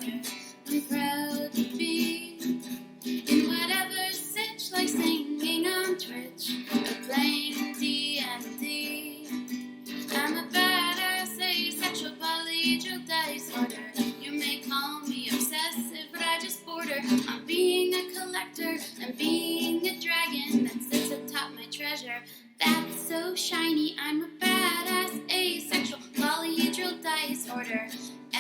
disorder. I'm proud to be in whatever sitch, like singing on Twitch or playing D&D. I'm a badass asexual polyhedral disorder. You may call me obsessive, but I just border on being a collector and being a dragon that sits atop my treasure. That's so shiny. I'm a badass asexual polyhedral disorder,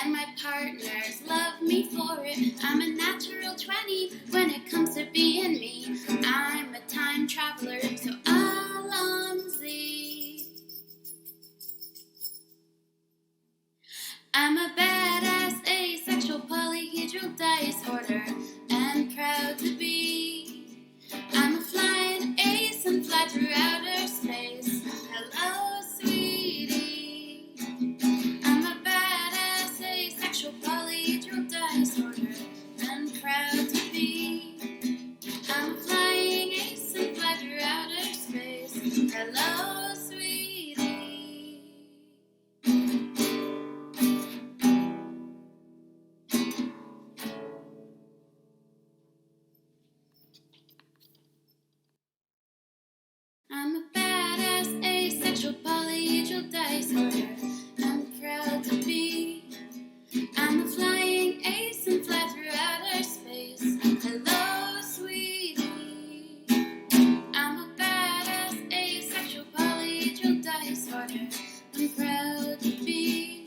and my partners love me for it. I'm a natural 20 when it comes to being me. I'm a time traveler, so Alonzi. I'm a badass asexual polyhedral disorder, and proud to be. I'm a flying ace and fly through outer space. Hello, sweetie. I'm a badass asexual polyhedral disorder, and proud to be. I'm a flying ace and fly through outer space. Hello, sweetie. I'm a badass asexual polyhedral disorder. I'm proud to be. I'm a flying ace and fly through outer space. Hello, sweetie. I'm a badass asexual polyhedral disorder. I'm proud to be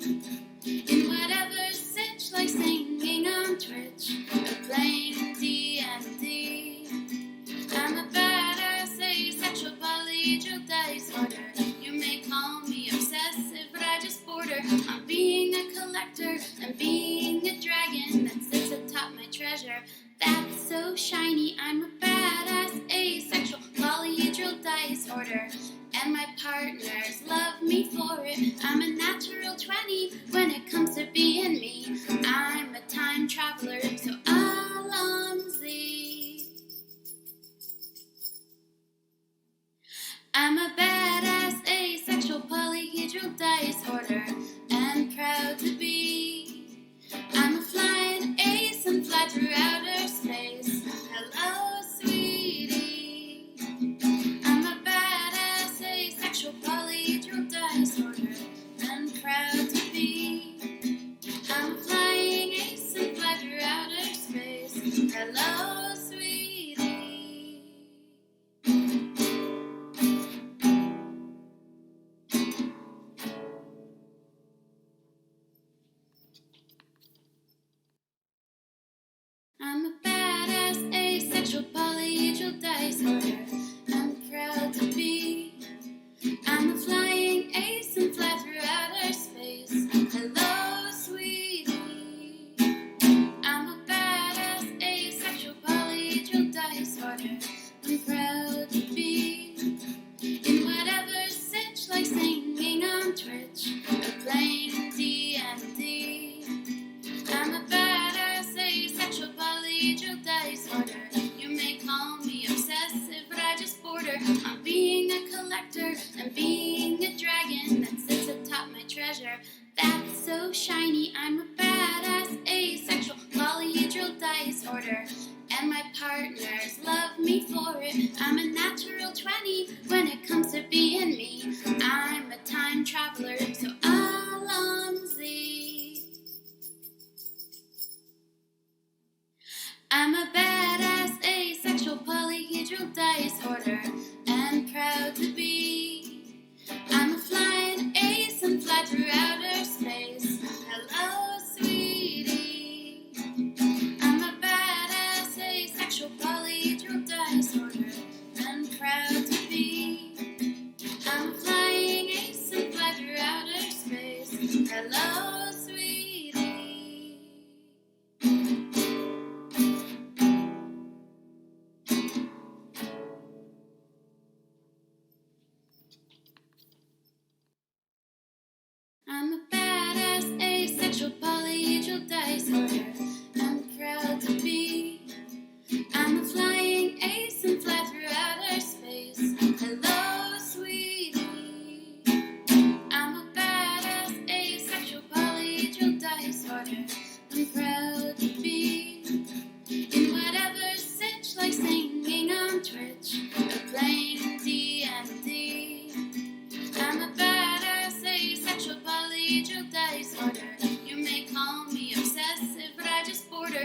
in whatever sitch, like singing on Twitch or playing D&D. I'm a badass asexual polyhedral disorder. You may call me obsessive, but I just border on being a collector and being a dragon that sits atop my treasure. That's so shiny. I'm a badass asexual polyhedral disorder, and my partners love me for it. I'm a natural 20 when it comes to being me. I'm a time traveler, so Alonzi. I'm a badass asexual polyhedral disorder, and proud to be. I'm a flying ace and fly through outer space. Hello, sweetie. I'm a badass asexual polyhedral disorder, and proud to be. I'm a flying ace and fly through outer space. Hello, sweetie. I'm a badass asexual polyhedral disorder. I'm proud to be. I'm a flying ace and fly through outer space. Hello, sweetie. I'm a badass asexual polyhedral disorder. I'm proud to be in whatever sitch, like singing on Twitch or playing D&D. I'm a badass asexual polyhedral disorder. You may call me obsessive, but I just border on being a collector and being a dragon that sits atop my treasure. That's so shiny. I'm a badass asexual polyhedral disorder, and my partners love me for it. I'm a natural 20 when it comes to being me. I'm a time traveler, so Alonzi. I'm a badass asexual polyhedral disorder, and proud to be. I'm a flying ace and fly through outer space. Hello, sweetie. I'm a badass asexual polyhedral disorder, and proud to be. I'm a flying ace and fly through outer space. Hello, sweetie.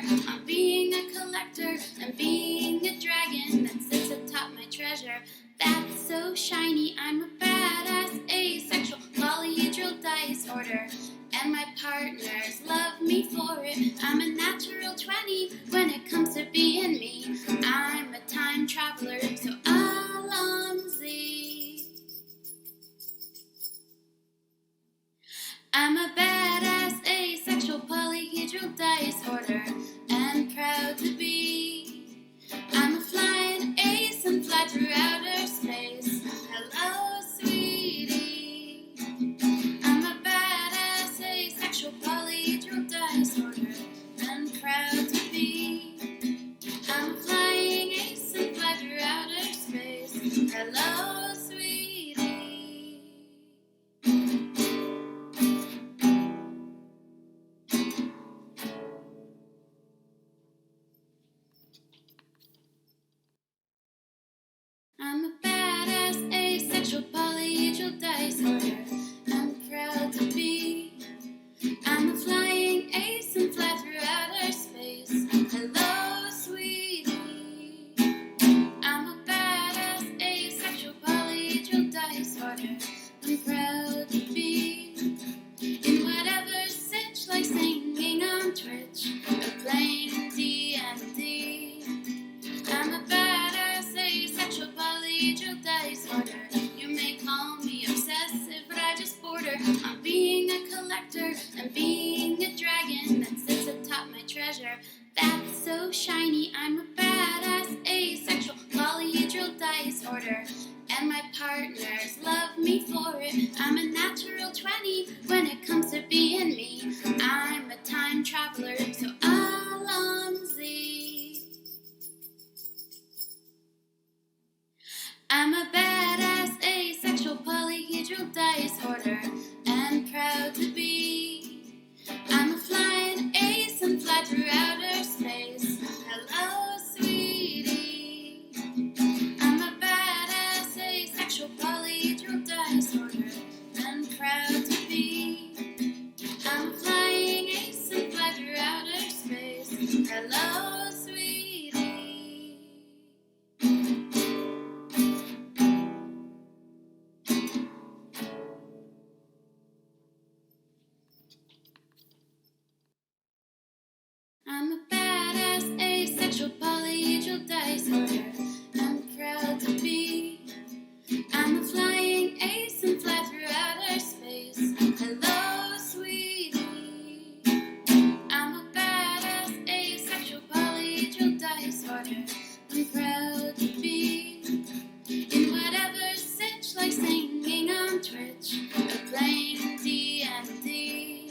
on being a collector and being a dragon that sits atop my treasure. That's so shiny, I'm a badass, asexual, polyhedral dice order. And my partners love me for it. I'm a natural 20 when it comes to being me. I'm a time traveler, so Alonzi. I'm a badass, asexual, polyhedral dice order, and proud to be. I'm a flying ace and fly through outer space. Hello, sweetie. I'm a badass, asexual, polyhedral dice order, and proud to be. I'm a flying ace and fly through outer space. Hello, sweetie. I'm a badass, asexual, polyhedral dice order. I'm proud to be. I'm a flying ace and fly through outer space. Hello, sweetie. I'm a badass, asexual, polyhedral dice order. I'm proud to be. In whatever sitch, like singing on Twitch or playing D&D. I'm a badass, asexual, polyhedral dice order. You may call me obsessive, but I just border on being a collector and being a dragon that sits atop my treasure. That's so shiny, I'm a badass, asexual, polyhedral dice order. And my partners love me for it. I'm a natural 20 when it comes to being me. I'm a time traveler, so Alonzi. I'm a badass, asexual, polyhedral dice order, and proud to be. I'm a flying ace and fly through outer space. Hello, sweetie. I'm a badass, asexual, polyhedral dice order, and proud to be. I'm a flying ace and fly through outer space. Hello, sweetie. I'm a badass, asexual, polyhedral dice order. I'm proud to be. I'm a flying ace and fly through outer space. Hello, sweetie. I'm a badass, asexual, polyhedral dice order. I'm proud to be. In whatever sitch, like singing on Twitch or playing D&D.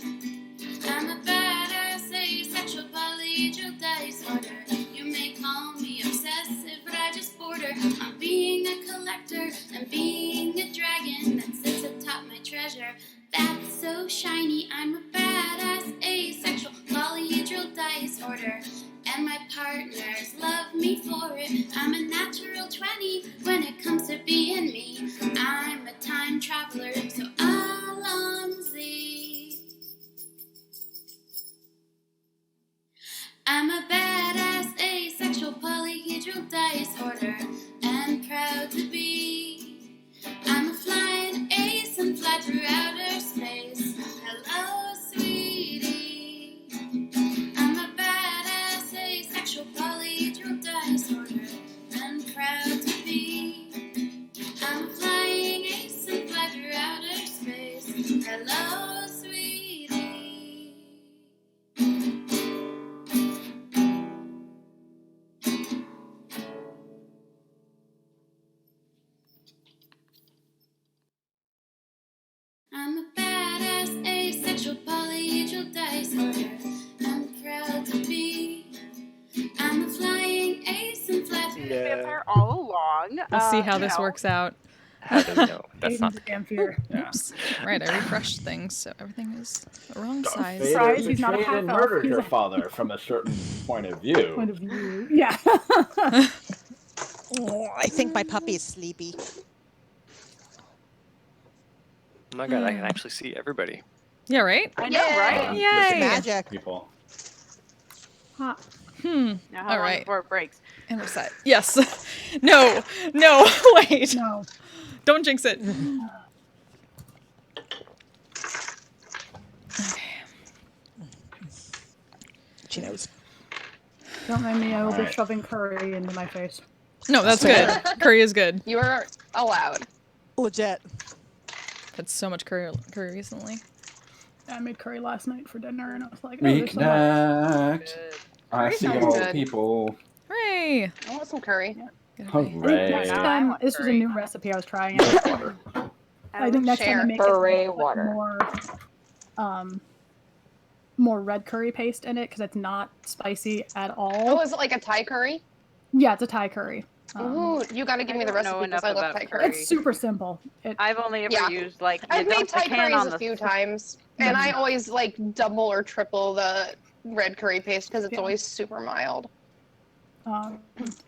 I'm a badass, asexual, polyhedral dice order. You may call me obsessive, but I just border on being a collector and being a dragon that sits atop my treasure. That's so shiny, I'm a badass, asexual, polyhedral dice order. And my partners love me for it. I'm a natural 20 when it comes to being me. I'm a time traveler, so Alonzi. I'm a badass, asexual, polyhedral dice order, and proud to be. I'm a flying ace and fly through outer space. Hello, sweetie. I'm a badass, asexual, polyhedral dice order, and proud to be. I'm a flying ace and fly through outer space. Hello, sweetie. I'm a badass, asexual, polyhedral dice order. I'm proud to be. I'm a flying ace and fly through. Vampire all along. We'll see how this works out. How do you know? That's not Aiden's vampire. Oops. Right, I refreshed things, so everything is the wrong size. Vader Surprise, he's not a betrayed and half-elf. murdered He's her a- father from a certain point of view. Point of view. Yeah. Oh, I think my puppy is sleepy. Oh my god, I can actually see everybody. Yeah, right? I know, right? It's Yay! magic. People. Huh. Now, how All long right. before it breaks? And we're set. Yes. No. No. Wait. No. Don't jinx it. She knows. Don't mind me. I will be Alright. shoving curry into my face. No, that's good. Curry is good. You are allowed. Legit. Had so much curry recently. I made curry last night for dinner, and I was like, oh, there's so much. Reconnect. Good. I see sounds all good. the people. Hooray! I want some curry. Good I think next Hooray. time, this was a new recipe I was trying out. I think next time I Share. make Hooray, it water. more red curry paste in it because it's not spicy at Oh, all. is it like a Thai curry? Yeah, it's a Thai curry. Ooh, you gotta give me the don't know recipe because I enough love about Thai curry. curry. It's super simple. I've only ever Yeah. used like I've you made dump the Thai can curries on a the few times, and I always like double or triple the red curry paste because it's Yeah. always super mild. I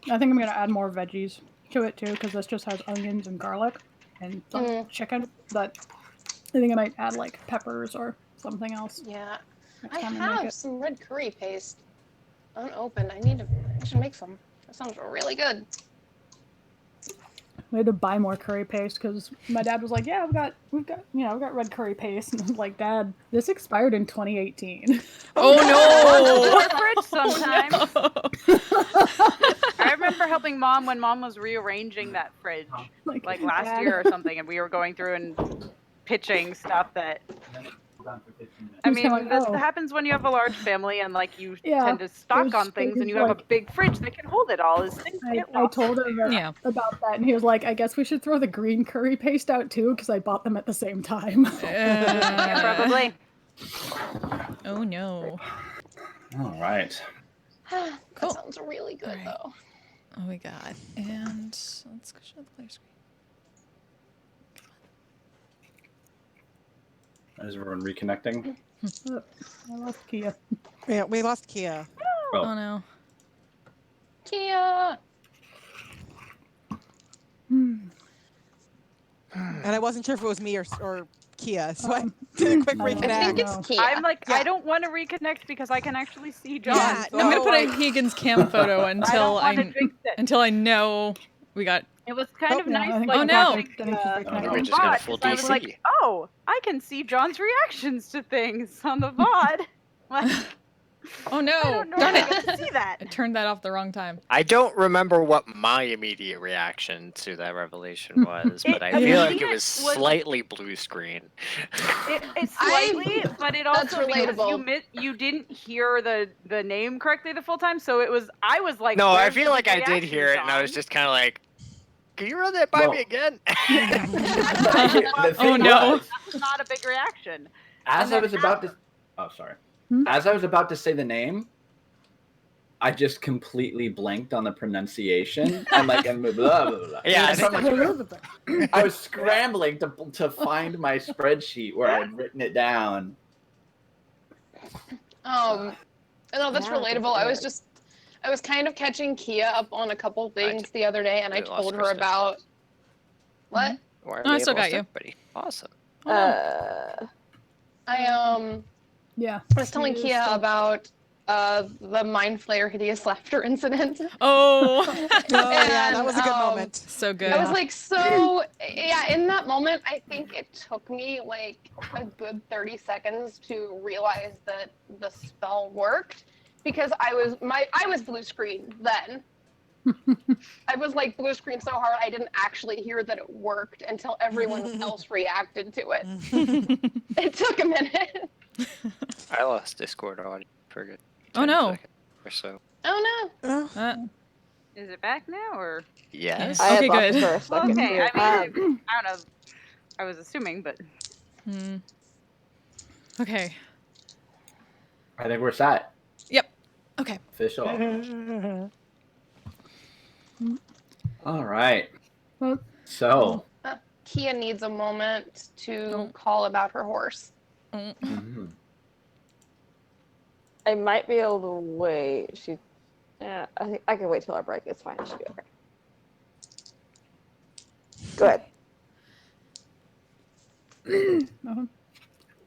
think I'm gonna add more veggies to it too because this just has onions and garlic and some chicken. But I think I might add like peppers or something else. Yeah, next I time make have it. some red curry paste unopened. I should make some. That sounds really good. We had to buy more curry paste because my dad was like, "Yeah, we've got red curry paste," and I was like, "Dad, this expired in 2018." Oh our fridge sometimes. I remember helping Mom when Mom was rearranging that fridge, like last Dad. year or something, and we were going through and pitching stuff that. I He's mean, kinda like, this "Oh." happens when you have a large family and like you Yeah, tend to stock there's- on things, and you there's, have a like- big fridge that can hold it all. As things get I lost. told him Yeah. about that, and he was like, "I guess we should throw the green curry paste out too because I bought them at the same time." Yeah, probably. Oh no. All right. That Cool. sounds really good Alright. though. Oh my god. And let's go show the player screen. Is everyone reconnecting? I lost Kia. Yeah, we lost Kia. Oh no. Kia. And I wasn't sure if it was me or Kia, so I did a quick I I think reconnect. it's Kia. I'm like, Yeah. I don't want to reconnect because I can actually see John. Yeah, so I'm gonna put like, a Higgins cam photo I don't until want to jinx it. I know we got. It was kind of Yeah, I nice. think Like, Oh, no. watching, I think she's Oh, reconnecting. we the just got a VOD, full 'cause I was like, DC. oh, I can see John's reactions to things on the VOD. Like, Oh I no! don't know Darn if I it! get to see that. I turned that off the wrong time. I don't remember what my immediate reaction to that revelation was, but I feel like it was slightly blue screen. It's slightly, but it That's also because relatable. you didn't hear the name correctly the full time, so it was. I was like, No, I where's feel the like I did reaction, hear it, and I was John? just kind of like, "Can you run that by Well- me again?" The Oh, thing no. was, That's not a big reaction. as And I then was about to, oh sorry, Hmm? as I was about to say the name, I just completely blanked on the pronunciation and like and blah blah blah. Yeah, And so I'm like, I was scrambling to find my spreadsheet where I'd written it down. No, that's Yeah, relatable. I that's was kind of catching Kia up on a couple things did- the other day, and I I lost told her Krista. about what Why are No, I they still lost got you. everybody? Awesome. Oh, no. I Yeah. was telling She is Kia still- about the Mind Flayer hideous laughter incident. Oh, Oh, yeah, that was a good And, moment. so good. I was like, so yeah, in that moment, I think it took me like a good 30 seconds to realize that the spell worked because I was blue screen then. I was like blue screen so hard I didn't actually hear that it worked until everyone else reacted to it. It took a minute. I lost Discord audio for a good Oh, 10 no. seconds or so. Oh no. Is it back now or? Yes. I- Okay, lost it good. for a second, Okay, too. I mean, I don't know. I was assuming, but Hmm. Okay. I think we're set. Yep. Okay. Official. All right. Well, So. Kia needs a moment to Oh. call about her horse. Mm. mhm. I might be able to wait. Yeah, I think I can wait till our break. It's fine. It should be okay. Go ahead.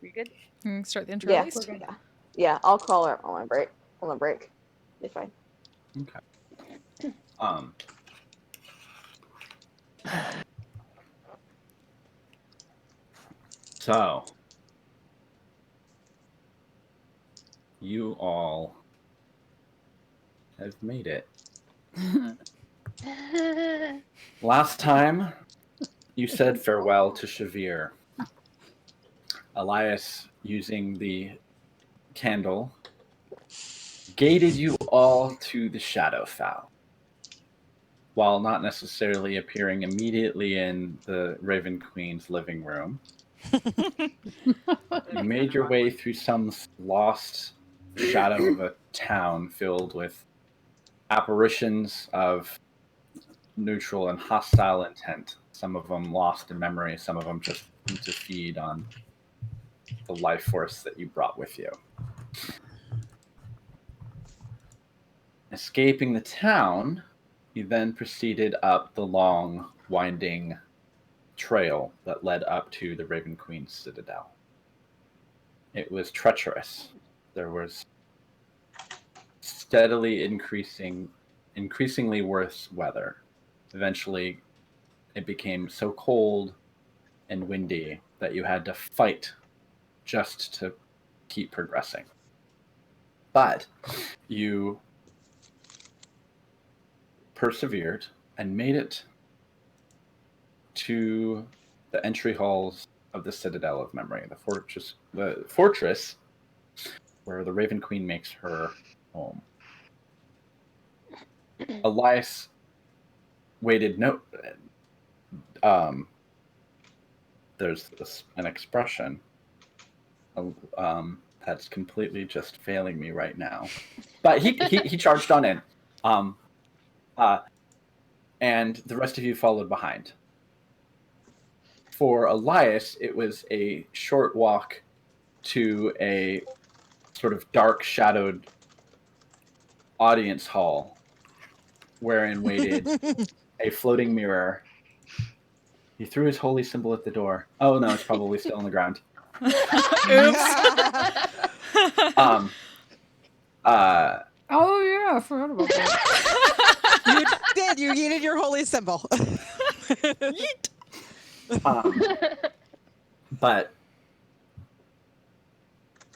we good? Start the intro Yeah. at least. We're good. Yeah, I'll call her on my break. On the break. perfectly fine. Okay. So you all have made it. Last time you said farewell to Shavir. Elias, using the candle, gated you all to the Shadowfowl. While not necessarily appearing immediately in the Raven Queen's living room, you made your way through some lost shadow of a town filled with apparitions of neutral and hostile intent. Some of them lost in memory, some of them just to feed on the life force that you brought with you. Escaping the town, you then proceeded up the long, winding trail that led up to the Raven Queen's citadel. It was treacherous. There was steadily increasingly worse weather. Eventually, it became so cold and windy that you had to fight just to keep progressing. But you persevered and made it to the entry halls of the Citadel of Memory, the fortress where the Raven Queen makes her home. Elias waited there's an expression that's completely just failing me right now, but he charged on in, and the rest of you followed behind. For Elias, it was a short walk to a sort of dark shadowed audience hall wherein waited a floating mirror. He threw his holy symbol at the door. Oh no, it's probably still on the ground. Oops. Oh yeah, I forgot about that. You did. You needed your holy symbol. Yeet. But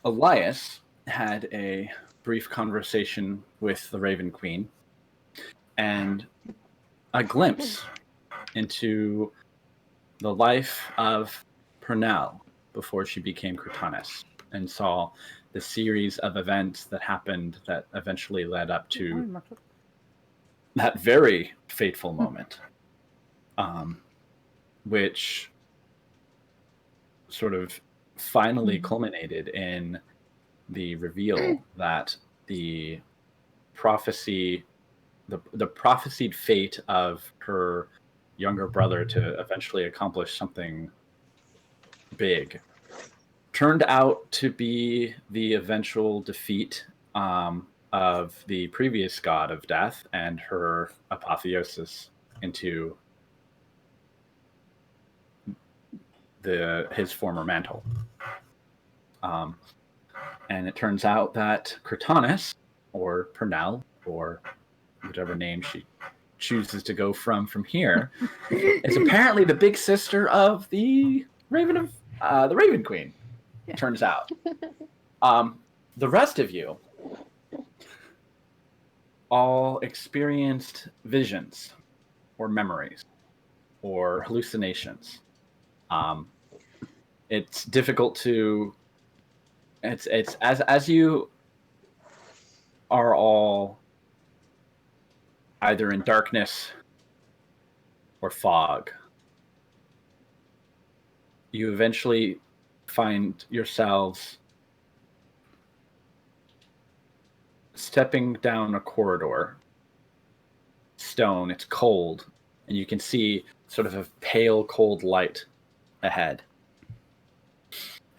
Elias had a brief conversation with the Raven Queen and a glimpse into the life of Pernell before she became Cratanis, and saw the series of events that happened that eventually led up to that very fateful moment, which sort of finally culminated in the reveal that the prophecy, the prophesied fate of her younger brother to eventually accomplish something big turned out to be the eventual defeat of the previous god of death and her apotheosis into his former mantle. And it turns out that Cratanis, or Pernell, or whatever name she chooses to go from here, is apparently the big sister of the Raven Queen. It turns out. The rest of you all experienced visions, or memories, or hallucinations. It's difficult to. It's as you are all either in darkness or fog, you eventually find yourselves stepping down a corridor. Stone, it's cold, and you can see sort of a pale, cold light ahead.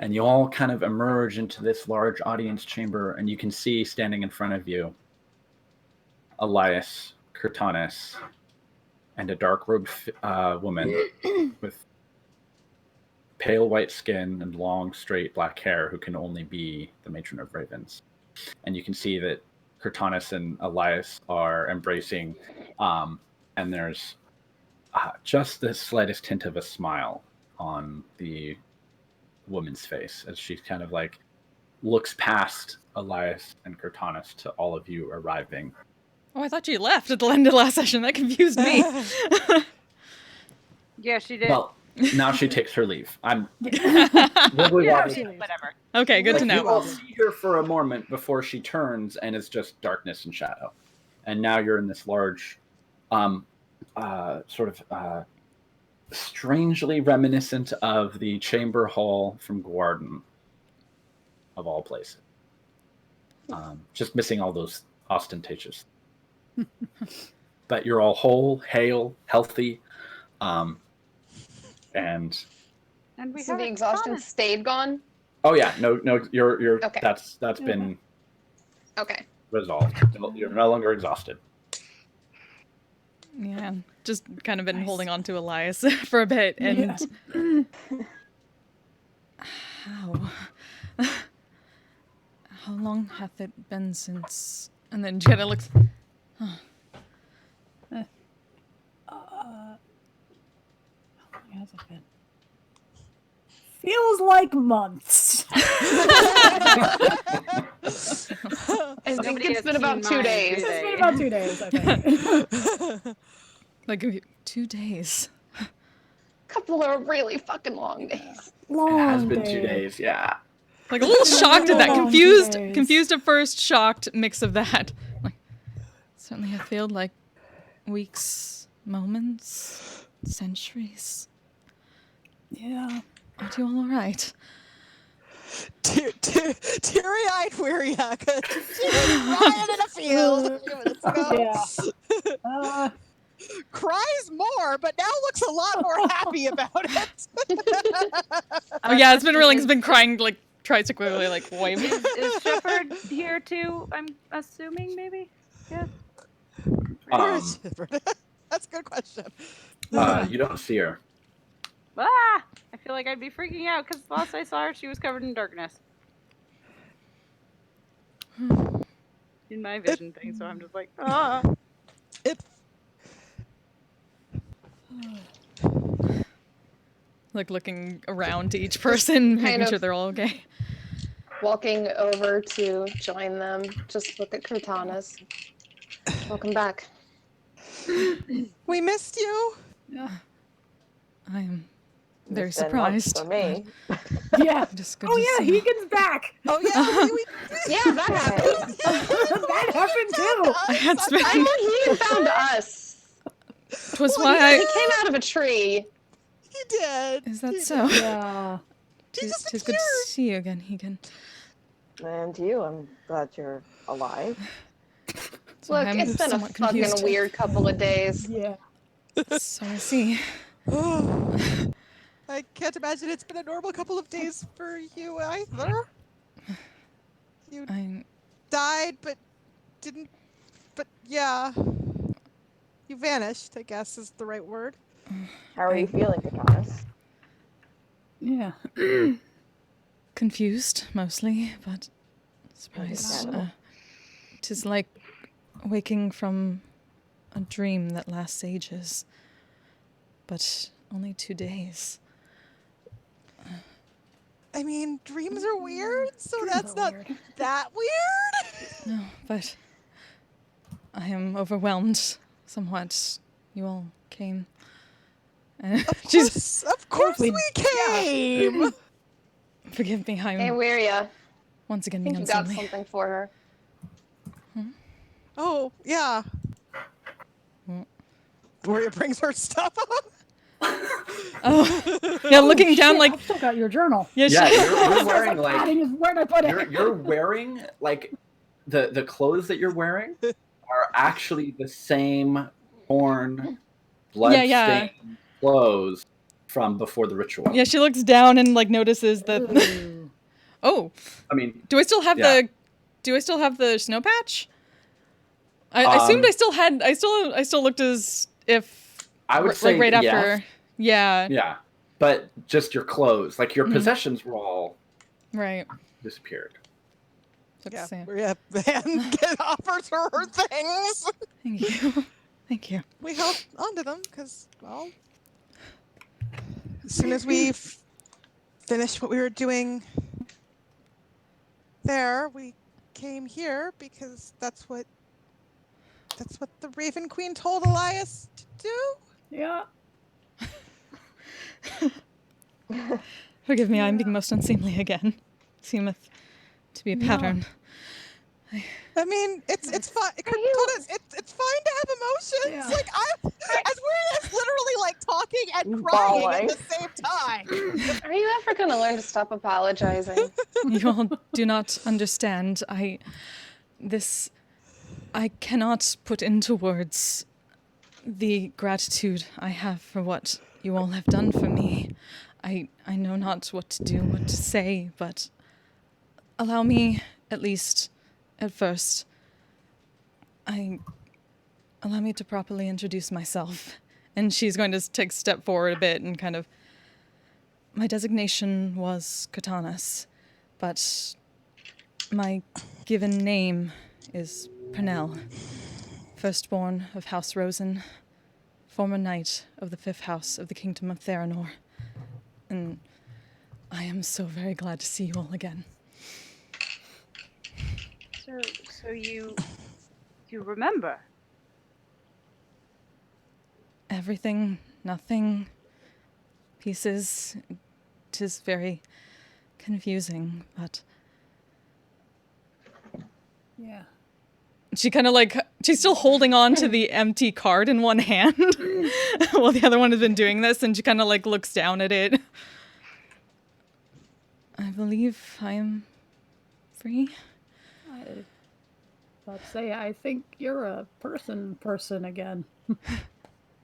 And you all kind of emerge into this large audience chamber, and you can see standing in front of you Elias, Cratanis, and a dark-robed woman with pale white skin and long, straight black hair who can only be the Matron of Ravens. And you can see that Cortanis and Elias are embracing, and there's just the slightest hint of a smile on the woman's face as she kind of like looks past Elias and Cortanis to all of you arriving. Oh, I thought you left at the end of the last session. That confused me. Yeah, she did. Well, now she takes her leave. Whatever. Okay, good to You know. will see her for a moment before she turns, and it's just darkness and shadow. And now you're in this large, sort of strangely reminiscent of the chamber hall from Guarden, of all places. Just missing all those ostentatious. But you're all whole, hale, healthy, and we So have the a exhaustion Cortanis. stayed gone? oh yeah, no, you're Okay. that's been Okay. resolved. You're no longer exhausted. Yeah, just kind of been holding on to Elias for a bit, and how long hath it been since? And then Jenna looks. How long has it been? Feels like months. I think Nobody it's has been about keen 2 mind, days. do It's they? been about 2 days, I think. Like 2 days. Couple of really fucking long days. Long It has been days. 2 days, yeah. Like a little shocked at that. Long Confused, days. confused at first, shocked, mix of that. Like, certainly have felt like weeks, moments, centuries. Yeah. Are you all alright? Teary-eyed Weiriaka. She was crying in a field a few minutes ago. Yeah. Cries more, but now looks a lot more happy about it. Oh yeah, it's been really. It's been crying. Like tries to quickly like wipe. Is Shepard here too? I'm assuming maybe. Yeah. Where is Shepard? That's a good question. You don't see her. Ah! I feel like I'd be freaking out because last I saw her, she was covered in darkness. In my vision thing, so I'm just like, ah. It Like looking around to each person, making kind sure of- they're all okay. Walking over to join them, just look at Cortanis. Welcome back. we missed you. Yeah. I am very It's been months surprised. for me. Yeah. Just good Oh to yeah, see you. Hegan's back. Oh yeah, we Yeah, that happened. That happened too. I had I spent. thought he found us. Twas Well, why He I. came out of a tree. He did. Is that He so? Yeah. He just Tis good to appeared. see you again, Hegan. And you, I'm glad you're alive. So Look, I'm it's been a somewhat fucking confused. weird couple of days. Yeah. So I see. I can't imagine it's been a normal couple of days for you either. You I'm. died, but didn't. But yeah. You vanished, I guess is the right word. How are you feeling, Cortanis? Yeah. Confused, mostly, but surprised. Understandable. 'Tis like waking from a dream that lasts ages, but only 2 days. I mean, dreams are weird, so that's not weird. that weird. No, but I am overwhelmed somewhat. You all came. And she's Of course we- we came. forgive me, I'm Hey, Wiria, once again I being think you got unseemly. something for her. Oh yeah. Mm. Gloria brings her stuff up. Oh, yeah, looking down Shit, like I've still got your journal. yeah, Yeah, she, you're wearing like Adding is where did I put it? you're wearing like the clothes that you're wearing are actually the same torn, blood-stained yeah. clothes from before the ritual. yeah, she looks down and like notices that. Ooh. Oh, I mean, do I still have Yeah. the snow patch? I assumed I still had. I still looked as if I would like say right yes. after. Yeah. Yeah, but just your clothes, like your Mhm. possessions, were all Right. disappeared. Yeah, Sam. Van offers her things. Thank you. Thank you. We held onto them because, well, as soon as we finished what we were doing there, we came here because that's what the Raven Queen told Elias to do. Yeah. Forgive me, I'm being most unseemly again. Seemeth to be a pattern. I mean, it's fine. It's fine to have emotions. Yeah. Like as we're literally like talking and crying Bawling. at the same time. Are you ever going to learn to stop apologizing? You all do not understand. I cannot put into words the gratitude I have for what you all have done for me. I know not what to do, what to say, but allow me, at least at first, allow me to properly introduce myself. And she's going to take a step forward a bit and kind of... My designation was Katanas, but my given name is Pernell, firstborn of House Rosen, former knight of the 5th House of the Kingdom of Theranor. And I am so very glad to see you all again. So you remember? Everything, nothing, pieces. 'Tis very confusing, but... Yeah. She kind of she's still holding on to the empty card in one hand while the other one has been doing this, and she kind of looks down at it. I believe I am free. Let's say I think you're a person again.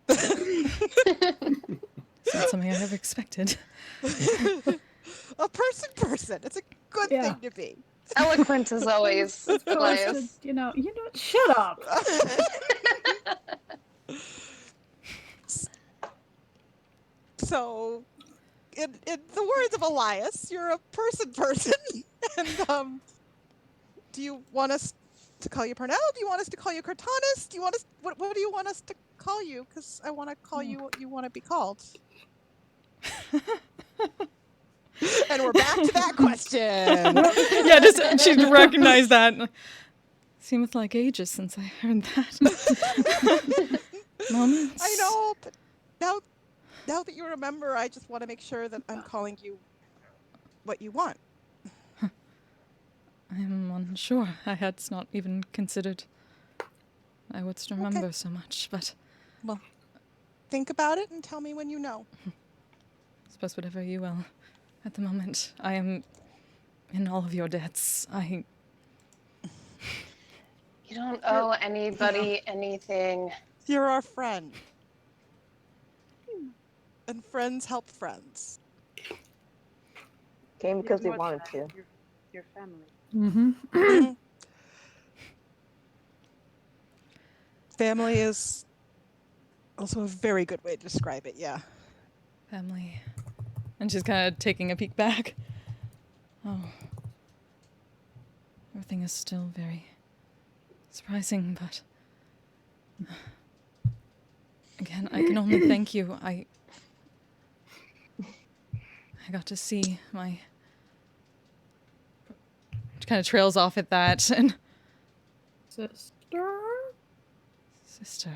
It's not something I ever expected. A person. It's a good thing to be. Eloquent as always, Elias. You know, shut up. So, in the words of Elias, you're a person. And do you want us to call you Pernell? Do you want us to call you Cortanus? Do you want us? What do you want us to call you? Because I want to call you what you want to be called. And we're back to that question. Yeah, she recognized that. Seemeth like ages since I heard that. Moments. I know, but now that you remember, I just want to make sure that I'm calling you what you want. I'm unsure. I had not even considered I would remember so much, but... Well, think about it and tell me when you know. I suppose whatever you will. At the moment, I am in all of your debts. You don't owe anybody anything. You're our friend. And friends help friends. Came because we wanted to. Your family. Mm-hmm. Family is also a very good way to describe it, yeah. Family. And she's kind of taking a peek back. Oh. Everything is still very surprising, but... Again, I can only thank you. I got to see my... She kind of trails off at that, and... Sister.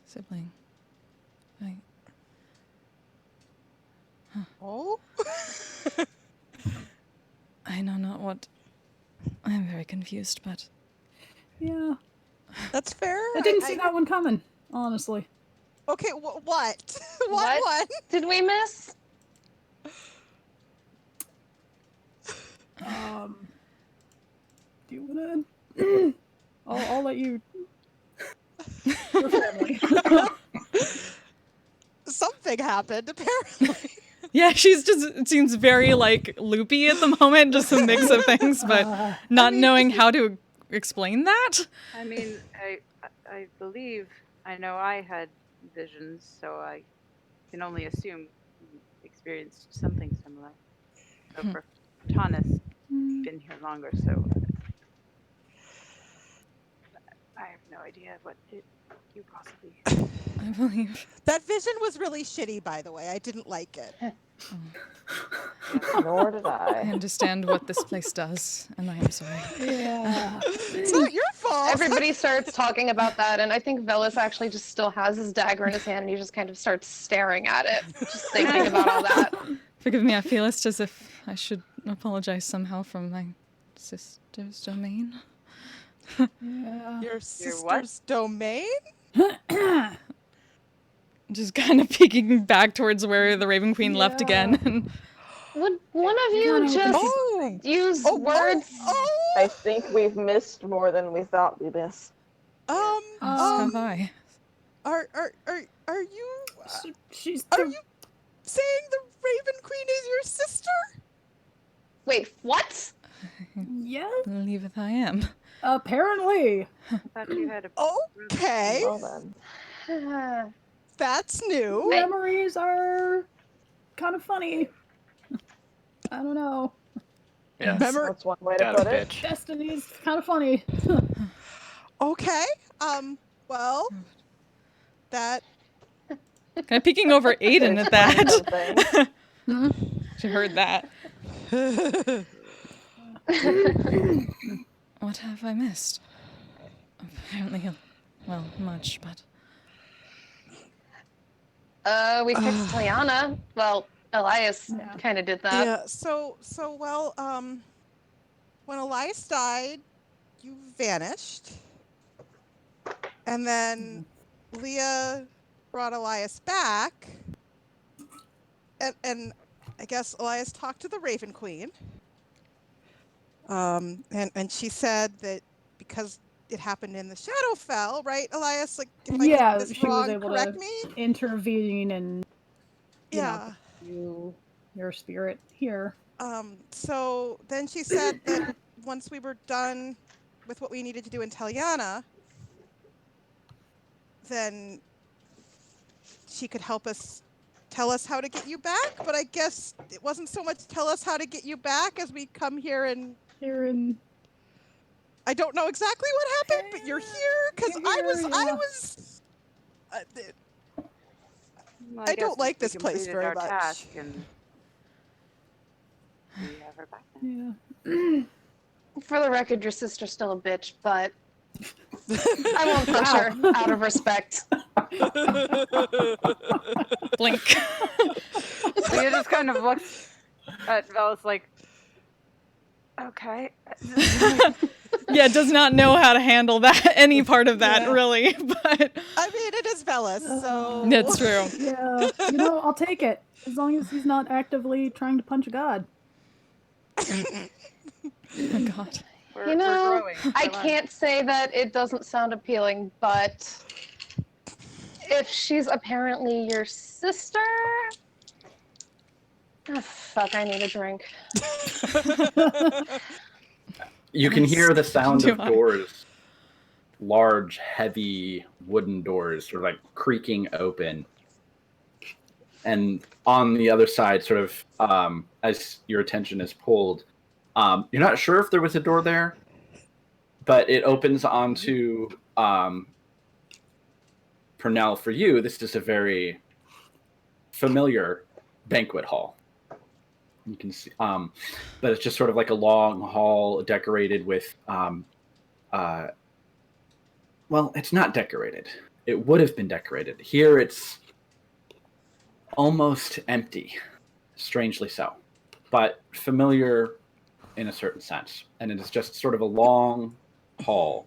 Sibling. Oh? I know not what... I am very confused, but... Yeah. That's fair. I didn't see that one coming, honestly. Okay, what? What did we miss? Do you wanna... I'll let you... Your family. Something happened, apparently. Yeah, it seems very, loopy at the moment, just a mix of things, but not knowing how to explain that. I mean, I believe, I know I had visions, so I can only assume you experienced something similar. So for Thomas, been here longer, so no idea what you possibly. I believe. That vision was really shitty, by the way. I didn't like it. Nor did I I. understand what this place does, and I am sorry. Yeah. It's not your fault. Everybody starts talking about that, and I think Velas actually just still has his dagger in his hand, and he just kind of starts staring at it, just thinking about all that. Forgive me, I feel as if I should apologize somehow from my sister's domain. Yeah. Your what? sister's domain? Just kind of peeking back towards where the Raven Queen left Yeah. again. And Would one of you Kinda just Oh! use Oh, words? I think we've missed more than we thought we missed. have I. Are you She's are you saying the Raven Queen is your sister? Wait, what? Yeah. Believeth I am. Apparently. I thought you had a. Okay, Well then. that's new. Memories are kind of funny. I don't know. Yes. That's one way to Got a put it. bitch. Destiny's kind of funny. Okay. Well, that Kind of peeking over Aiden at Explain that. something. She heard that. What have I missed? Apparently, well, much, but... We fixed Liana. Well, Elias Yeah. kind of did that. yeah. So well. When Elias died, you vanished, and then Leah brought Elias back, and I guess Elias talked to the Raven Queen. And she said that because it happened in the Shadowfell, right, Elias? Like, if I Yeah, get this she was wrong, able correct to me. intervene and Yeah. your spirit here. So then she said that once we were done with what we needed to do in Taliana, then she could help us tell us how to get you back. But I guess it wasn't so much tell us how to get you back as we come here and I don't know exactly what happened, but you're here because I was. Well, I guess don't like we this place completed very our much. Task and we have her back now. Yeah. For the record, your sister's still a bitch, but I won't punch her out of respect. Blink. Leah just kind of looks at Velas like, okay. Yeah, does not know how to handle that, any part of that, really, but... I mean, it is Velas, so. That's true. Yeah. I'll take it. As long as he's not actively trying to punch a god. Oh, God. We're You know, growing. I Come on. can't say that it doesn't sound appealing, but if she's apparently your sister... Oh, fuck, I need a drink. You can hear the sound Do of I? doors, large, heavy wooden doors, sort of like creaking open. And on the other side, sort of as your attention is pulled, you're not sure if there was a door there, but it opens onto Pernell. For you, this is a very familiar banquet hall. You can see, but it's just sort of like a long hall decorated with, well, it's not decorated. It would have been decorated. Here it's almost empty, strangely so, but familiar in a certain sense. And it is just sort of a long hall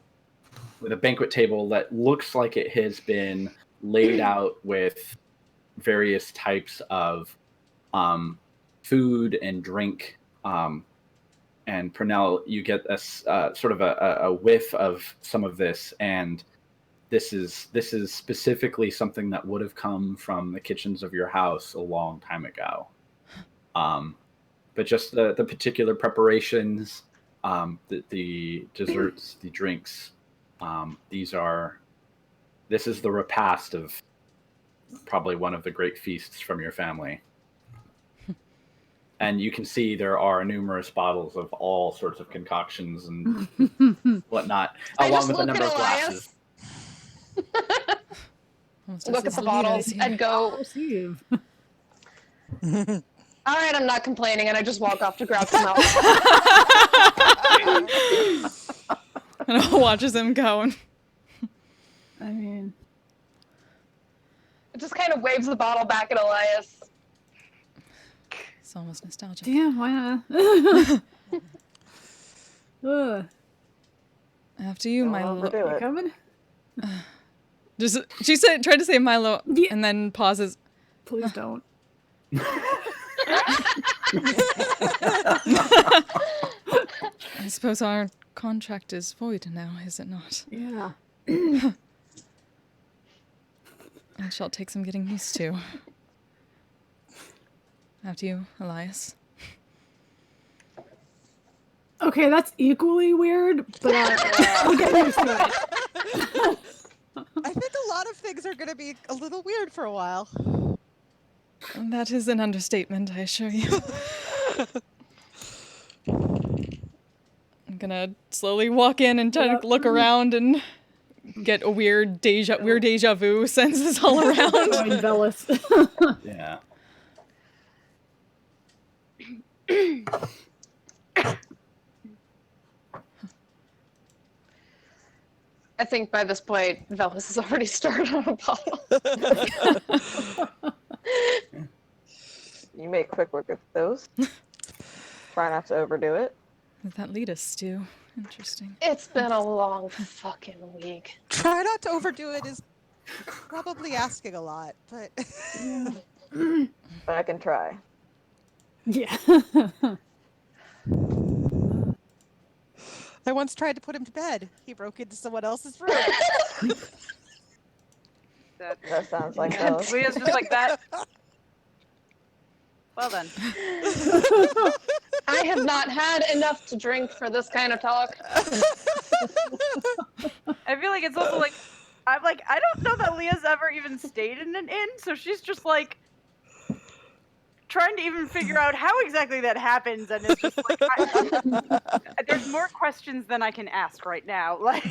with a banquet table that looks like it has been laid out with various types of food and drink, and Pernell, you get a sort of a whiff of some of this, and this is specifically something that would have come from the kitchens of your house a long time ago. But just the particular preparations, the desserts, the drinks, this is the repast of probably one of the great feasts from your family. And you can see there are numerous bottles of all sorts of concoctions and whatnot, I along just with a look number at of glasses. Almost Look at as the Alita bottles is here. and go, Receive. all right, I'm not complaining, and I just walk off to grab some alcohol. And watches him go. I mean, It just kind of waves the bottle back at Elias. It's almost nostalgic. damn, why not? Ugh, After you, Don't Milo. overdo you it. coming? She said, tried to say Milo, Yeah. and then pauses. Please don't. I suppose our contract is void now, is it not? Yeah. I shall take some getting used to. After you, Elias. Okay, that's equally weird, but I'll get used to it. I think a lot of things are going to be a little weird for a while. That is an understatement, I assure you. I'm gonna slowly walk in and try to look around and get a weird deja vu senses all around. I'm jealous. Yeah. I think by this point, Velas has already started on a bottle. You make quick work of those. Try not to overdo it. What does that lead us to? Interesting. It's been a long fucking week. Try not to overdo it is probably asking a lot, but But I can try. Yeah. I once tried to put him to bed. He broke into someone else's room. That sounds like those. Leah's just like that. Well then. I have not had enough to drink for this kind of talk. I feel like it's also like, I don't know that Leah's ever even stayed in an inn, so she's just like trying to even figure out how exactly that happens, and it's just like there's more questions than I can ask right now. Like,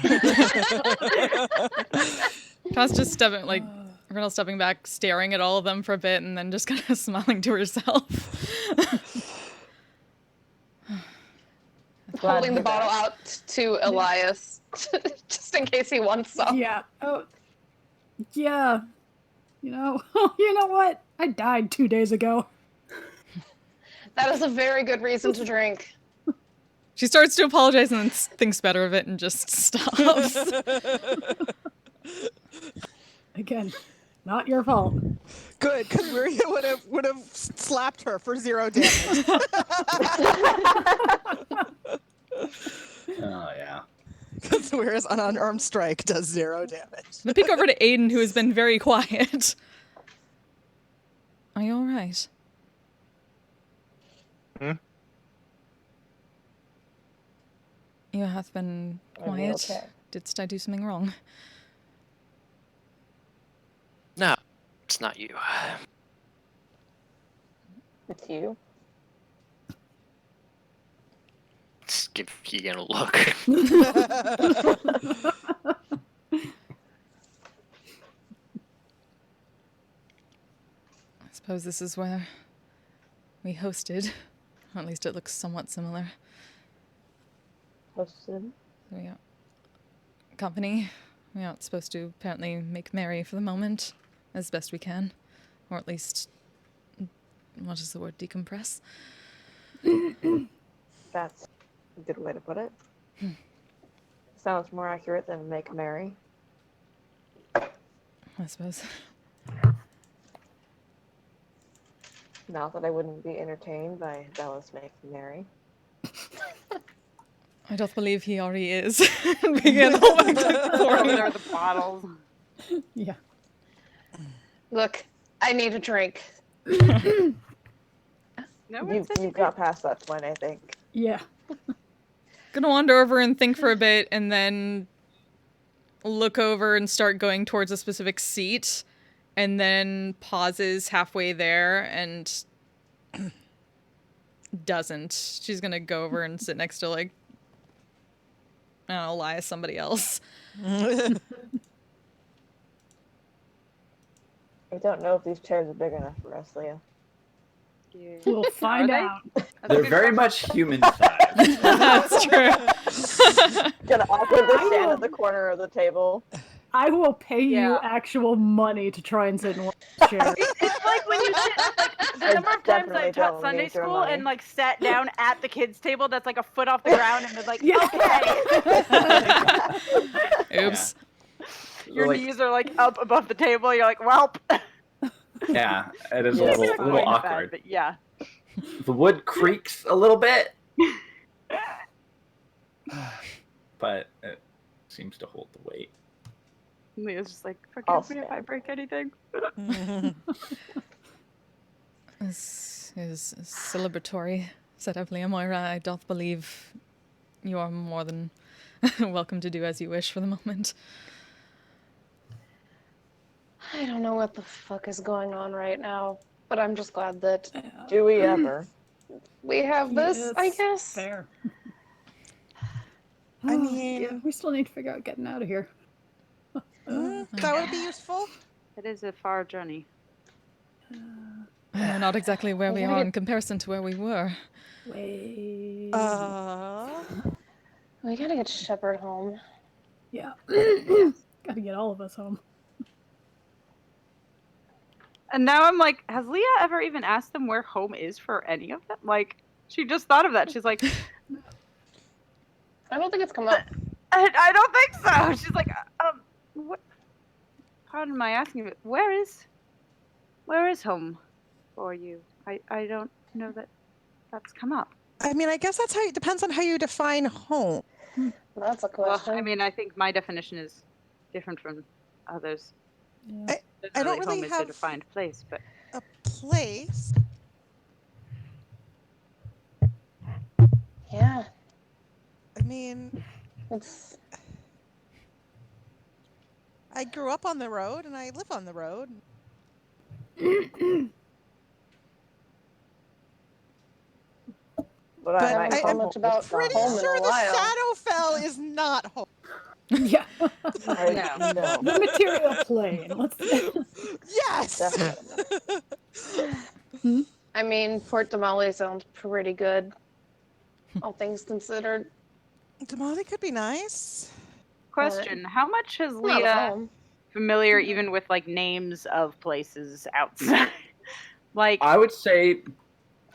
Cass just stepping back, staring at all of them for a bit, and then just kind of smiling to herself. Holding the bottle out to Elias, just in case he wants some. Yeah. Oh. Yeah. You know what? I died 2 days ago. That is a very good reason to drink. She starts to apologize and then thinks better of it and just stops. Again, not your fault. Good, because we would have slapped her for 0 damage. Oh, yeah. Because whereas an unarmed strike does 0 damage. I peek over to Aiden, who has been very quiet. Are you alright? Hmm? You have been Are we quiet. okay? Didst I do something wrong? No, it's not you. It's you. Just give Keegan a look. I suppose this is where we hosted. Or at least it looks somewhat similar. Hosted. We got company. We aren't supposed to apparently make merry for the moment, as best we can. Or at least, what is the word, decompress? That's a good way to put it. Sounds more accurate than make merry. I suppose. Not that I wouldn't be entertained by Dallas making merry. I doth believe he already is. Begin holding the over there with the bottles. Yeah. Look, I need a drink. No one said You got past that point, I think. Yeah. Gonna wander over and think for a bit and then look over and start going towards a specific seat and then pauses halfway there and doesn't. She's gonna go over and sit next to, like, I don't know, Elias, somebody else. I don't know if these chairs are big enough for us, Leah. We'll find they? out. They're very much human sized. That's true. Gonna awkwardly stand at the corner of the table. I will pay you Yeah. actual money to try and sit in one chair. It's like when you sit, like the I number of times definitely I taught don't Sunday need your school money. and like sat down at the kids' table that's like a foot off the ground and was like, Yeah. okay. Oops. Your Like, knees are like up above the table. You're like, welp. yeah, it is Yeah. a little Fine, awkward. but yeah. The wood creaks a little bit, but it seems to hold the weight. Leah's just like, I'll forgive me if I stand. break anything. This is celebratory, said Evlia Moira. I doth believe you are more than welcome to do as you wish for the moment. I don't know what the fuck is going on right now, but I'm just glad that Do we ever? we have this, I Yes, guess. Fair. I Yeah, mean, we still need to figure out getting out of here. that would be useful. It is a far journey. Not exactly where we Yeah. are in comparison to where we were. Wait. We gotta get Shepard home. Yeah. Gotta get all of us home. And now I'm like, has Leah ever even asked them where home is for any of them? Like, she just thought of that. She's like, I don't think it's come up. I don't think so. She's like, what? Pardon my asking, but where is home for you? I don't know that that's come up. I mean, I guess that's how it depends on how you define home. That's a Well, question. I mean, I think my definition is different from others. Yeah. I don't really home is have- a defined place, but A place. Yeah, I mean, it's I grew up on the road and I live on the road. But I I haven't might thought come much home about with Pretty home in sure a the while. Shadowfell is not home. Yeah. I- No. no. The material plane. Let's Yes. Definitely. I mean, Port Damali sounds pretty good, all things considered. Damali could be nice. question: how much has It's not a Leah home. familiar even with like names of places outside? Like, I would say,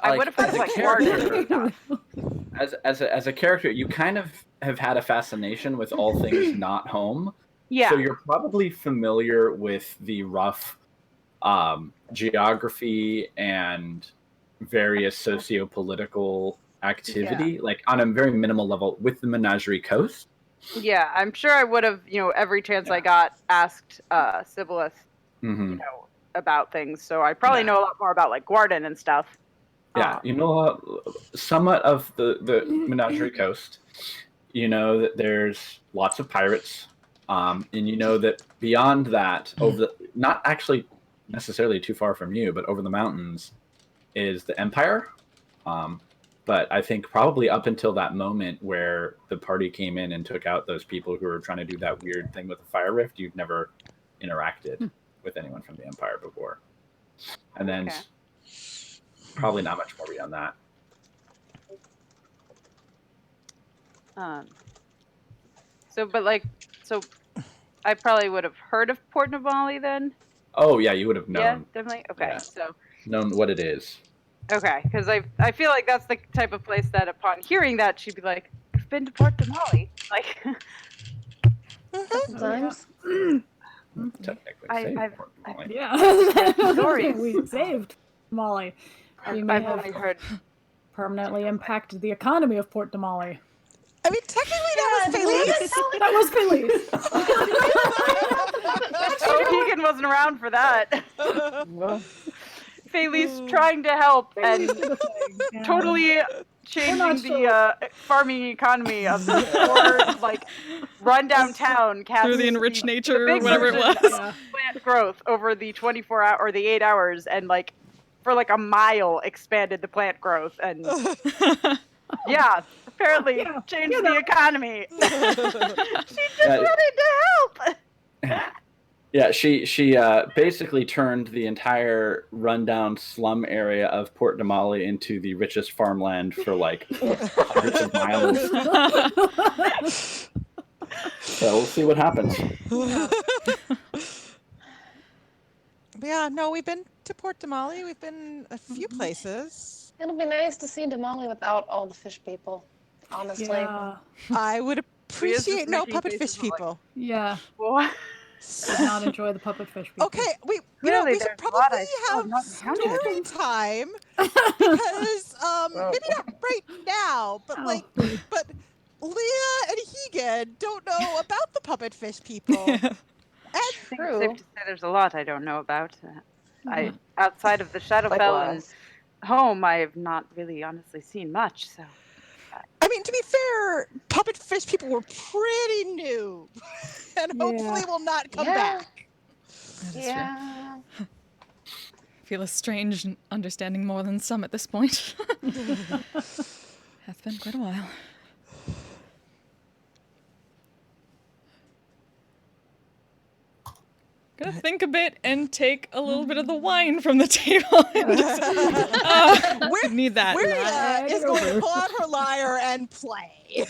I would have as heard a like character, Warden. as a character, you kind of have had a fascination with all things not home. Yeah. So you're probably familiar with the rough geography and various socio-political activity, like on a very minimal level with the Menagerie Coast. Yeah, I'm sure I would have, every chance I got asked Sibylith, Mm-hmm. about things. So I probably Yeah. know a lot more about like Guardian and stuff. Yeah, you know somewhat of the Menagerie Coast. You know that there's lots of pirates, and you know that beyond that, not actually necessarily too far from you, but over the mountains, is the Empire. But I think probably up until that moment where the party came in and took out those people who were trying to do that weird thing with the fire rift, you've never interacted with anyone from the Empire before. And then Okay. probably not much more beyond that. So I probably would have heard of Port Navali then. Oh yeah, you would have known. Yeah, definitely. Okay, Yeah. so Known what it is. okay, because I feel like that's the type of place that upon hearing that she'd be like, "I've been to Port Damali." Like, Sometimes. Technically, I- safe I've- Port Molly. Yeah. Stories. We saved Molly. We may I've have only heard. permanently impacted the economy of Port Damali. I mean, technically that was Felice. That was Felice. Oh, Keegan wasn't around for that. Felice trying to help and Felice did a thing, yeah. totally changing the farming economy of the poor, like rundown town. Through the enriched nature or big whatever it version was. of plant growth over the 24 hour or the 8 hours, and like for like a mile expanded the plant growth, and yeah, apparently changed the economy. She just wanted to help. Yeah, she basically turned the entire rundown slum area of Port Damali into the richest farmland for like hundreds of miles. So we'll see what happens. Yeah, no, we've been to Port Damali. We've been a few places. It'll be nice to see Damali without all the fish people, honestly. Yeah. I would appreciate no making puppet faces fish of, like, people. Yeah. What? Did not enjoy the puppet fish people. Okay, we Clearly should there's a lot I probably still have have not encountered. story time because maybe not right now, but Oh. but Leah and Hegan don't know about the puppet fish people. I think it's True. safe to say there's a lot I don't know about. I outside of the Shadowfell and Likewise. home, I have not really honestly seen much. So I mean, to be fair, puppet fish people were pretty new, and hopefully will not come Yeah. back. That is Yeah. true. I feel a strange understanding more than some at this point. Hath been quite a while. Gonna think a bit and take a little bit of the wine from the table. And just, need that. Wiria is going to pull out her lyre and play.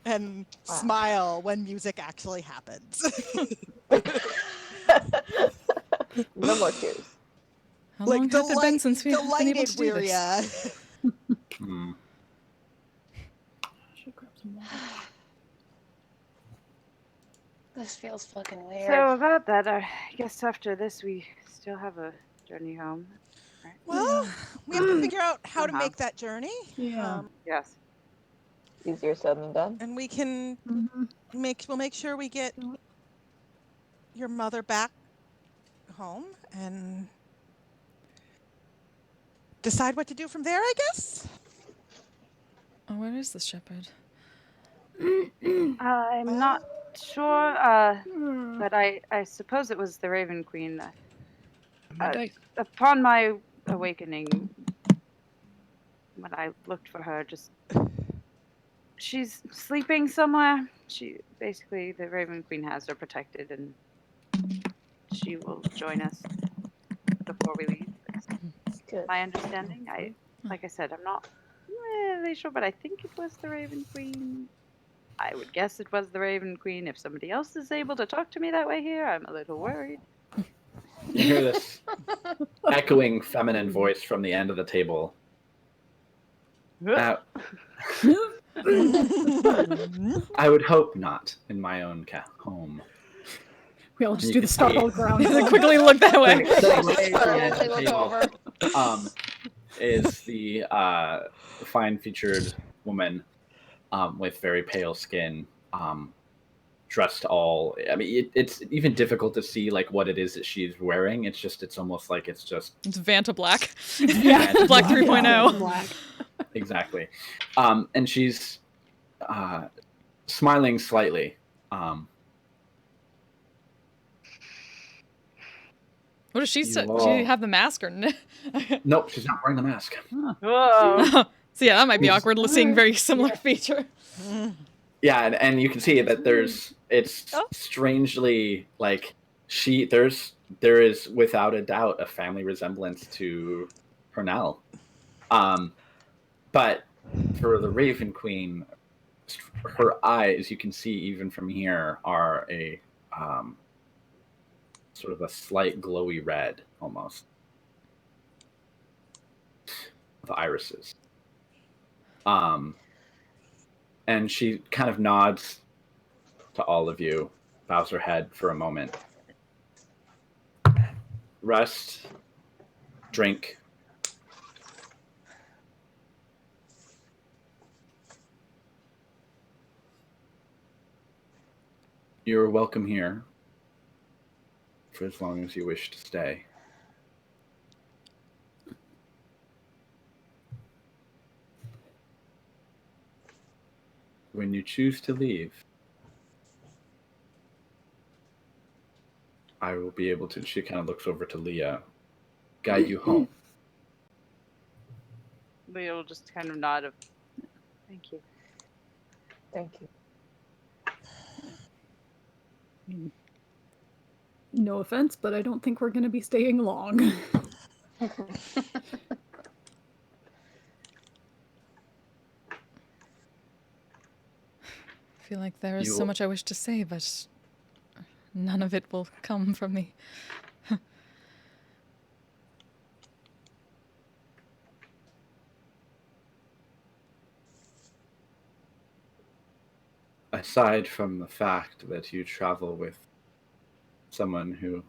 And smile when music actually happens. No more tears. How long has it been since we've been able delighted to do this? Wiria. Hmm. Should grab some water. This feels fucking weird. so about that, I guess after this we still have a journey home. Right? Well, we have to figure out how to Somehow. make that journey. Yeah. Yes. Easier said than done. And we can Mhm. we'll make sure we get your mother back home and decide what to do from there, I guess. Oh, where is the shepherd? I'm not sure, but I suppose it was the Raven Queen. Upon my awakening, when I looked for her, she's sleeping somewhere. The Raven Queen has her protected, and she will join us before we leave. That's Good. my understanding. Like I said, I'm not really sure, but I think it was the Raven Queen. I would guess it was the Raven Queen. If somebody else is able to talk to me that way here, I'm a little worried. You hear this echoing feminine voice from the end of the table. I would hope not in my own home. We all just You do can the see- startled ground. Quickly look that way. Sitting right at the end of the Look table, over. is the fine-featured woman with very pale skin, dressed all. I mean, it's even difficult to see like what it is that she's wearing. It's almost like it's just It's Vanta Black. Yeah. Black 3.0. Yeah, black. exactly, and she's smiling slightly. What does she say? You Does she all- have the mask or no? Nope, she's not wearing the mask. Whoa! So yeah, that might be She's- awkward seeing very similar feature. Yeah, and you can see that it's strangely like there is without a doubt a family resemblance to Pernell. But for the Raven Queen, her eyes, you can see even from here, are a sort of a slight glowy red almost. The irises. And she kind of nods to all of you, bows her head for a moment. Rest, drink. You're welcome here for as long as you wish to stay. When you choose to leave, I will be able to, she kind of looks over to Leah, guide you home. Leah will just kind of nod of, thank you. Thank you. No offense, but I don't think we're going to be staying long. I feel like there is so much I wish to say, but none of it will come from me. Aside from the fact that you travel with someone who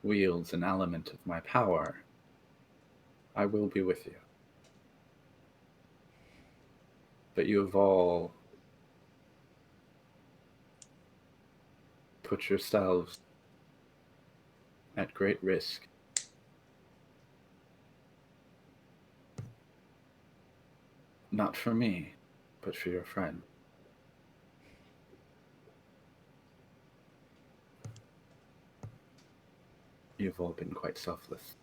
wields an element of my power, I will be with you. But you have all put yourselves at great risk. Not for me, but for your friend. You've all been quite selfless.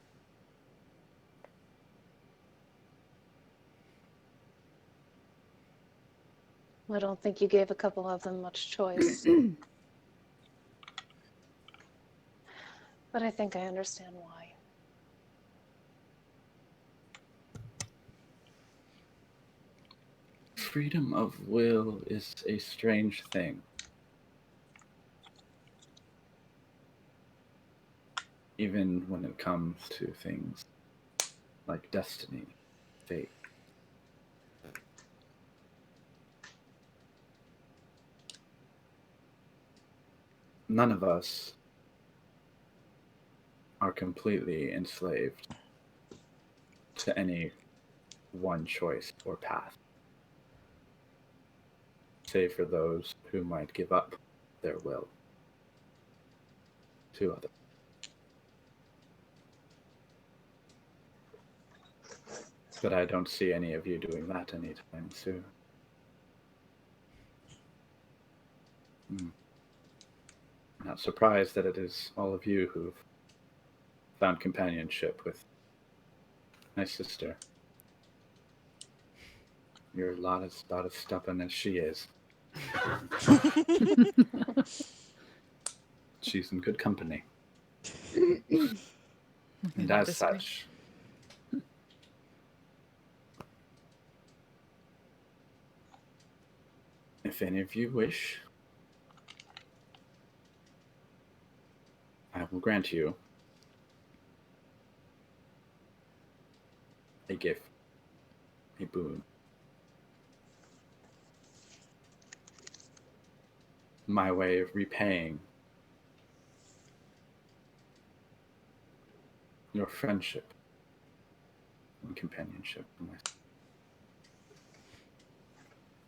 I don't think you gave a couple of them much choice. But I think I understand why. Freedom of will is a strange thing. Even when it comes to things like destiny, fate. None of us are completely enslaved to any one choice or path, save for those who might give up their will to others. But I don't see any of you doing that anytime soon. Not surprised that it is all of you who've found companionship with my sister. You're about as stubborn as she is. She's in good company. And as such, if any of you wish, I will grant you a gift, a boon. My way of repaying your friendship and companionship for myself.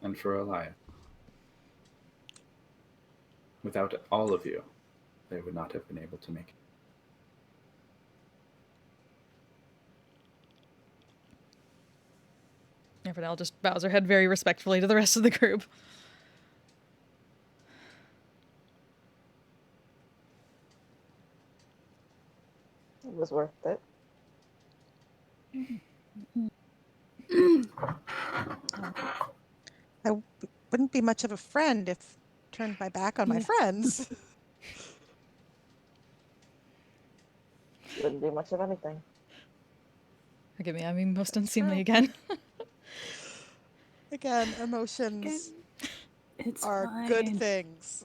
And for Elia. Without all of you, they would not have been able to make it. Everdell just bows her head very respectfully to the rest of the group. It was worth it. I wouldn't be much of a friend if I turned my back on my friends. Wouldn't do much of anything. Forgive me, I mean most unseemly again. Again, emotions It's are fine. good things.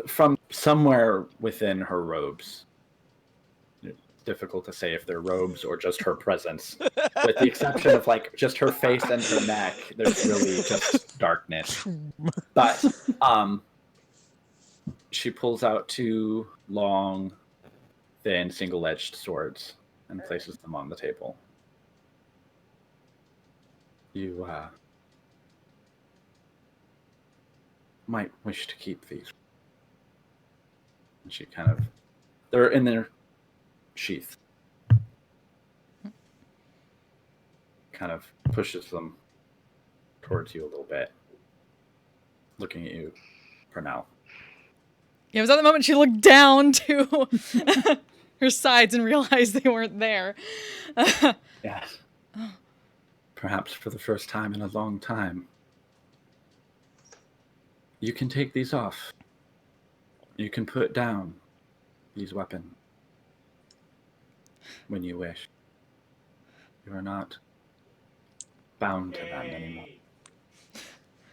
From somewhere within her robes, it's difficult to say if they're robes or just her presence, with the exception of like just her face and her neck, there's really just darkness. But she pulls out two long, thin, single-edged swords and places them on the table. You might wish to keep these. And she kind of, they're in their sheath. Kind of pushes them towards you a little bit, looking at you for now. Yeah, it was at the moment she looked down to her sides and realized they weren't there. Yes. Perhaps for the first time in a long time. You can take these off. You can put down these weapons when you wish. You are not bound to them anymore.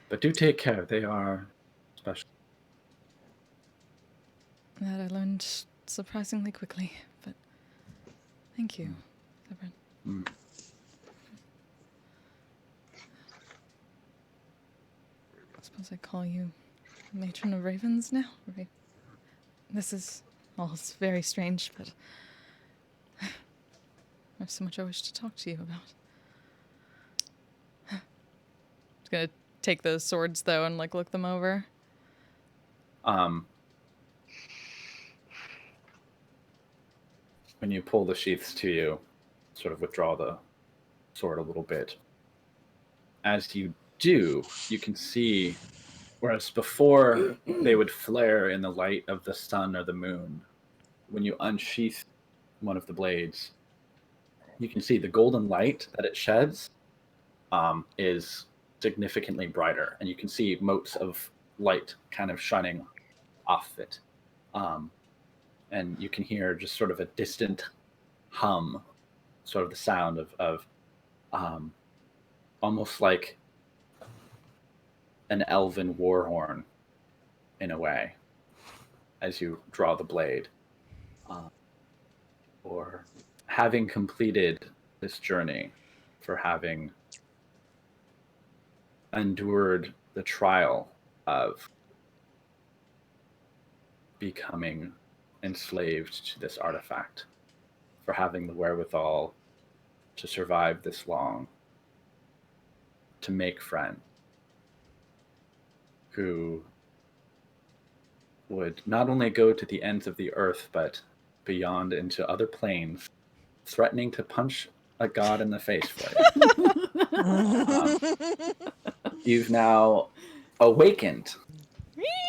But do take care. They are special. That I learned surprisingly quickly, but thank you, Severin. Mm. I suppose I call you Matron of Ravens now? Right? This is all very strange, but I have so much I wish to talk to you about. I'm just gonna take those swords, though, and, like, look them over. When you pull the sheaths to you, sort of withdraw the sword a little bit. As you do, you can see, whereas before they would flare in the light of the sun or the moon, when you unsheath one of the blades, you can see the golden light that it sheds is significantly brighter, and you can see motes of light kind of shining off it. And you can hear just sort of a distant hum, sort of the sound of almost like an elven war horn in a way as you draw the blade. For having completed this journey, for having endured the trial of becoming enslaved to this artifact, for having the wherewithal to survive this long, to make friends who would not only go to the ends of the earth, but beyond into other planes, threatening to punch a god in the face for you. You've now awakened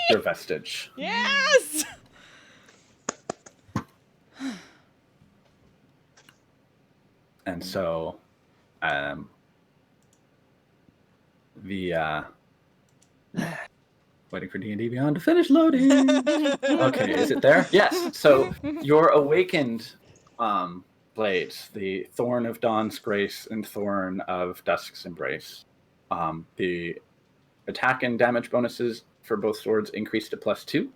your vestige. Yes! And so, waiting for D&D Beyond to finish loading. Okay, is it there? Yes. So your awakened blades, the Thorn of Dawn's Grace and Thorn of Dusk's Embrace, the attack and damage bonuses for both swords increase to +2.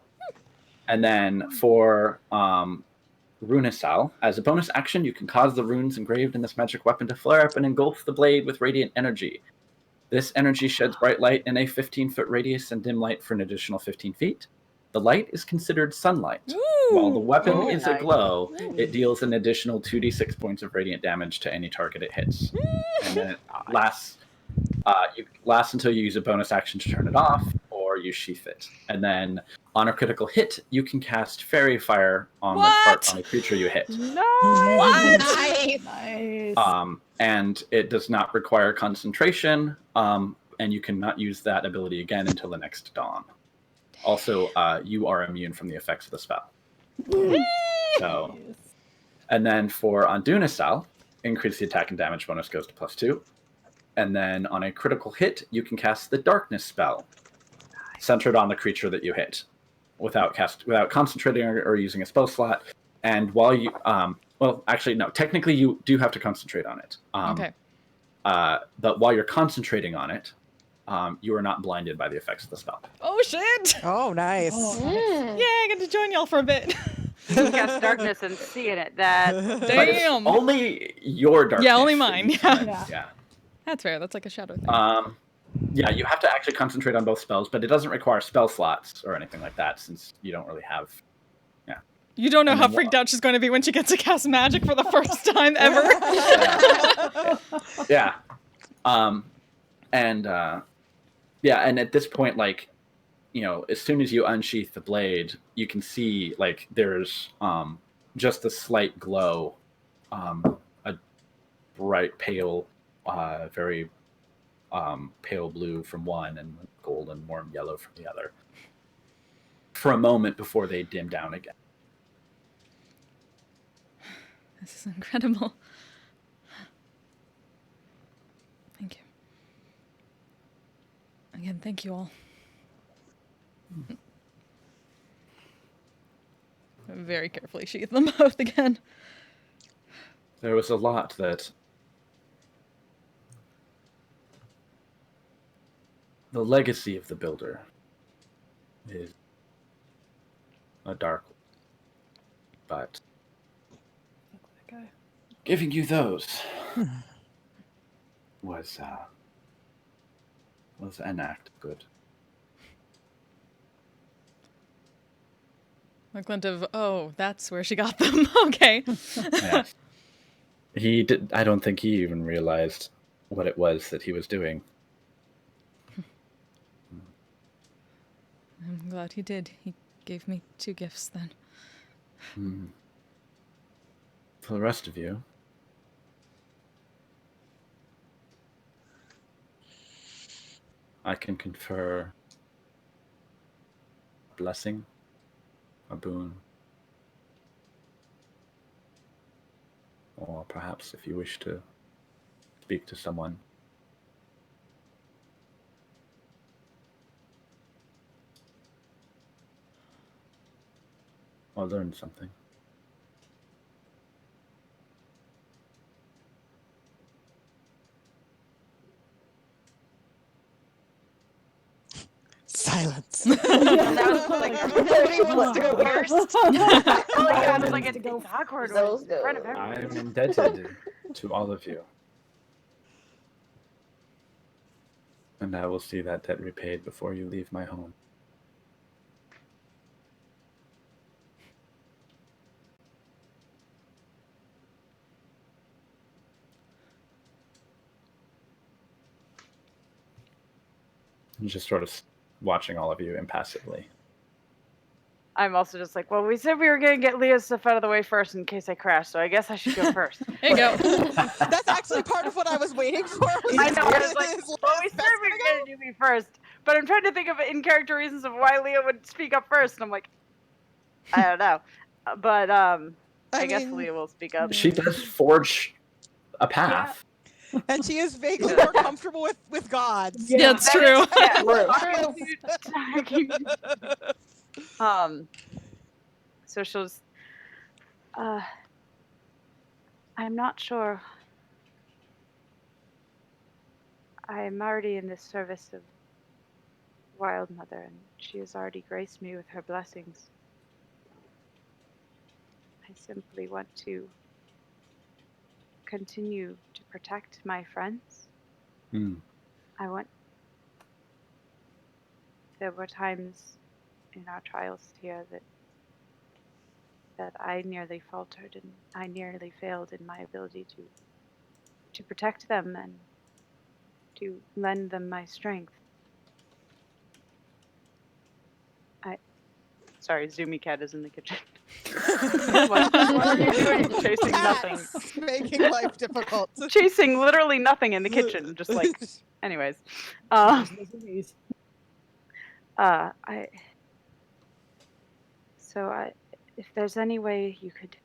And then for Runisal, as a bonus action, you can cause the runes engraved in this magic weapon to flare up and engulf the blade with radiant energy. This energy sheds bright light in a 15-foot radius and dim light for an additional 15 feet. The light is considered sunlight. Ooh. While the weapon Oh, is nice. aglow, it deals an additional 2d6 points of radiant damage to any target it hits. And then it lasts until you use a bonus action to turn it off, or you sheath it. And then on a critical hit, you can cast Fairy Fire on a creature you hit. Nice. Nice. And it does not require concentration, and you cannot use that ability again until the next dawn. Also, you are immune from the effects of the spell. So, and then for Ondunisal, increase the attack and damage bonus goes to +2. And then on a critical hit, you can cast the Darkness spell, centered on the creature that you hit, without concentrating or using a spell slot. And while you, well, actually, no, technically you do have to concentrate on it. Okay. But while you're concentrating on it, you are not blinded by the effects of the spell. Oh, shit! Oh, nice. Yeah, I get to join y'all for a bit. You can cast darkness and see in it. That But it's Damn! only your darkness. Yeah, only that mine, you yeah. can- yeah. That's fair, that's like a shadow thing. Yeah, you have to actually concentrate on both spells, but it doesn't require spell slots or anything like that, since you don't really have. Yeah. You don't know and how then freaked out she's going to be when she gets to cast magic for the first time ever. Yeah. And at this point, like, you know, as soon as you unsheath the blade, you can see, like, there's just a slight glow, a bright pale, very pale blue from one and gold and warm yellow from the other, for a moment before they dim down again. This is incredible. Thank you. Again, thank you all. Very carefully sheath them both again. There was a lot that the legacy of the builder is a dark one. But giving you those was an act of good. A glint of, oh, that's where she got them. Okay. Yes. He did. I don't think he even realized what it was that he was doing. I'm glad he did. He gave me 2 gifts then. For the rest of you, I can confer a blessing, a boon, or perhaps if you wish to speak to someone, or learn something. Silence. That was like Nobody wants to go first. I was like, it's awkward when it's in front of everyone. I'm indebted to all of you. And I will see that debt repaid before you leave my home. I'm just sort of watching all of you impassively. I'm also just like, well, we said we were going to get Leah's stuff out of the way first in case I crash, so I guess I should go first. There you go. That's actually part of what I was waiting for. I know, I was like, well, we said we were going to do me first, but I'm trying to think of in-character reasons of why Leah would speak up first, and I'm like, I don't know. But I guess mean, Leah will speak up. She does forge a path. and she is vaguely more comfortable with gods. Yeah, it's true. So she'll just, I'm not sure. I'm already in the service of Wild Mother, and she has already graced me with her blessings. I simply want to continue to protect my friends. I want. There were times in our trials here that I nearly faltered and I nearly failed in my ability to protect them and to lend them my strength. Sorry, Zoomy Cat is in the kitchen. what are you doing? Chasing nothing. Making life difficult. Chasing literally nothing in the kitchen. Just like, anyways. If there's any way you could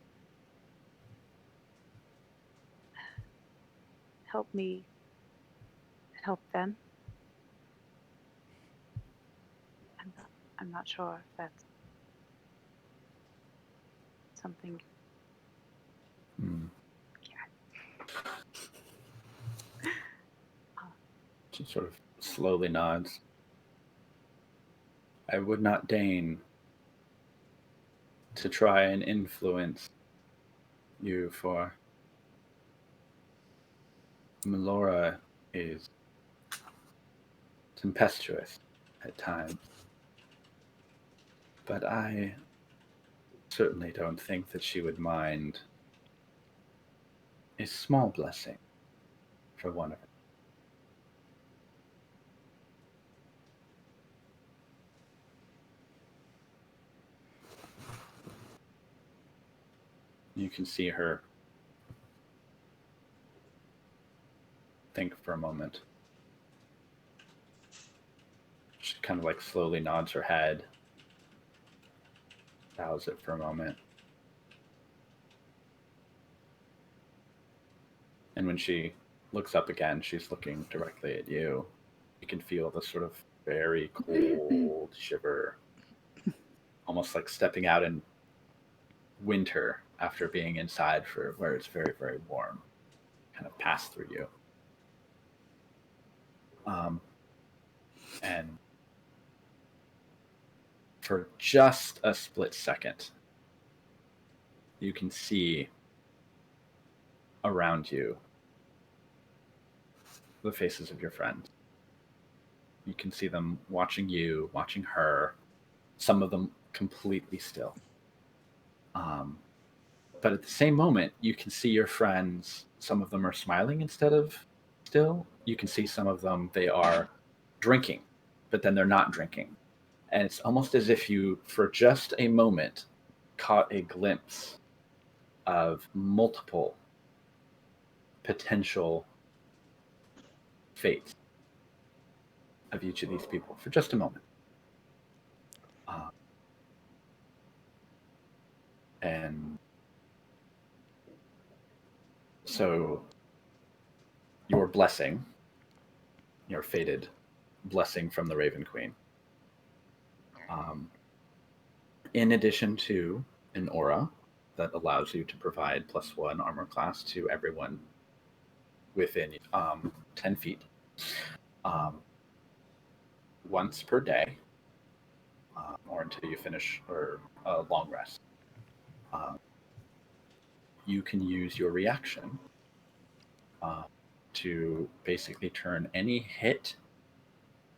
help me help them, I'm not sure if that's something. She sort of slowly nods. I would not deign to try and influence you, for Melora is tempestuous at times. But I certainly don't think that she would mind a small blessing for one of her. You can see her think for a moment. She kind of like slowly nods her head, bows it for a moment. And when she looks up again, she's looking directly at you. You can feel the sort of very cold shiver, almost like stepping out in winter after being inside for where it's very, very warm, kind of pass through you. And for just a split second, you can see around you the faces of your friends. You can see them watching you, watching her, some of them completely still. But at the same moment, you can see your friends, some of them are smiling instead of still. You can see some of them, they are drinking, but then they're not drinking. And it's almost as if you, for just a moment, caught a glimpse of multiple potential fates of each of these people for just a moment. And so your blessing, your fated blessing from the Raven Queen, in addition to an aura that allows you to provide +1 armor class to everyone within 10 feet, once per day, or until you finish or a long rest. You can use your reaction to basically turn any hit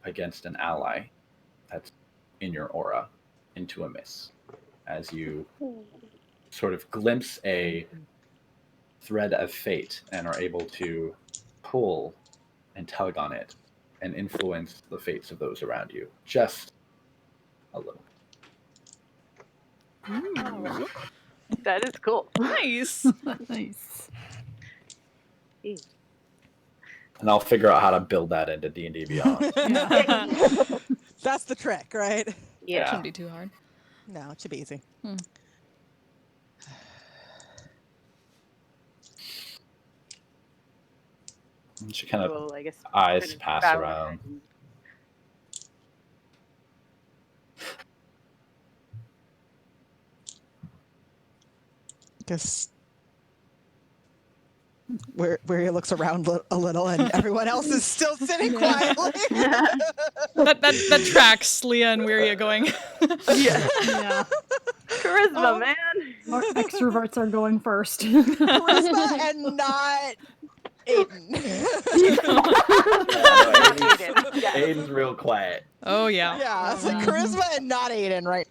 against an ally that's in your aura into a miss, as you sort of glimpse a thread of fate and are able to pull and tug on it and influence the fates of those around you just a little. Ooh, That is cool. nice. Nice. And I'll figure out how to build that into D&D Beyond. That's the trick, right? Yeah. Shouldn't be too hard. No, it should be easy. And she kind of Well, I guess eyes kind of pass bow around. and- Because where he looks around a little and everyone else is still sitting quietly. That tracks Leah and Wiria going. Yeah. Charisma, man. Our extroverts are going first. Charisma and not Aiden. Aiden's real quiet. Oh yeah. Yeah, so charisma and not Aiden, right?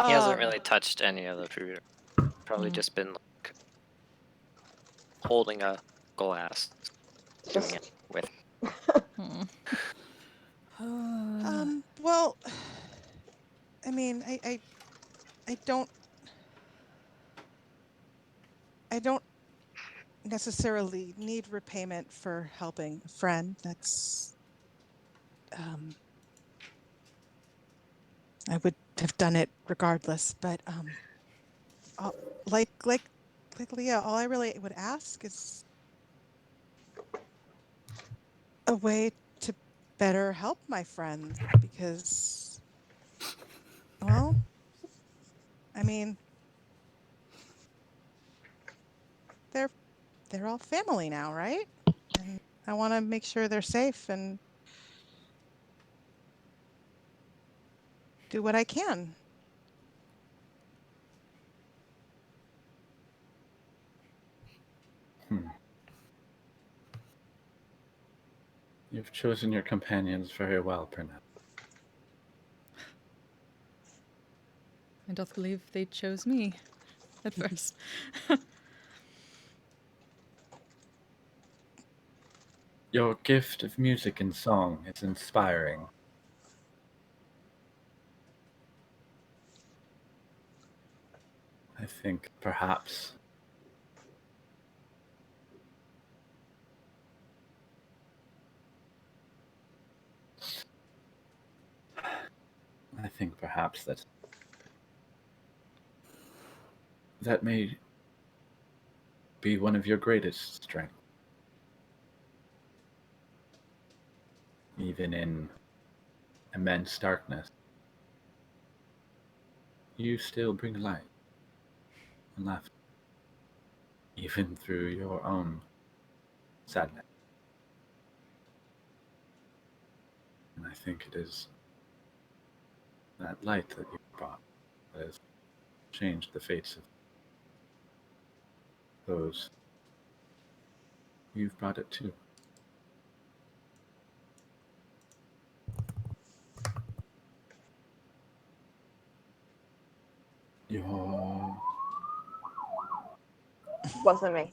He hasn't really touched any of the food. Probably just been like holding a glass, doing it with. Well, I mean, I don't necessarily need repayment for helping a friend. That's I would have done it regardless, but like Leah, all I really would ask is a way to better help my friend, because, well, I mean, they're all family now, right? And I want to make sure they're safe and do what I can. You've chosen your companions very well, Pernell. I doth believe they chose me at first. Your gift of music and song is inspiring. I think perhaps that may be one of your greatest strengths. Even in immense darkness, you still bring light and laughter, even through your own sadness. And I think it is that light that you brought that has changed the fates of those you've brought it to. Your Wasn't me.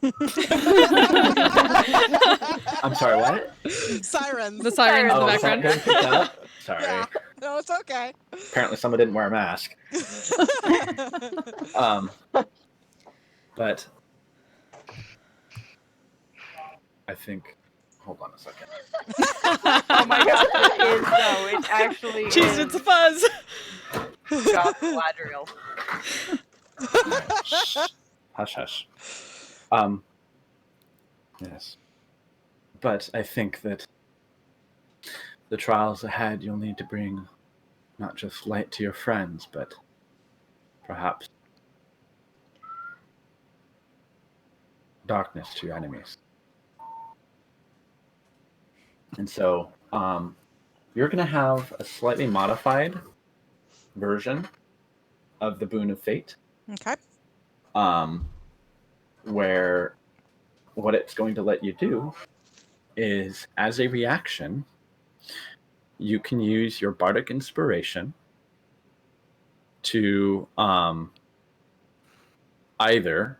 I'm sorry, what? Sirens. The sirens in the Oh, background. didn't pick that up? Sorry. Yeah. No, it's okay. Apparently someone didn't wear a mask. But I think. Hold on a second. Oh my gosh, it is though. It actually Jeez, is. it's a fuzz. God, Galadriel. Hush, hush. Yes. But I think that the trials ahead, you'll need to bring not just light to your friends, but perhaps darkness to your enemies. And so, you're going to have a slightly modified version of the Boon of Fate. Okay. Where what it's going to let you do is, as a reaction, you can use your bardic inspiration to either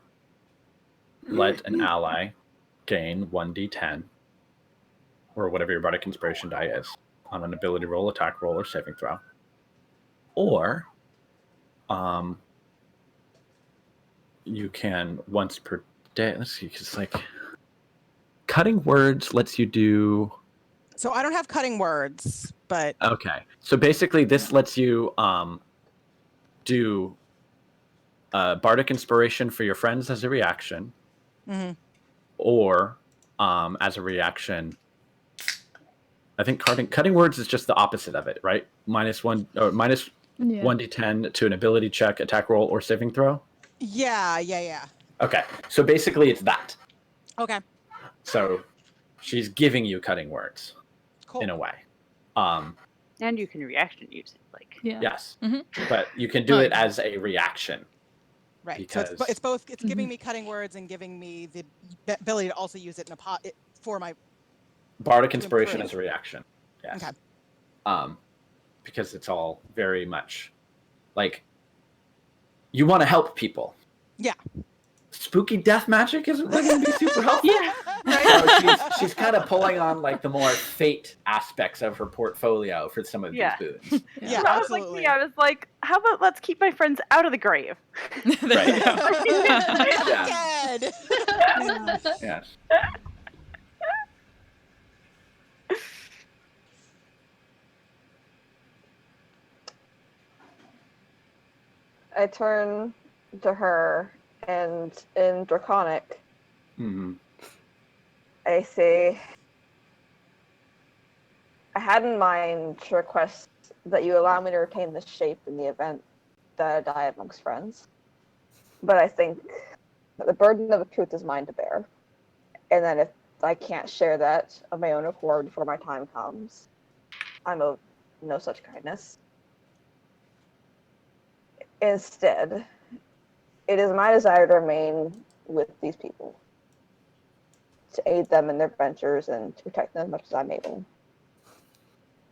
let an ally gain 1d10 or whatever your bardic inspiration die is on an ability roll, attack roll, or saving throw, or you can once per day. Let's see, because like cutting words lets you do. So I don't have cutting words, but Okay, so basically this lets you do bardic inspiration for your friends as a reaction, or as a reaction. I think cutting words is just the opposite of it, right? Minus 1d10 to an ability check, attack roll, or saving throw. yeah. Okay, so basically it's that. Okay. So she's giving you cutting words, Cool. in a way. And you can reaction use it, like. Yeah. Yes, Mhm. but you can do it as a reaction. Right. Because... So it's both. It's giving me cutting words and giving me the ability to also use it in a for my bardic inspiration as a reaction. Yes. Okay. Because it's all very much like you want to help people. Yeah. Spooky death magic isn't really going to be super helpful. Yeah. So she's kind of pulling on like the more fate aspects of her portfolio for some of these boons. Yeah, I was absolutely. like, I was like, how about let's keep my friends out of the grave? There you go. Dead. Yes. I turn to her and in Draconic, I say, I had in mind to request that you allow me to retain this shape in the event that I die amongst friends. But I think that the burden of the truth is mine to bear. And that if I can't share that of my own accord before my time comes, I'm owed no such kindness. Instead, it is my desire to remain with these people, to aid them in their ventures and to protect them as much as I'm able.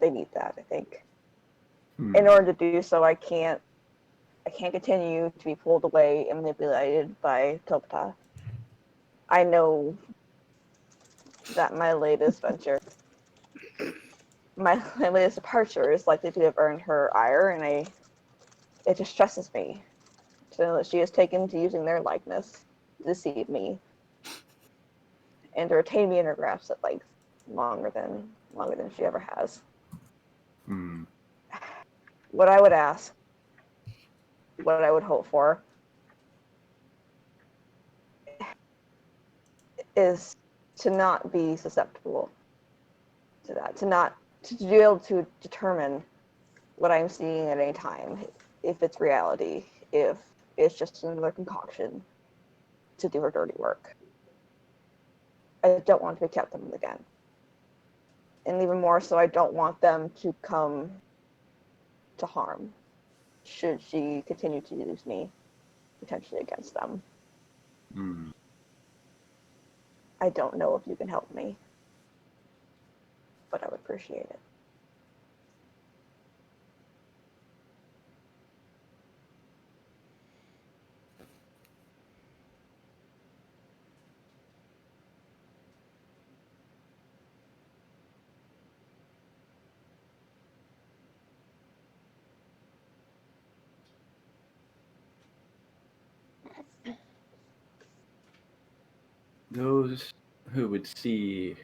They need that, I think. In order to do so, I can't continue to be pulled away and manipulated by Topata. I know that my latest venture, my latest departure is likely to have earned her ire, and it distresses me to know that she has taken to using their likeness to deceive me and to retain me in her grasp at length longer than she ever has. What I would ask, what I would hope for, is to not be susceptible to that, to be able to determine what I'm seeing at any time, if it's reality, if it's just another concoction to do her dirty work. I don't want to accept them again. And even more so, I don't want them to come to harm should she continue to use me potentially against them. I don't know if you can help me, but I would appreciate it. Those who would see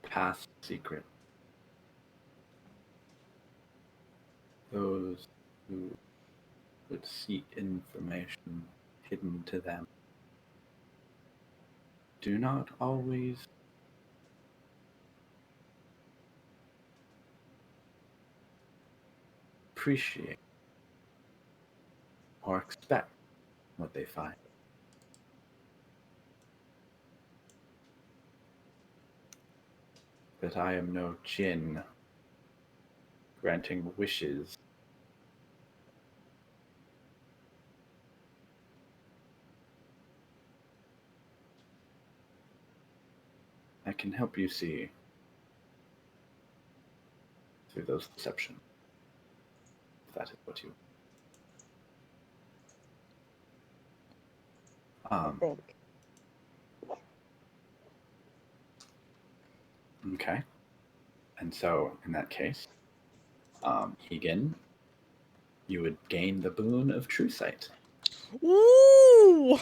past secret, those who would seek information hidden to them, do not always appreciate or expect what they find. But I am no djinn granting wishes. I can help you see through those deceptions, if that is what you I think. Okay. And so, in that case, Egan, you would gain the boon of true sight. Ooh!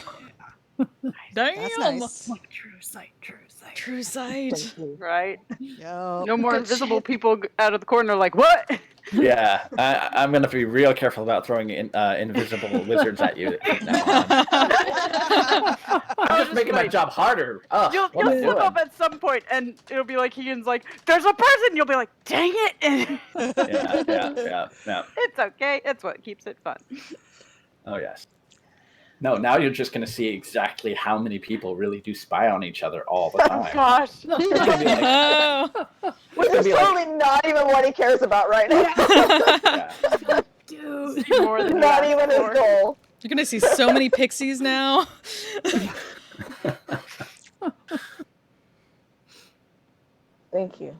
Damn! That's nice. Like true sight, true sight. True sight. Right? Yo. No more Good invisible shit. people out of the corner like, what? Yeah, I'm going to be real careful about throwing invisible wizards at you from now on. I'm just making my job harder. Ugh, You'll what am I slip doing? up at some point, and it'll be like Keegan's like, "There's a person." You'll be like, "Dang it!" Yeah. It's okay. It's what keeps it fun. Oh, yes. No, now you're just going to see exactly how many people really do spy on each other all the Oh time. gosh. It's gonna be like, Oh. Which is totally not even what he cares about right now. yeah. Dude. See more than you Not asked even his for. goal. You're gonna see so many pixies now. Thank you.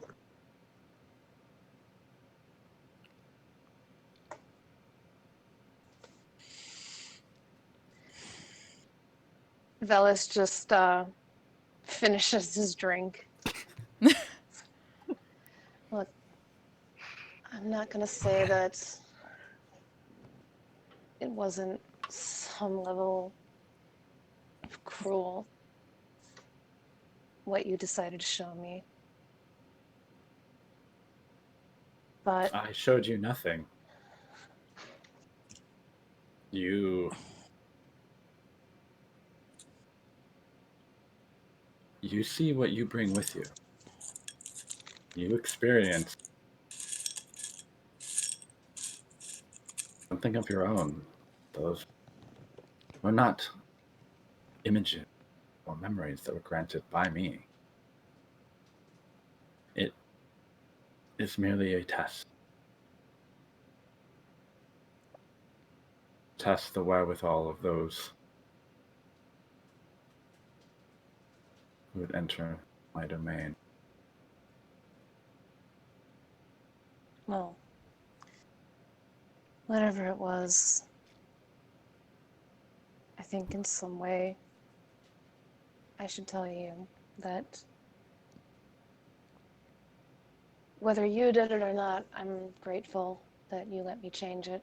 Velis just finishes his drink. Look, I'm not gonna say that it wasn't some level of cruel what you decided to show me. But I showed you nothing. You see what you bring with you. You experience something of your own. Those were not images or memories that were granted by me. It is merely a test. Test the wherewithal of those who would enter my domain. well, whatever it was, I think in some way I should tell you that whether you did it or not, I'm grateful that you let me change it,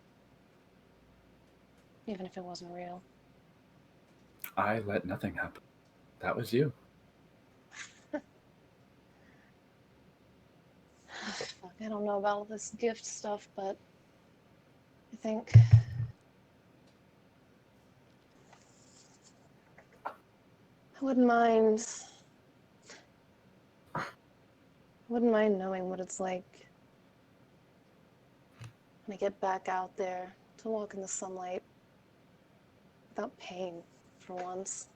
even if it wasn't real. I let nothing happen. That was you. Fuck, I don't know about all this gift stuff, but I think I wouldn't mind Wouldn't mind knowing what it's like when I get back out there to walk in the sunlight without pain for once.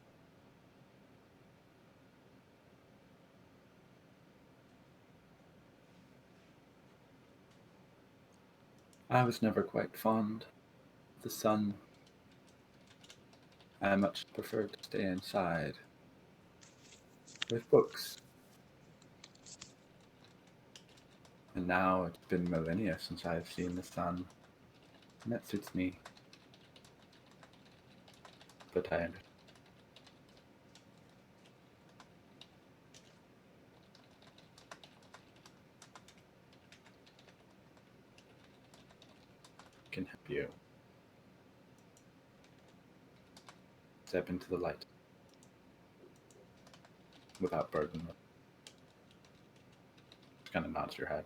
I was never quite fond of the sun. I much preferred to stay inside with books. And now it's been millennia since I've seen the sun, and that suits me. But I understand. Can help you. Step into the light without burden. Just kind of nods your head.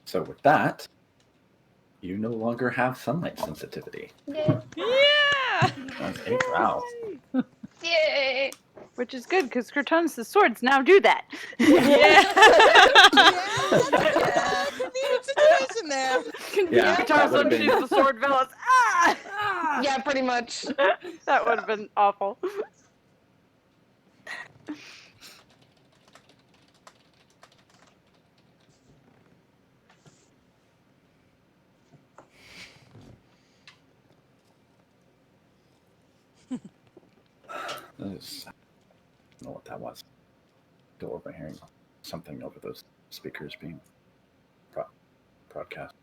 So with that, you no longer have sunlight sensitivity. Yay! Yeah! That's a growl. Yay! Which is good, because Kratonus' swords now do that. Yeah. Yeah, convenient situation there. Yeah, that Kratonus would've unsheathes been- the sword, Velas. Ah! Yeah, pretty much. That would have been awful. I don't know what that was. Go over hearing something over those speakers being broadcast.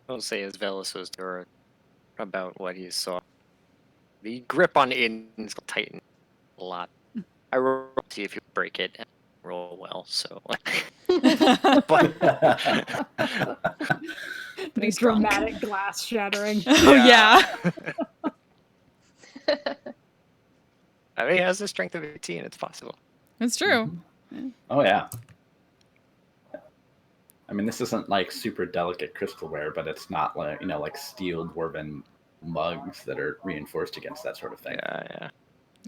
I'll say as Velas was there about what he saw. The grip on Aiden's tightened a lot. I rolled to see if you break it and roll well, so. But Pretty strong. Dramatic glass shattering. Oh yeah. I mean, he has the strength of 18. It's possible. It's true. Oh yeah. I mean, this isn't like super delicate crystalware, but it's not like, like steel dwarven mugs that are reinforced against that sort of thing. Yeah.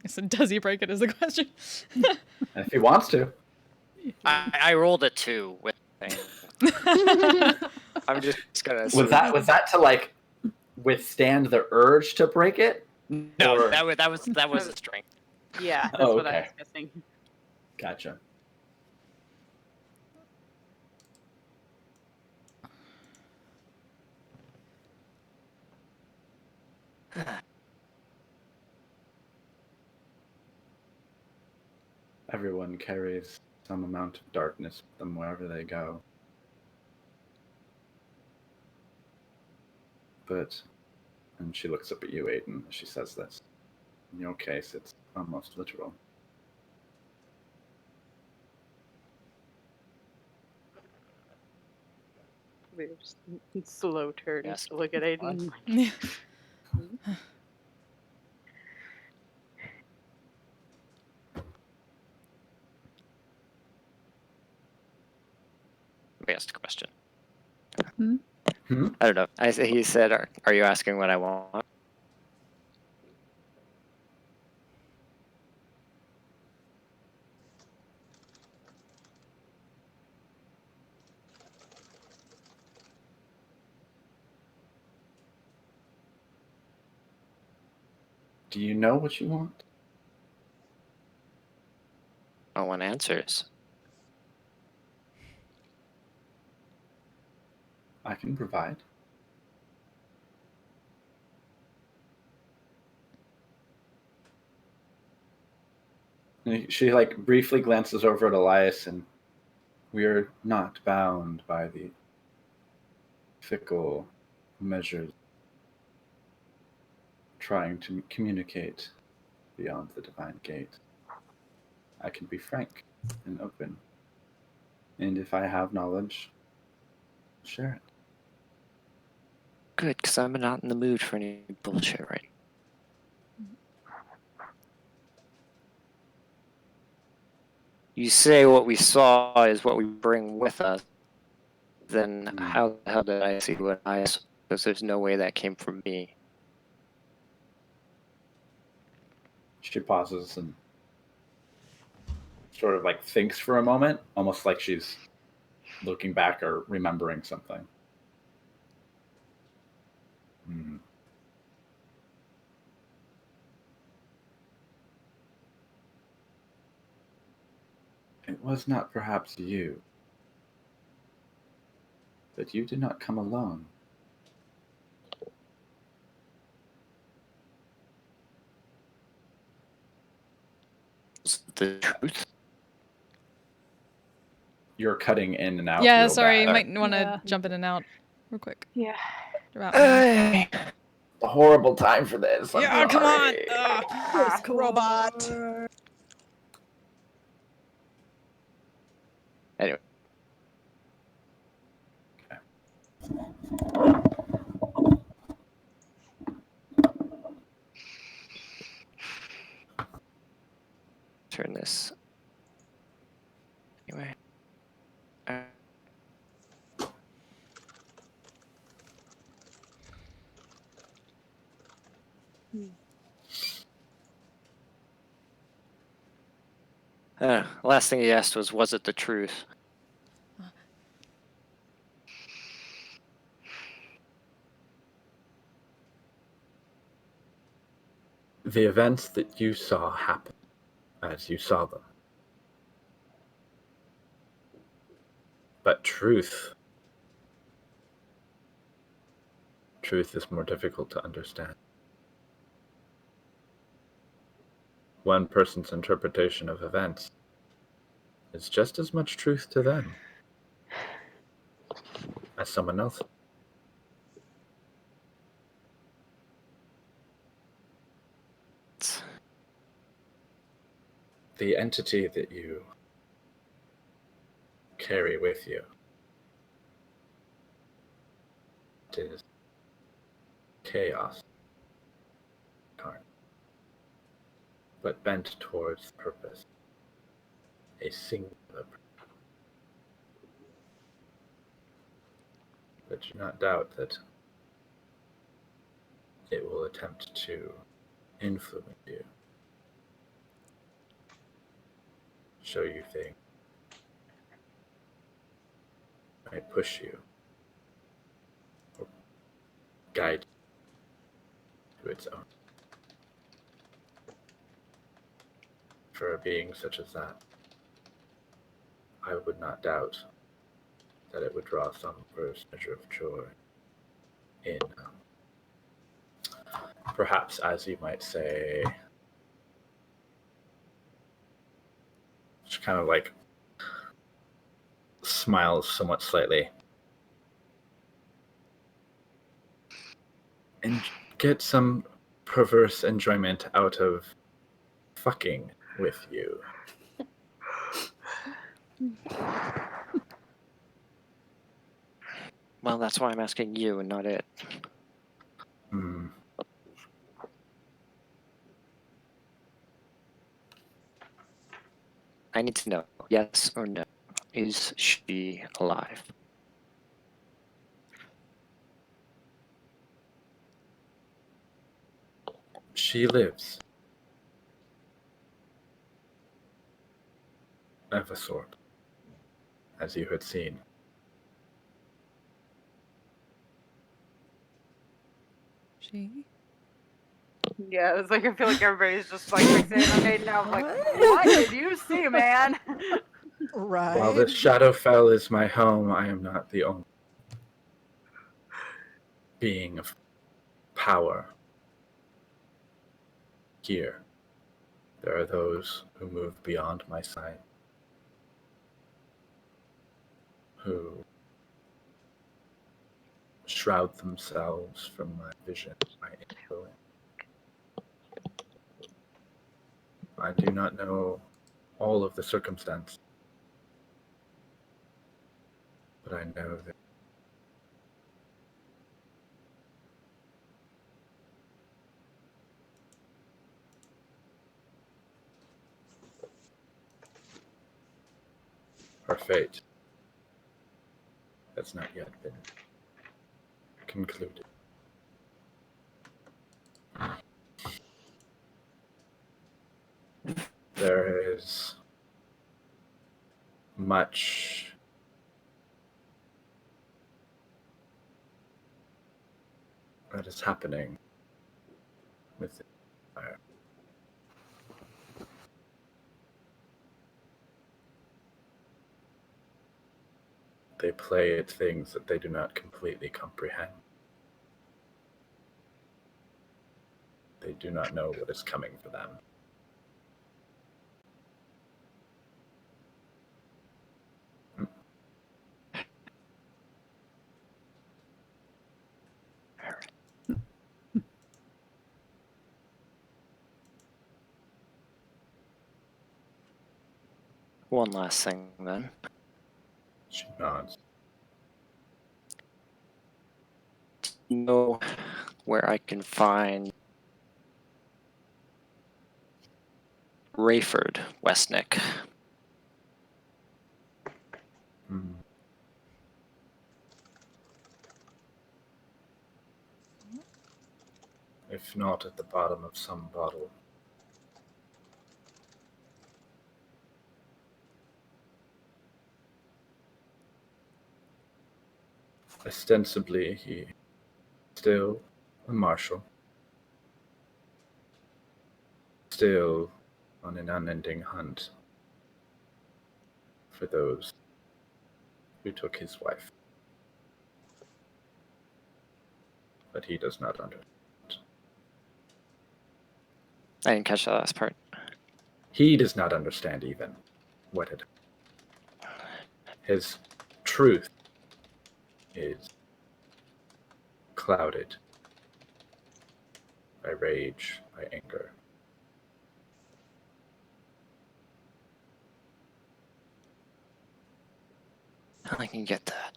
So does he break it is the question. And if he wants to. I rolled a 2 with thing. I'm just gonna. Was that to like withstand the urge to break it? No, or- that was a strength. Yeah, that's Oh, what I okay. was guessing. Gotcha. Everyone carries some amount of darkness with them wherever they go. But, and she looks up at you, Aiden, as she says this. In your case, it's almost literal. We were just slow turns Yes. to look at Aiden. Yeah. We asked a question. Hmm? Hmm? I don't know. He said, "Are you asking what I want?" Do you know what you want? I want answers. I can provide. And she like briefly glances over at Elias, and we're not bound by the fickle measures trying to communicate beyond the divine gate. I can be frank and open, and if I have knowledge, share it. Good, because I'm not in the mood for any bullshit right now. You say what we saw is what we bring with us. Then how the hell did I see what I saw? Because there's no way that came from me. She pauses and sort of like thinks for a moment, almost like she's looking back or remembering something. It was not perhaps you, but you did not come alone. Is it the truth? You're cutting in and out. Yeah, real sorry, you bad. might want to Yeah. jump in and out real quick. Yeah. About me. A horrible time for this. I'm Yeah, come on. sorry. Robot. Anyway. Turn this. Anyway. Last thing he asked was it the truth? The events that you saw happen as you saw them. But truth is more difficult to understand. One person's interpretation of events is just as much truth to them as someone else. The entity that you carry with you is chaos, but bent towards purpose, a singular purpose. But do not doubt that it will attempt to influence you, show you things, might push you, or guide you to its own. For a being such as that, I would not doubt that it would draw some first measure of joy in, perhaps, as you might say, she kind of like smiles somewhat slightly, and get some perverse enjoyment out of fucking with you. Well, that's why I'm asking you and not it. I need to know, yes or no. Is she alive? She lives. Of a sort, as you had seen. She? Yeah, it's like I feel like everybody's just like fixated on me now. I'm like, what did you see, man? Right. While this Shadowfell is my home, I am not the only being of power here. There are those who move beyond my sight, who shroud themselves from my vision, my influence. I do not know all of the circumstance, but I know that her fate has not yet been concluded. There is much that is happening with the empire. They play at things that they do not completely comprehend. They do not know what is coming for them. One last thing then. She nods. Do you know where I can find Rayford Westnick? Hmm. If not at the bottom of some bottle. Ostensibly, he still a marshal. Still on an unending hunt for those who took his wife. But he does not understand. I didn't catch the last part. He does not understand even what had happened. His truth is clouded by rage, by anger. I can get that.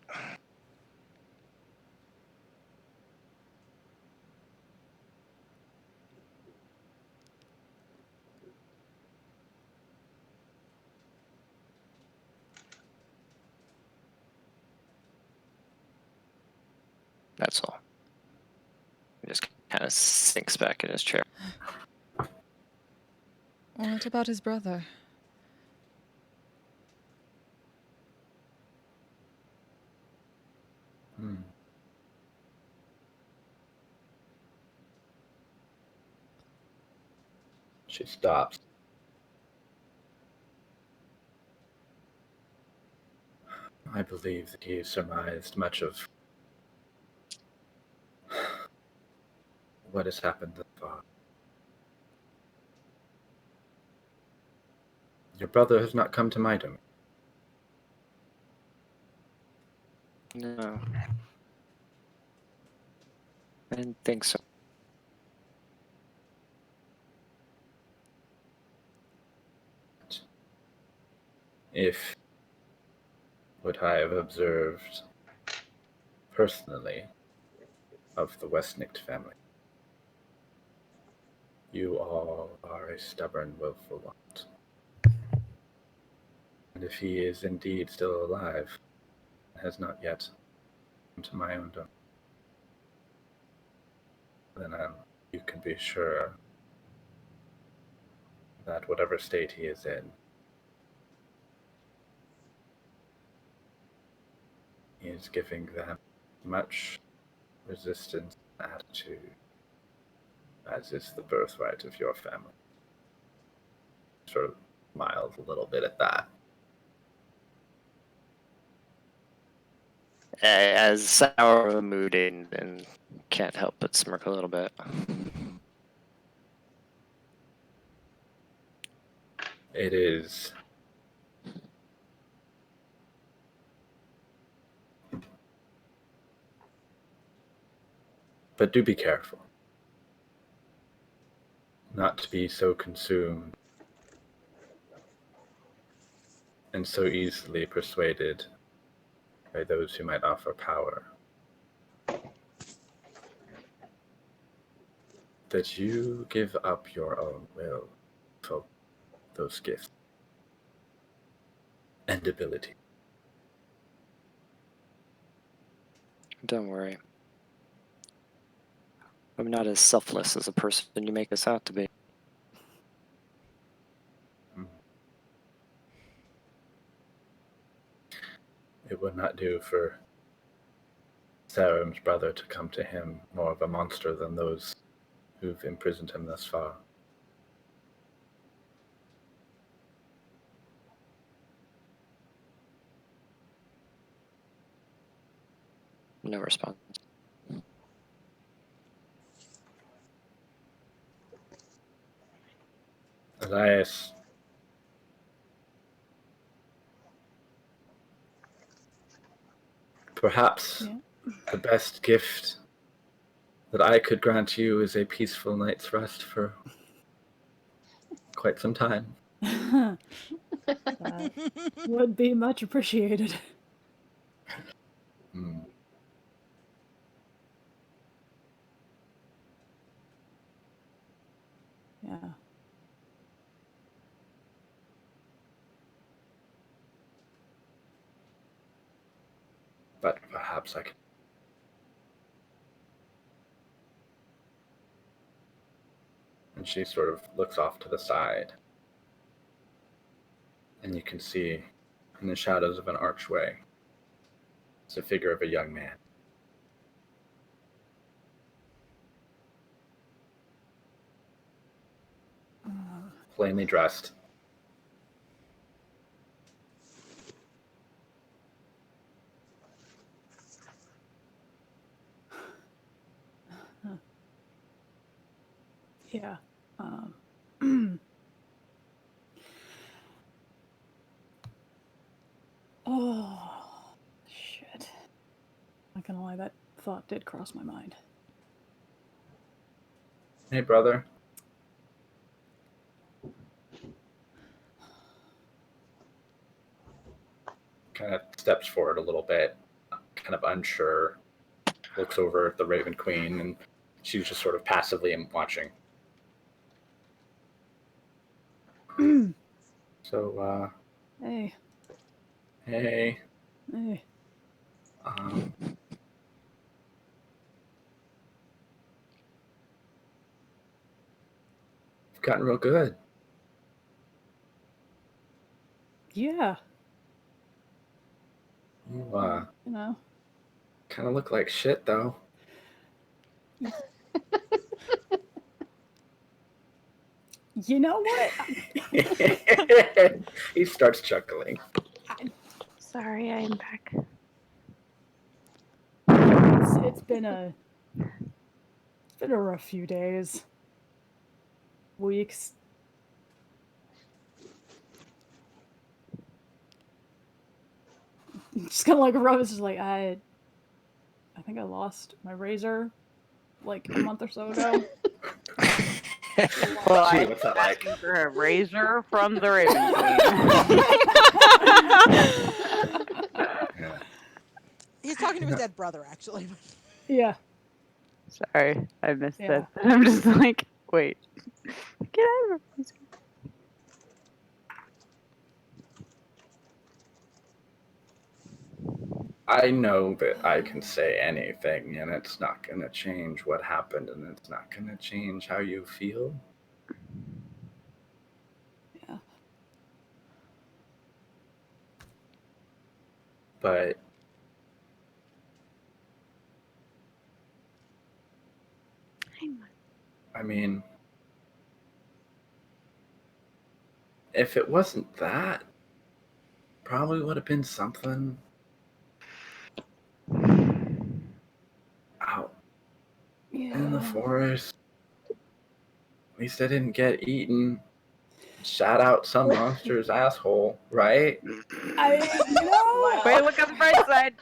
That's all. He just kind of sinks back in his chair. What about his brother? Hmm. She stops. I believe that he surmised much of what has happened thus far. Your brother has not come to my domain. No. I didn't think so. If what I have observed personally of the Westnick family, you all are a stubborn, willful lot. And if he is indeed still alive, has not yet come to my own domain, then you can be sure that whatever state he is in, he is giving them much resistance and attitude, as is the birthright of your family. Sort of smiles a little bit at that. As sour of a mood and can't help but smirk a little bit. It is but do be careful not to be so consumed and so easily persuaded by those who might offer power that you give up your own will for those gifts and ability. Don't worry. I'm not as selfless as a person you make us out to be. It would not do for Sarim's brother to come to him more of a monster than those who've imprisoned him thus far. No response. Elias, perhaps the best gift that I could grant you is a peaceful night's rest for quite some time. That would be much appreciated. Hmm. Yeah. But perhaps I can. And she sort of looks off to the side. And you can see in the shadows of an archway, it's a figure of a young man. Plainly dressed. Yeah. Oh, shit. Not gonna lie, that thought did cross my mind. Hey, brother. Kind of steps forward a little bit, kind of unsure, looks over at the Raven Queen, and she's just sort of passively watching. So, Hey. hey. Hey. You've gotten real good. Yeah. You, You know. kind of look like shit, though. You know what? He starts chuckling. Sorry, I am back. It's been a rough few days. Weeks. Just kind of like Rose is like, I think I lost my razor like a month or so ago. Well, Gee, I what's that like? asking for a razor from the Raven Queen. Yeah. He's talking to his dead brother, actually. Yeah. Sorry, I missed Yeah. it. I'm just like, wait. Get out of here. I know that I can say anything, and it's not going to change what happened, and it's not going to change how you feel. Yeah. But I mean, if it wasn't that, probably would have been something out in the forest. At least I didn't get eaten. Shout out some monster's asshole, right? Way to look on the bright side.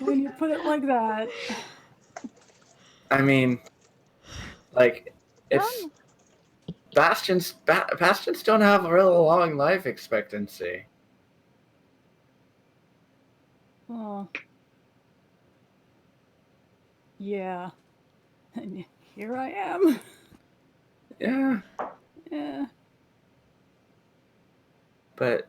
When you put it like that. I mean, like, it's Bastions don't have a real long life expectancy. Oh. Yeah. And here I am. Yeah. Yeah. But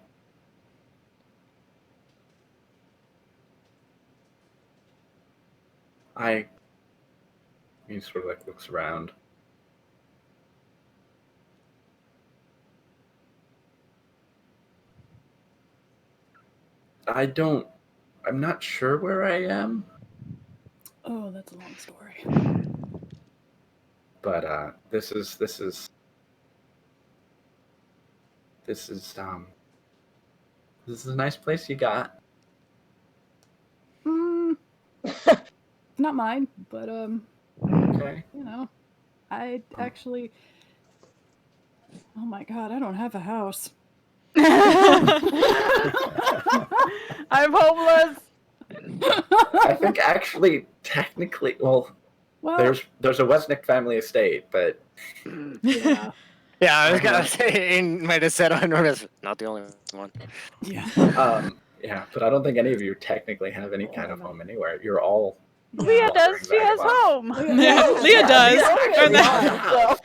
He sort of like looks around. I'm not sure where I am. Oh, that's a long story. But this is a nice place you got. Not mine, but Okay. you know, I actually. Oh my god, I don't have a house. I'm homeless. I think actually, technically, well, there's a Wesnick family estate, but yeah. Yeah, I was gonna say in my descent on Norris, not the only one. Yeah. Yeah, but I don't think any of you technically have any kind of home anywhere. You're all Leah does. wandering She has vagabonds. home. Yeah, Leah does. actually And then- has a house.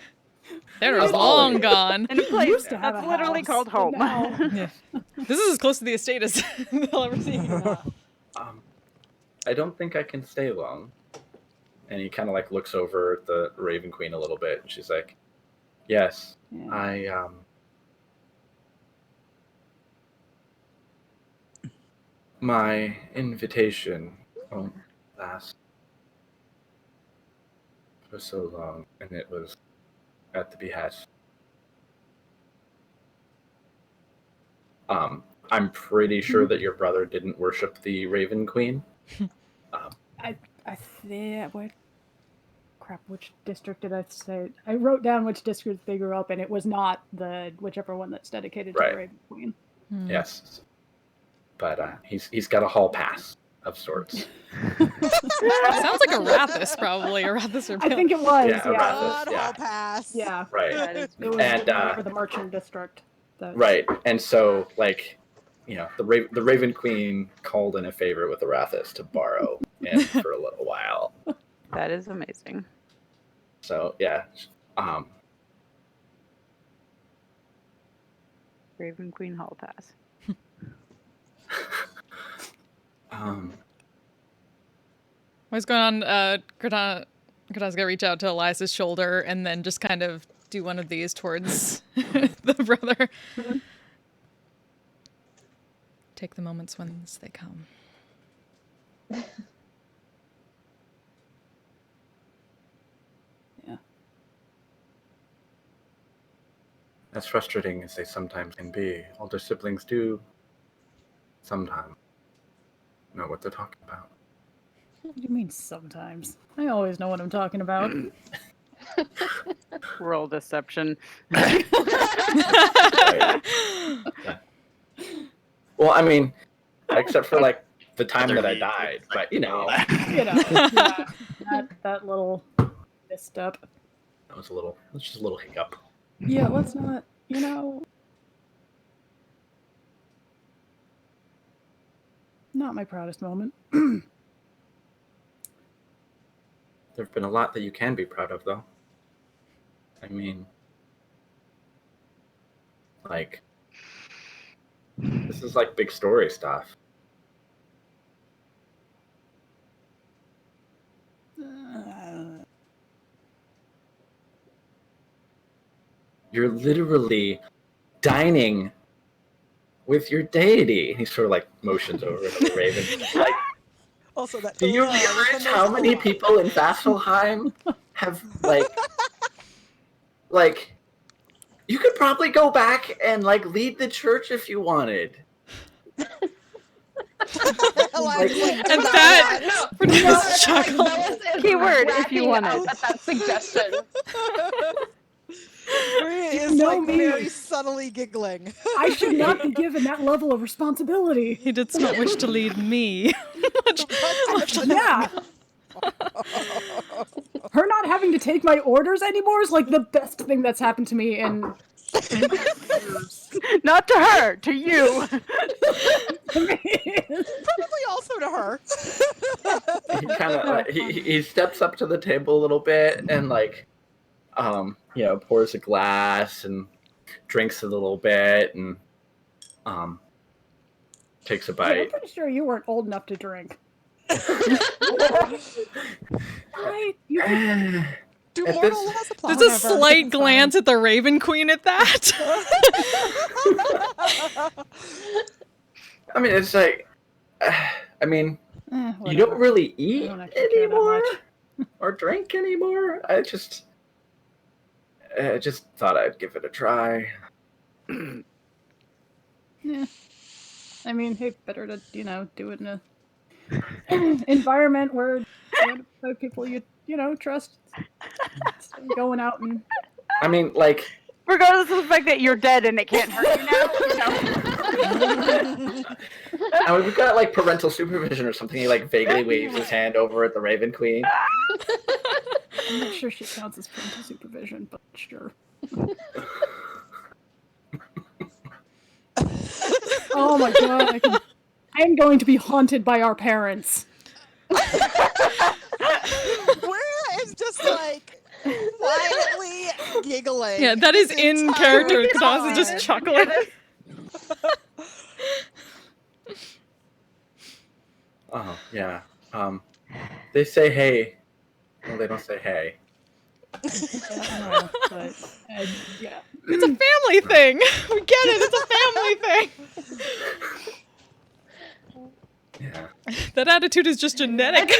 They're Of all long of you. gone. In a place used to have that's a literally house, called but home. now- Yeah. This is as close to the estate as they'll ever see. I don't think I can stay long. And he kind of like looks over at the Raven Queen a little bit, and she's like, "Yes, Yeah. My invitation won't last for so long, and it was at the behest. I'm pretty sure that your brother didn't worship the Raven Queen. I think what crap? Which district did I say? I wrote down which district they grew up in. It was not the whichever one that's dedicated to Right. the Raven Queen. Yes, but he's got a hall pass of sorts. Sounds like a Rathus, probably. A Rathus or I think it was. Yeah, a Yeah. Rathus. God, yeah. hall pass. Yeah. Right. It was And, for the merchant district. Right, and so like, the Raven Queen called in a favor with Arathis to borrow him for a little while. That is amazing. So yeah, Raven Queen Hall Pass. What's going on? Cortana's gonna reach out to Elias's shoulder and then just kind of do one of these towards the brother. Take the moments whence they come. Yeah. as frustrating as they sometimes can be, older siblings do sometimes know what they're talking about. What do you mean sometimes? I always know what I'm talking about. Roll deception. Right. Well, I mean, except for like the time that I died, but Yeah, that little misstep. That's just a little hiccup. Yeah, let's not, not my proudest moment. There have been a lot that you can be proud of, though. I mean, like, this is like big story stuff. You're literally dining with your deity. He sort of like motions over to the raven. Like, Also, that. do you realize how many people in Vasselheim have like you could probably go back and like lead the church if you wanted. And that produces chuckle. Keyword, if you want it. it. At that suggestion. Maria is know like me. very subtly giggling. I should not be given that level of responsibility. He did not wish to lead me. Yeah. Her not having to take my orders anymore is like the best thing that's happened to me in years. Not to her, to you. Probably also to her. He kind of he steps up to the table a little bit and like pours a glass and drinks a little bit and takes a I'm bite. pretty sure you weren't old enough to drink. Right? You Do At mortal this- laws apply? There's a Whatever, slight it's glance at the Raven Queen at that. I mean, it's like, I mean, you whatever. don't really eat don't actually care that anymore much. or drink anymore. I just thought I'd give it a try. Yeah. I mean, hey, better to, do it in a environment where people you trust. Instead of going out and I mean, like, Regardless of the fact that you're dead and it can't hurt you now, I mean, we've got like parental supervision or something. He like vaguely waves his hand over at the Raven Queen. I'm not sure she counts as parental supervision, but sure. Oh my god, I'm going to be haunted by our parents. Where is just like quietly giggling. Yeah, that is the in entire character. Katas time. is just chuckling. Oh yeah. They say hey. Well, they don't say hey. Yeah, but, yeah. It's a family thing. We get it. It's a family thing. Yeah. That attitude is just genetic.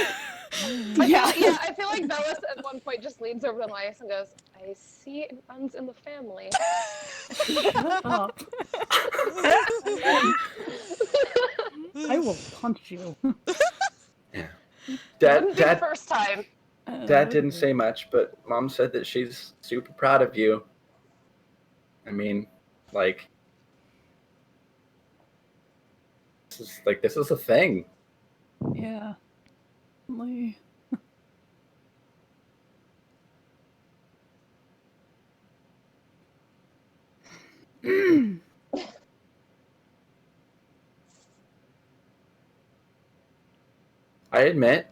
I feel like Bellis at one point just leans over to Elias and goes, I see it runs in the family. Shut up. I will punch you. Yeah. Wouldn't be the Dad first time. didn't say much, but Mom said that she's super proud of you. I mean, like, this is a thing. Yeah. Like, I admit,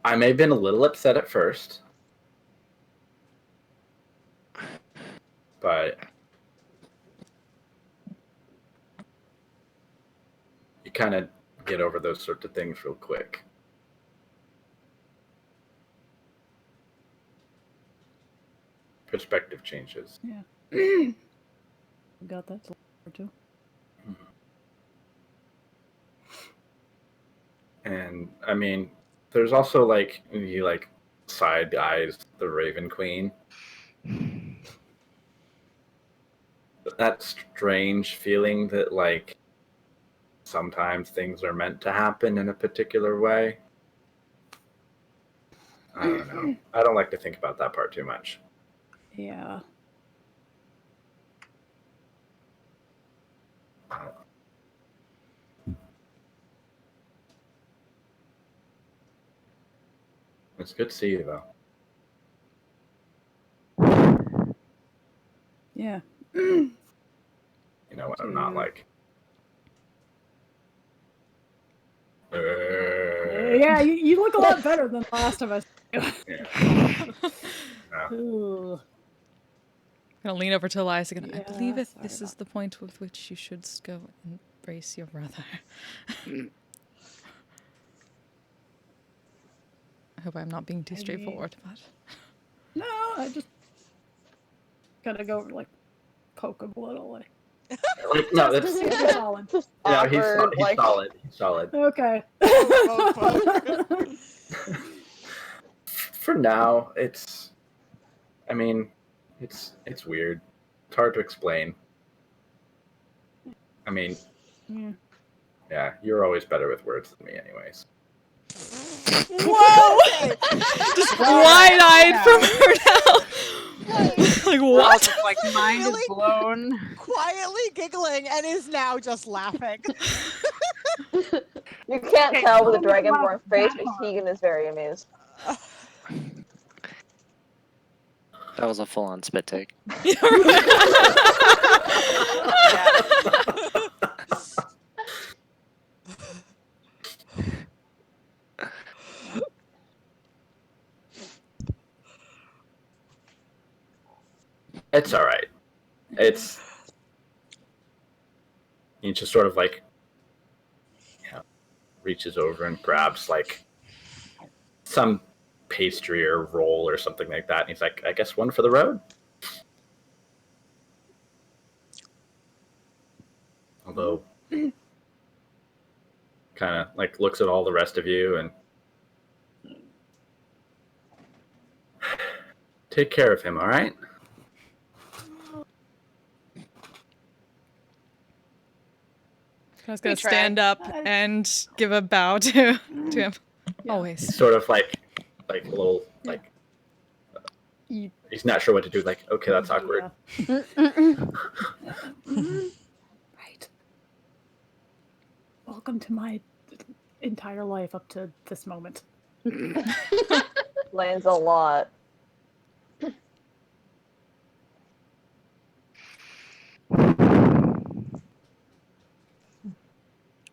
I may have been a little upset at first, but you kind of get over those sorts of things real quick. Perspective changes. yeah. Got that too. And I mean, there's also like you like side eyes the Raven Queen. That strange feeling that like sometimes things are meant to happen in a particular way. I don't know. I don't like to think about that part too much. Yeah. It's good to see you though. Yeah. You know what I'm not like. Yeah, you look a lot better than the last of us. Yeah. Ooh. I'm gonna lean over to Elias again. I believe Yeah, it. This sorry is the point with which you should go embrace your brother. I hope I'm not being too straightforward, but No, I just gotta go like poke him a little. Like, Like, no, that's he's solid. yeah. He's Awkward, solid. He's solid. Okay. For now, it's. I mean, it's weird. It's hard to explain. I mean, Yeah. yeah, you're always better with words than me, anyways. whoa! Just wide-eyed from her now. Like what? like mind is Really? blown. Quietly giggling and is now just laughing. You can't tell with a dragonborn face, but Keegan is very amused. That was a full-on spit take. It's all right. It's you just sort of like, reaches over and grabs like some pastry or roll or something like that. And he's like, I guess one for the road. Although, kind of like looks at all the rest of you and take care of him, all right? I was gonna We try. stand up and give a bow to him. Yeah. Always. He's sort of like a little like You- he's not sure what to do. Like, okay, that's awkward. Yeah. Right. Welcome to my entire life up to this moment. Lands a lot.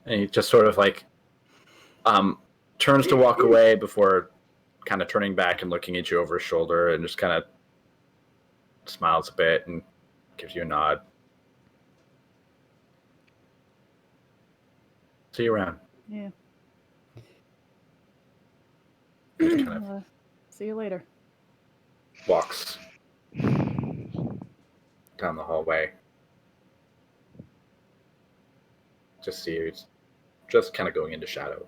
And he just sort of like turns to walk away before kind of turning back and looking at you over his shoulder and just kind of smiles a bit and gives you a nod. See you around. Yeah. Just kind of See you later. walks down the hallway. Just see you. He's just kind of going into shadow.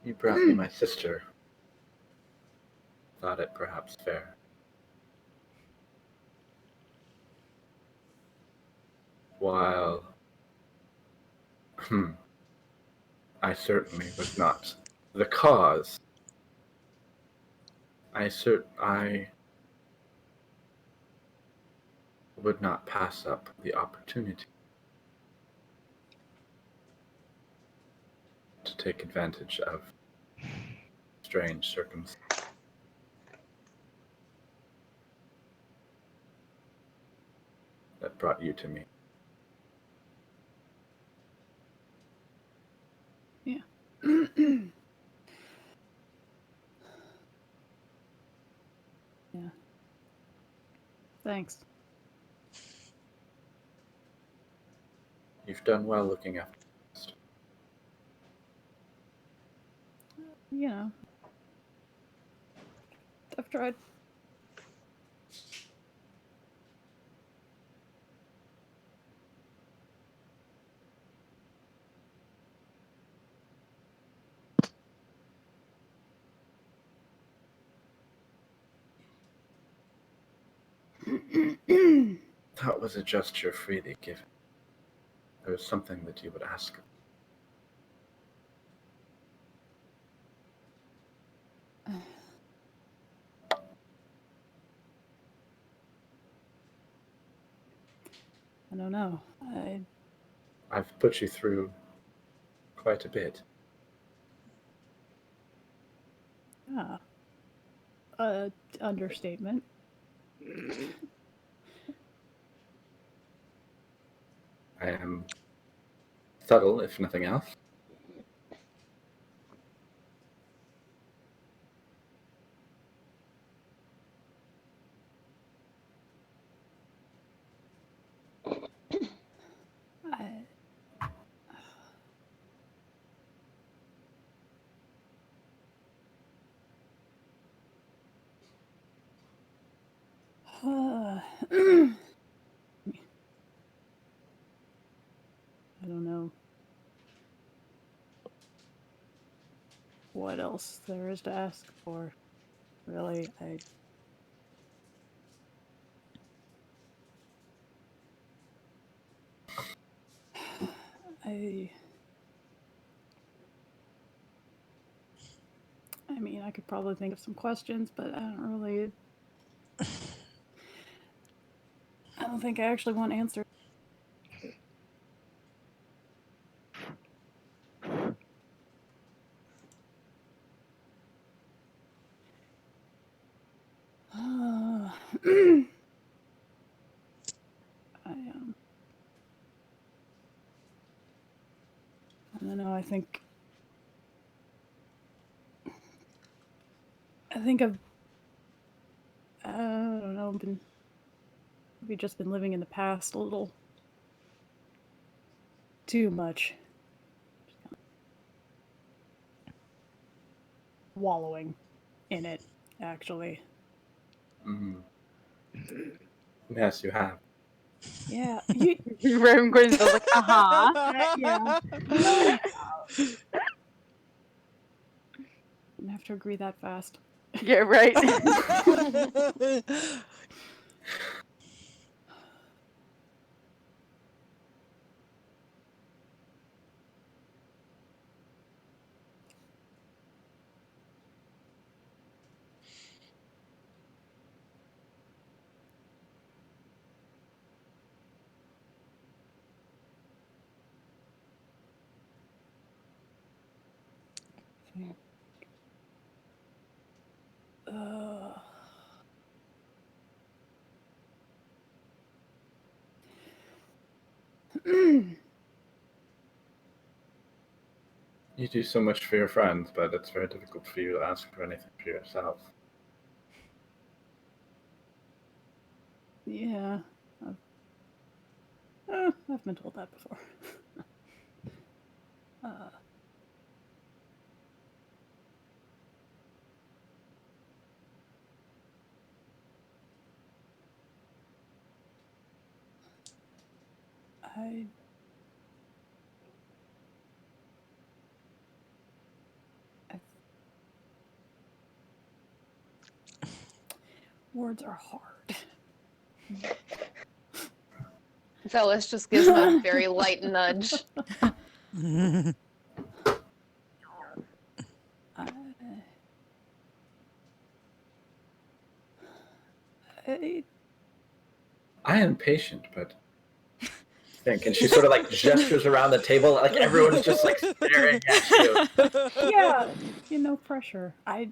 You brought me my sister. Thought it perhaps fair. While I certainly was not the cause, I would not pass up the opportunity to take advantage of strange circumstances that brought you to me. Yeah. Thanks. You've done well looking after us. You know. I've tried. That was a gesture freely given. There was something that you would ask. I don't know. I've put you through quite a bit. Understatement. I am subtle, if nothing else. I don't know what else there is to ask for. Really, I mean, I could probably think of some questions, but I don't think I actually want answers. I don't know, I think I think I don't know, we've just been living in the past a little too much. Wallowing in it, actually. Mm. Yes, you have. Yeah, Raven Queen's just like, uh-huh. yeah. I have to agree that fast. Yeah, right. Uh, You do so much for your friends, but it's very difficult for you to ask for anything for yourself. yeah. I've been told that before. I words are hard. Zealous just gives him a very light nudge. I am patient, but think, and she sort of like gestures around the table, like everyone's just like staring at you. Yeah, no pressure. I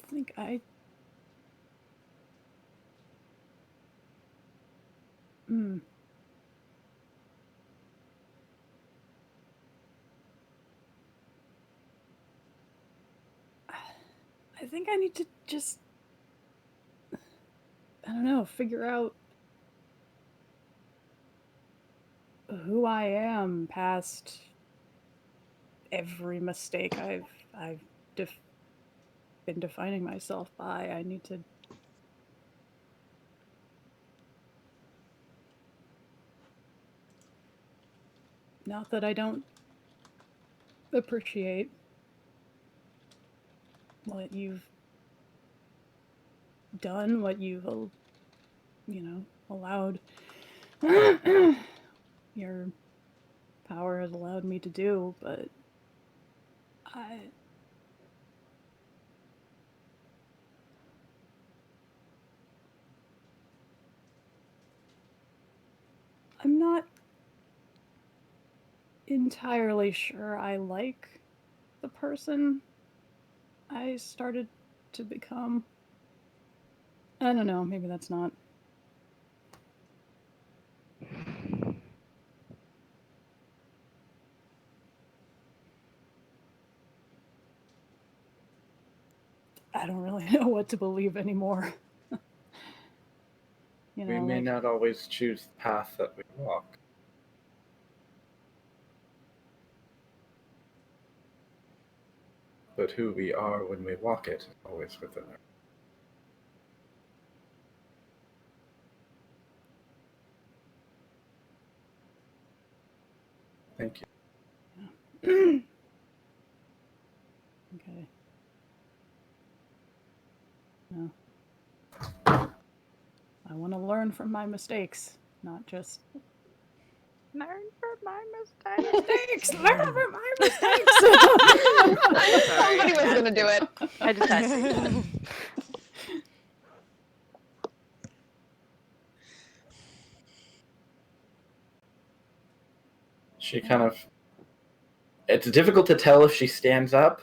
think I think I need to just, I don't know, figure out who I am past every mistake I've been defining myself by. I need to not that I don't appreciate what you've done, what you've allowed your power has allowed me to do, but I'm not entirely sure I like the person I started to become. I don't know, maybe that's not. I don't really know what to believe anymore. We may not always choose the path that we walk. But who we are when we walk it is always within our. Thank you. Okay. No. I want to learn from my mistakes, not just Learn from my mistakes. learn from my mistakes. I knew somebody was gonna do it. I just had to. She kind of... It's difficult to tell if she stands up,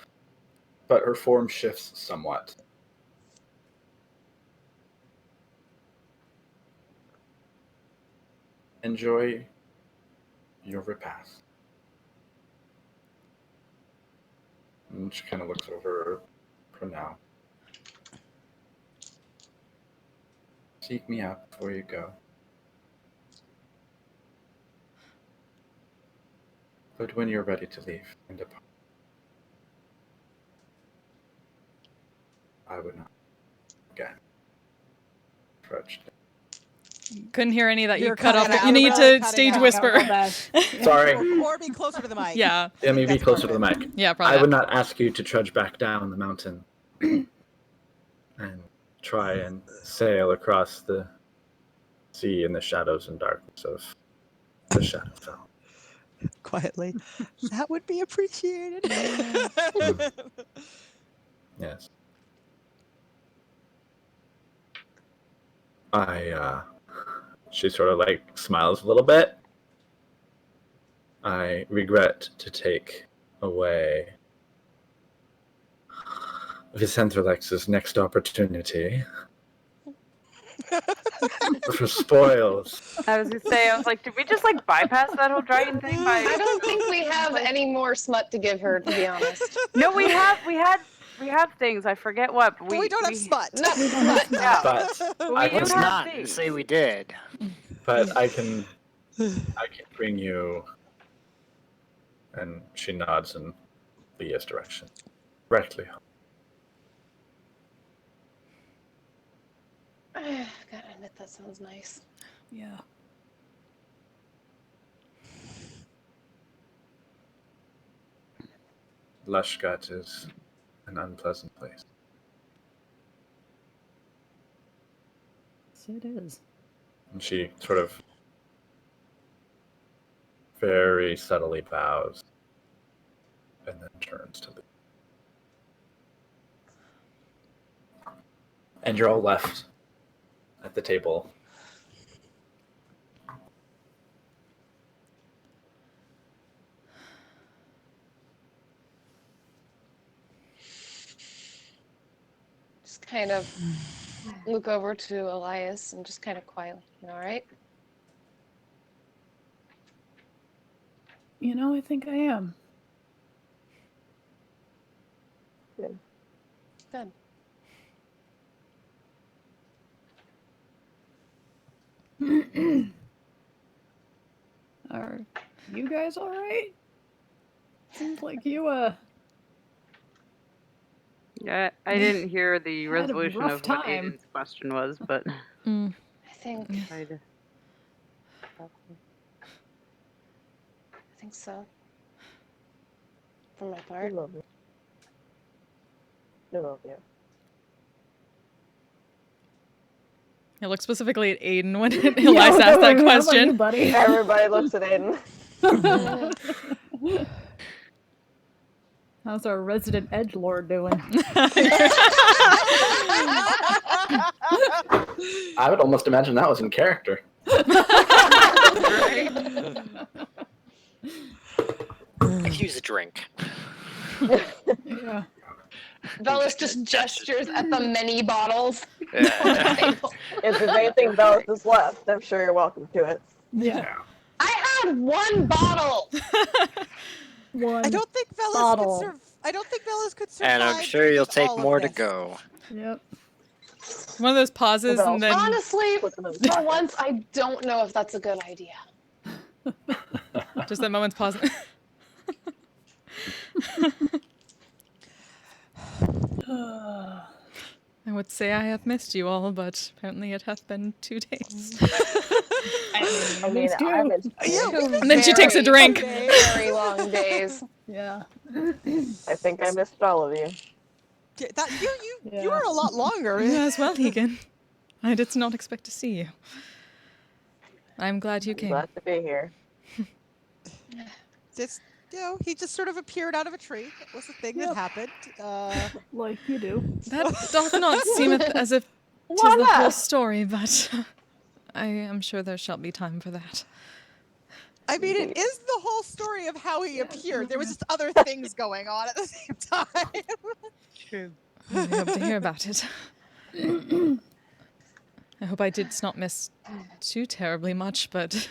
but her form shifts somewhat. Enjoy your repast. And she kind of looks over for now. Seek me out before you go. But when you're ready to leave and depart, I would not again trudge. Couldn't hear any of that. You You're cut off. cutting You out. need Really to cutting stage out. whisper. Sorry. Or be closer to the mic. Yeah. Let me be That's closer to the perfect. mic. Yeah, probably. I would not ask you to trudge back down the mountain and try and sail across the sea in the shadows and darkness of the Shadowfell. Quietly. That would be appreciated. Yes. She sort of like smiles a little bit. I regret to take away Vicenthralex's next opportunity for spoils. I was gonna say, I was like, did we just like bypass that whole dragon thing? I don't think we have any more smut to give her, to be honest. No, we have things. I forget what. But But we don't have smut. No, smut. Yeah. But But I we do can Let's have not things. say we did. But I can bring you. And she nods in Leah's direction. Directly home. Gotta admit, that sounds nice. Yeah. Lushgut is an unpleasant place. Yes, it is. And she sort of very subtly bows and then turns to leave. And you're all left at the table. Just kind of look over to Elias and just kind of quietly, you all right? You know, I think I am. Good. Are you guys all right? Seems like you Yeah, I didn't hear the Had a resolution rough of what time. Aiden's question was, but Mm. I think so. For my I part. love you. I love you. I look specifically at Aiden when Elias asked that How about you, question. buddy? Everybody looks at Aiden. How's our resident edgelord doing? I would almost imagine that was in character. Could use a drink. Yeah. Velas just gestures at the many bottles. Yeah. If there's anything Bellis is left, I'm sure you're welcome to it. Yeah. I had one bottle. One. I don't think Velas Bottle. could survive. And I'm sure you'll take all of more to this. go. Yep. One of those pauses Well, and then Honestly, Put them in for once, I don't know if that's a good idea. just that moment's pause. I would say I have missed you all, but apparently it hath been 2 days. I mean, Missed you. I missed Yeah, you. And then she takes a drink. Very long days. Yeah. I think I missed all of you. Yeah, you Yeah. were a lot longer. You as well, Egan. I did not expect to see you. I'm glad you I'm came. glad to be here. Just he just sort of appeared out of a tree. It was a thing that happened. Like you do. That doth not seem as if 'tis Why the whole not? story, but I am sure there shall be time for that. I mean, it is the whole story of how he appeared. There was just other things going on at the same time. True. I hope to hear about it. I hope I did not miss too terribly much, but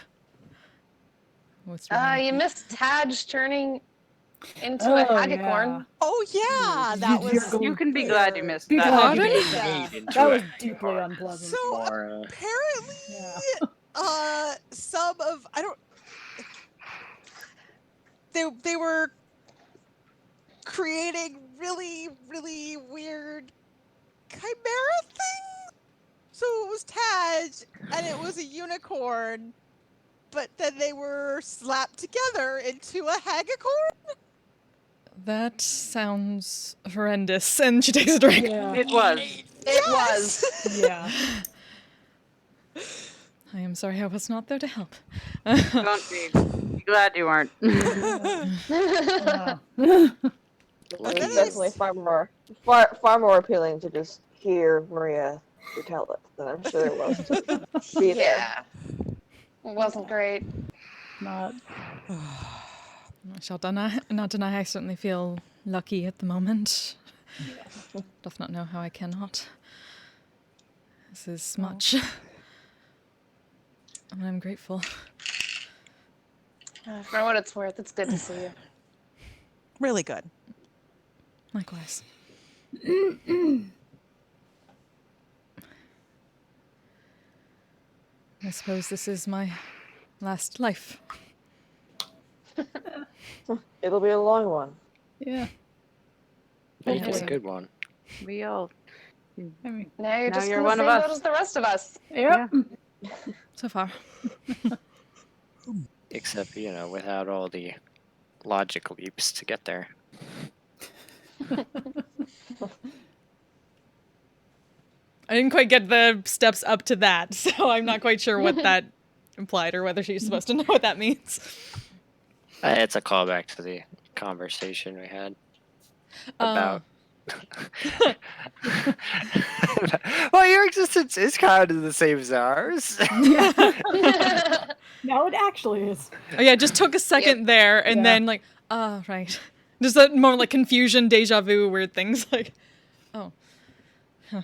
what's wrong? You missed Taj turning into a hagacorn. Oh yeah, that was. You can be glad you missed Be that. glad you Pardon? missed that. Made into That a was deeply hagacorn. unpleasant. So Or, apparently, some of they were creating really weird chimera thing. So it was Taj, and it was a unicorn, but then they were slapped together into a hagacorn. That sounds horrendous. And she takes a drink. Yeah. It was. It was. Yeah. I am sorry I was not there to help. Don't be. Be glad you weren't. It's definitely far more appealing to just hear Maria tell it than I'm sure it was to be there. Yeah. It wasn't great. Not. I shall not deny I certainly feel lucky at the moment. Doth not know how I cannot. This is much. And I'm grateful. For what it's worth, it's good to see you. Really good. Likewise. I suppose this is my last life. It'll be a long one. Yeah. Make it a good one. We all. I mean, Now you're Now just you're in the one same of boat us. as the rest of us. yep. So far. Except, without all the logic leaps to get there. I didn't quite get the steps up to that, so I'm not quite sure what that implied or whether she's supposed to know what that means. It's a callback to the conversation we had about. Well, your existence is kind of the same as ours. No, it actually is. Oh yeah, it just took a second there, and then like, right. Just that moment like confusion, deja vu, weird things like, oh. Huh.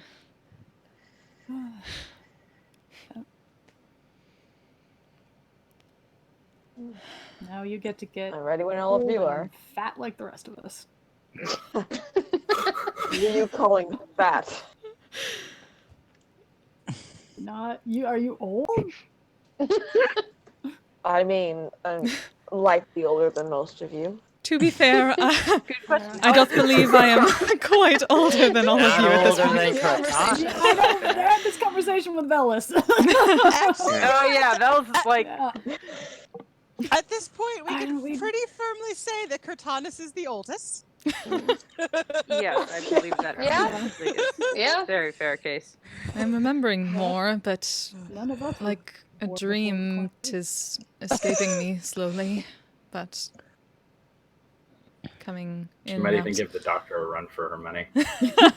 Now you get to get I'm ready when all of you old are. and fat like the rest of us. You calling fat? Not you. Are you old? I mean, I'm likely older than most of you. To be fair, Good question. I don't believe I am quite older than all of Not you at this older point. than Cortana. Yeah, I know. I had this conversation with Velis. Oh yeah, that was like. Yeah. At this point, we I can know, we- pretty firmly say that Cortanus is the oldest. Yes, I believe that. Yeah. absolutely is Yeah. a very fair case. I'm remembering more, but None of us. like a Or before dream, the 'tis escaping me slowly, but coming in. She might and even out. give the doctor a run for her money.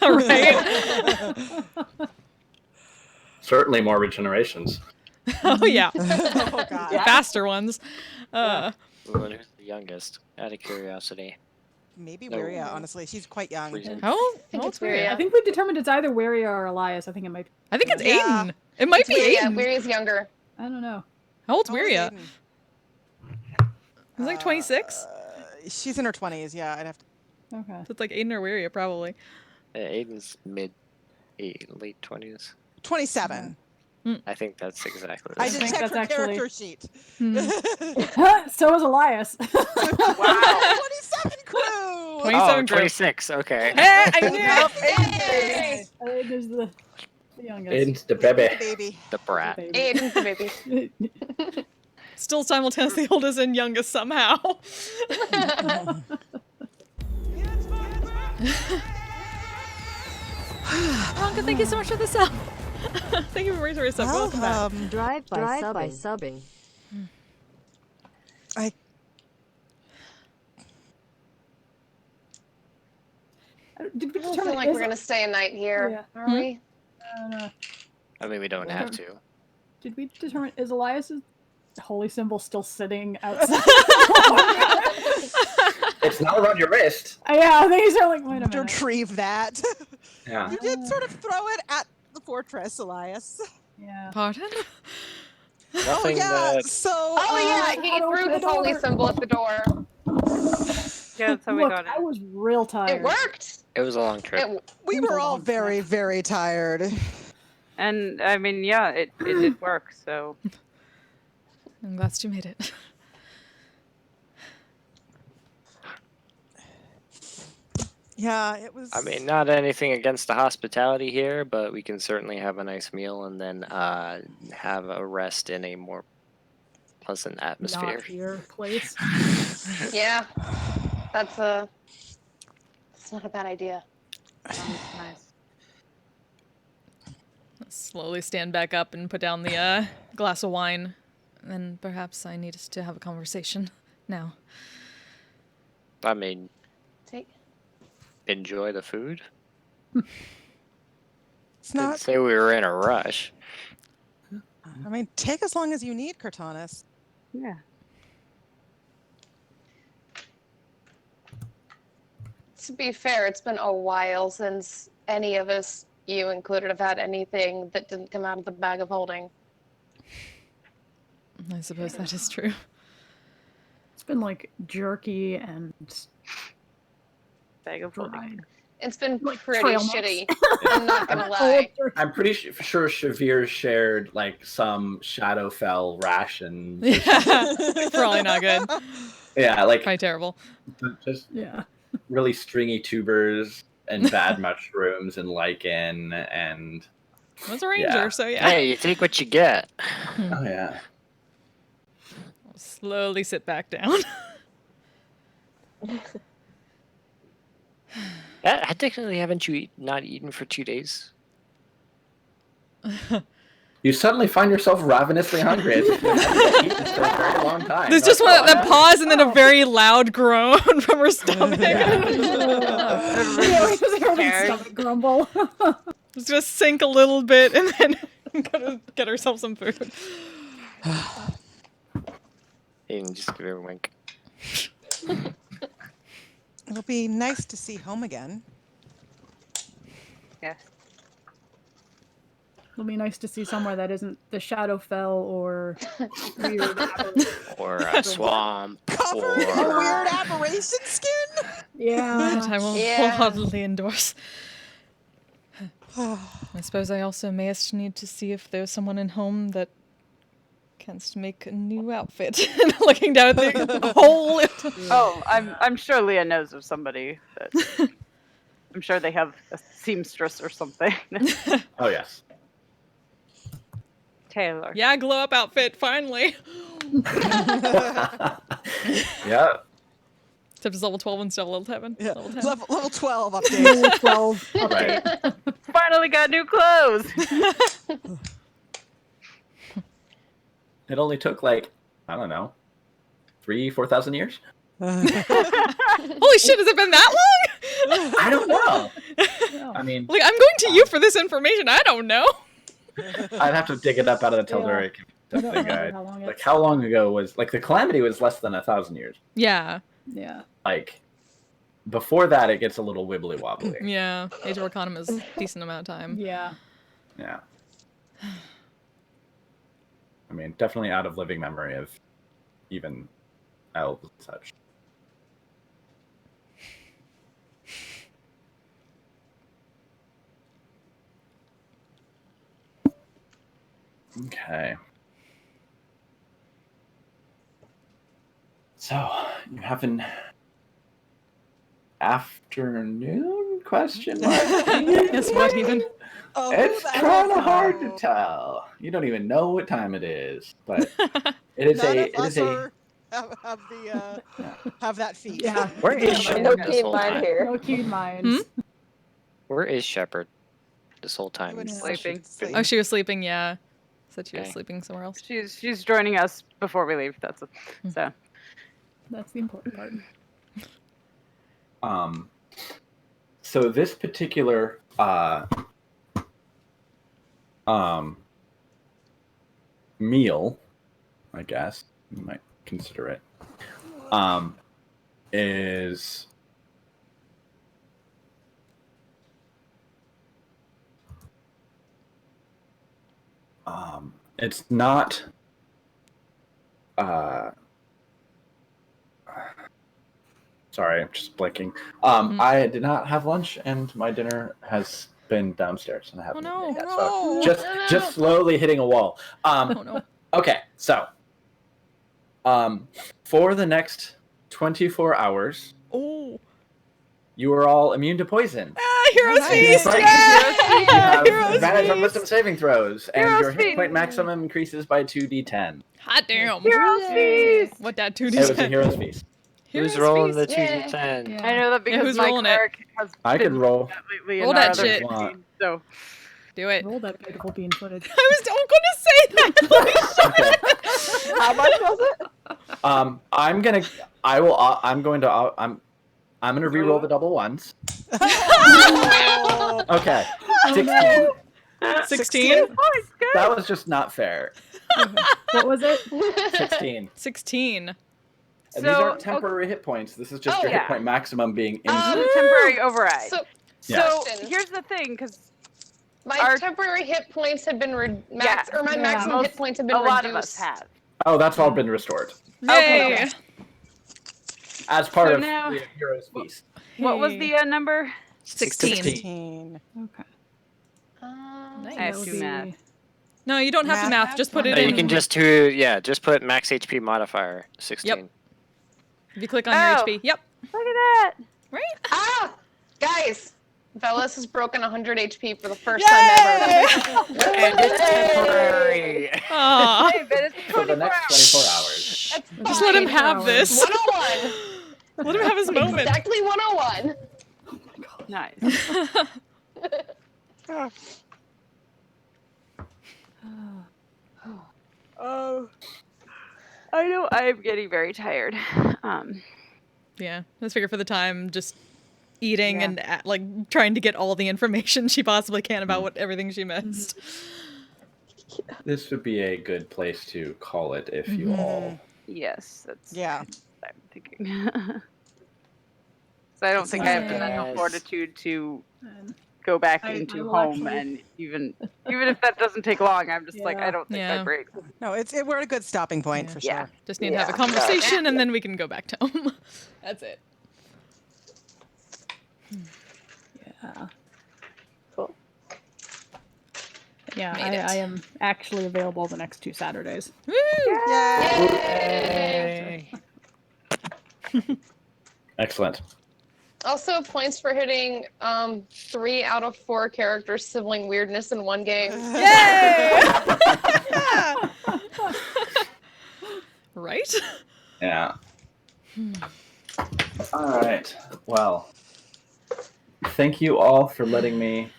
Right? Certainly more regenerations. Oh yeah, Oh god. faster ones. Well, who's the youngest? Out of curiosity. Maybe No. Wiria, honestly. She's quite young. Reason. How old? think How it's old's Wiria? Wiria. I think we determined it's either Waria or Elias. I think it might. I think it's Yeah. Aiden. It might be Yeah, Aiden. Weiri's younger. I don't know. How old's How old is Wiria? Aiden? He's like 26. She's in her 20s, yeah. I'd have to. Okay. So it's like Aiden or Wiria, probably. Aiden's late 20s. 27. I think that's exactly I right. just think checked that's her actually- character sheet. Hmm. So is Elias. Wow. 27 crew! 27 Oh, group. 26. Okay. Hey, I knew it. Hey! There's the youngest. Aiden's the baby. Baby. The brat. Baby. Aiden's the baby. Still simultaneously oldest and youngest somehow. Ronka, thank you so much for the sub. Thank you for raising your sub. Welcome back. Drive by subbing. I Did we I don't determine feel like is- we're gonna stay a night here, Yeah. are we? I don't know. I mean, we don't have to. Did we determine is Elias holy symbol still sitting outside. It's not around your wrist. Yeah, they are like, wait a minute. Retrieve that. Yeah. You did sort of throw it at the fortress, Elias. Yeah. Pardon? Nothing yeah. that So. Oh yeah, he how to threw open the the holy door. symbol at the door. Yeah, that's how we Look, got I it. was real tired. It worked. it was a long trip. We It was were a all long trip. very, very tired. And I mean, yeah, it did work. So I'm glad you made it. Yeah, it was. I mean, not anything against the hospitality here, but we can certainly have a nice meal and then have a rest in a more pleasant atmosphere. Not here place. Yeah, that's not a bad idea. nice. Slowly stand back up and put down the glass of wine. Then perhaps I need us to have a conversation now. I mean, Take. enjoy the food. It's Didn't not. say we were in a rush. I mean, take as long as you need, Cortanus. Yeah. To be fair, it's been a while since any of us, you included, have had anything that didn't come out of the bag of holding. I suppose that is true. It's been like jerky and Bag of fried. holding. It's been Like pretty trail mix. shitty. I'm not gonna lie. I'm pretty sure Shavir shared like some Shadowfell rations. Yeah, probably not good. Yeah, like Probably terrible. just Yeah. really stringy tubers and bad mushrooms and lichen and I was a ranger, Yeah. so yeah. Hey, you take what you get. oh yeah. I'll slowly sit back down. Technically, haven't you not eaten for 2 days? You suddenly find yourself ravenously hungry as if you haven't eaten for a very long time. There's just one that pause and then a very loud groan from her stomach. Everybody's stomach grumble. Just gonna sink a little bit and then gonna get herself some food. And just give her a wink. It'll be nice to see home again. Yes. It'll be nice to see somewhere that isn't the Shadowfell or weird Or a swamp. Covered in a weird aberration skin. Yeah. That I will Yeah. wholeheartedly endorse. I suppose I also mayest need to see if there's someone in home that canst make a new outfit. Looking down at the whole. Oh, I'm sure Leah knows of somebody. That I'm sure they have a seamstress or something. Oh yes. Taylor. Yeah, glow up outfit, finally. Yeah. Except it's level 12 instead of level 7. Yeah. Level 10. Level 12 update. Level 12 Right. update. Finally got new clothes. It only took like, I don't know, 4,000 years? Holy shit, has it been that long? I don't know. I mean, Like, I'm going to you for this information. I don't know. I'd have to dig it up out of the Yeah. Telltale I don't remember guide. how long Like, it's. how long ago was, like, the Calamity was less than 1,000 years. Yeah. Yeah. Like, before that, it gets a little wibbly wobbly. Yeah. Age of Arcanum is a decent amount of time. Yeah. Yeah. I mean, definitely out of living memory of even elves and such. Okay. So, you have an afternoon question mark? Guess what, even? Oh, It's I kind don't of hard to know. tell. You don't even know what time it is, but it is None a. of It us is a. are, have the have that feat. Yeah. Where is No Shepard this keen whole mind time? here. No keen minds. Where is Shepard this whole time? Wouldn't Sleeping. sleep. Sleep. Oh, she was sleeping, yeah. Said she was Okay. sleeping somewhere else. She's joining us before we leave. That's so. That's the important part. So this particular meal I guess you might consider it, is it's not sorry, I'm just blinking. I did not have lunch, and my dinner has been downstairs, and I haven't eaten it yet. So just slowly hitting a wall. Okay, so for the next 24 hours, you are all immune to poison. Heroes Feast! You have advantage on wisdom saving throws, and your hit point maximum increases by 2d10. Hot damn. Heroes Feast! What that 2d10? It was a Heroes Feast. Who's rolling the 2d10? I know that because who's my rolling it? cleric has I could roll. lately Roll in our that other shit. campaign, so Do it. Roll that beautiful bean footage. I was going to say that. Okay. How much was it? I'm going to re-roll the double ones. Okay. 16. 16? That was just not fair. What was it? 16. 16. And these aren't temporary hit points. This is just your hit point maximum being instant. temporary override. So, Yes. So here's the thing, because my temporary hit points have been maximum hit points have been a reduced. lot of us have. Oh, that's all been restored. Yay! Okay. As part So of now- the Heroes Feast. What was the number? 16. Okay. I Nice. have to math. No, you don't have to math. Just put it in. You can just just put max HP modifier 16. Yep. If you click on your HP. Yep. Look at that. Right? Ah! Guys! Velas has broken 100 HP for the first time ever. And it's temporary. Aw. Hey, but it's For the 24 next hours. 24 hours. That's Just let him fine. have this. 101. Let him have his moment. Exactly 101. Nice. Oh, I know I'm getting very tired. Yeah. Let's figure for the time, just eating and like trying to get all the information she possibly can about what everything she missed. This would be a good place to call it if you all. Yes, that's Yeah. what I'm thinking. So I don't think I have the mental fortitude to go back I into will home, actually- and even if that doesn't take long, I'm just like, I don't think Yeah. my brain. No, we're at a good stopping point for Yeah. sure. Just need to have a conversation and then we can go back to home. That's it. Yeah. Cool. Yeah, Made it. I am actually available the next 2 Saturdays. Woo! Yay. Excellent. Also, points for hitting 3 out of 4 characters' sibling weirdness in one game. Yay! Right? Yeah. All right. Well, thank you all for letting me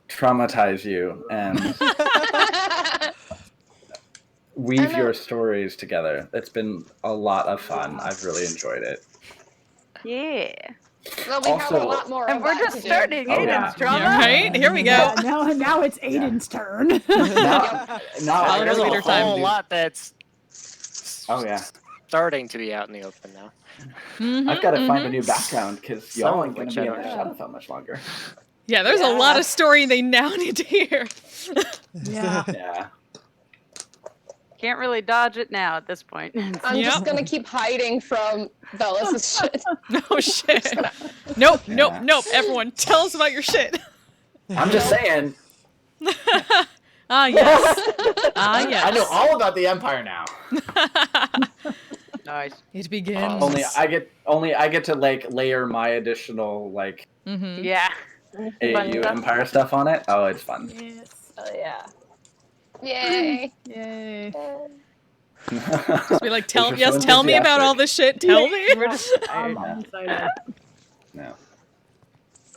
traumatize you and weave your stories together. It's been a lot of fun. I've really enjoyed it. Yeah. Well, we have a Also- lot more And of we're that just to do. starting Oh, Aiden's yeah. drama. Yeah, right? Here we go. Yeah, now it's Aiden's turn. Now I Follow There's the really leader a time. whole lot that's Oh yeah. starting to be out in the open now. I've got to find a new background because y'all Some ain't gonna which be I in don't the know. Shadowfell much longer. Yeah, there's a lot of story they now need to hear. Yeah. Yeah. Can't really dodge it now at this point. I'm Yep. just gonna keep hiding from Velas' shit. No shit. Nope, nope, Yeah. nope. Everyone, tell us about your shit. I'm just saying. Ah, yes. Ah, yes. I know all about the Empire now. Nice. It begins. Only I get to like layer my additional like Mm-hmm. Yeah. AU Empire stuff on it. Oh, it's fun. Yes. Oh yeah. Yay. Yay. Just be like, You're so tell me about all enthusiastic. this shit. Tell me. We're just I'm Yeah. excited. No.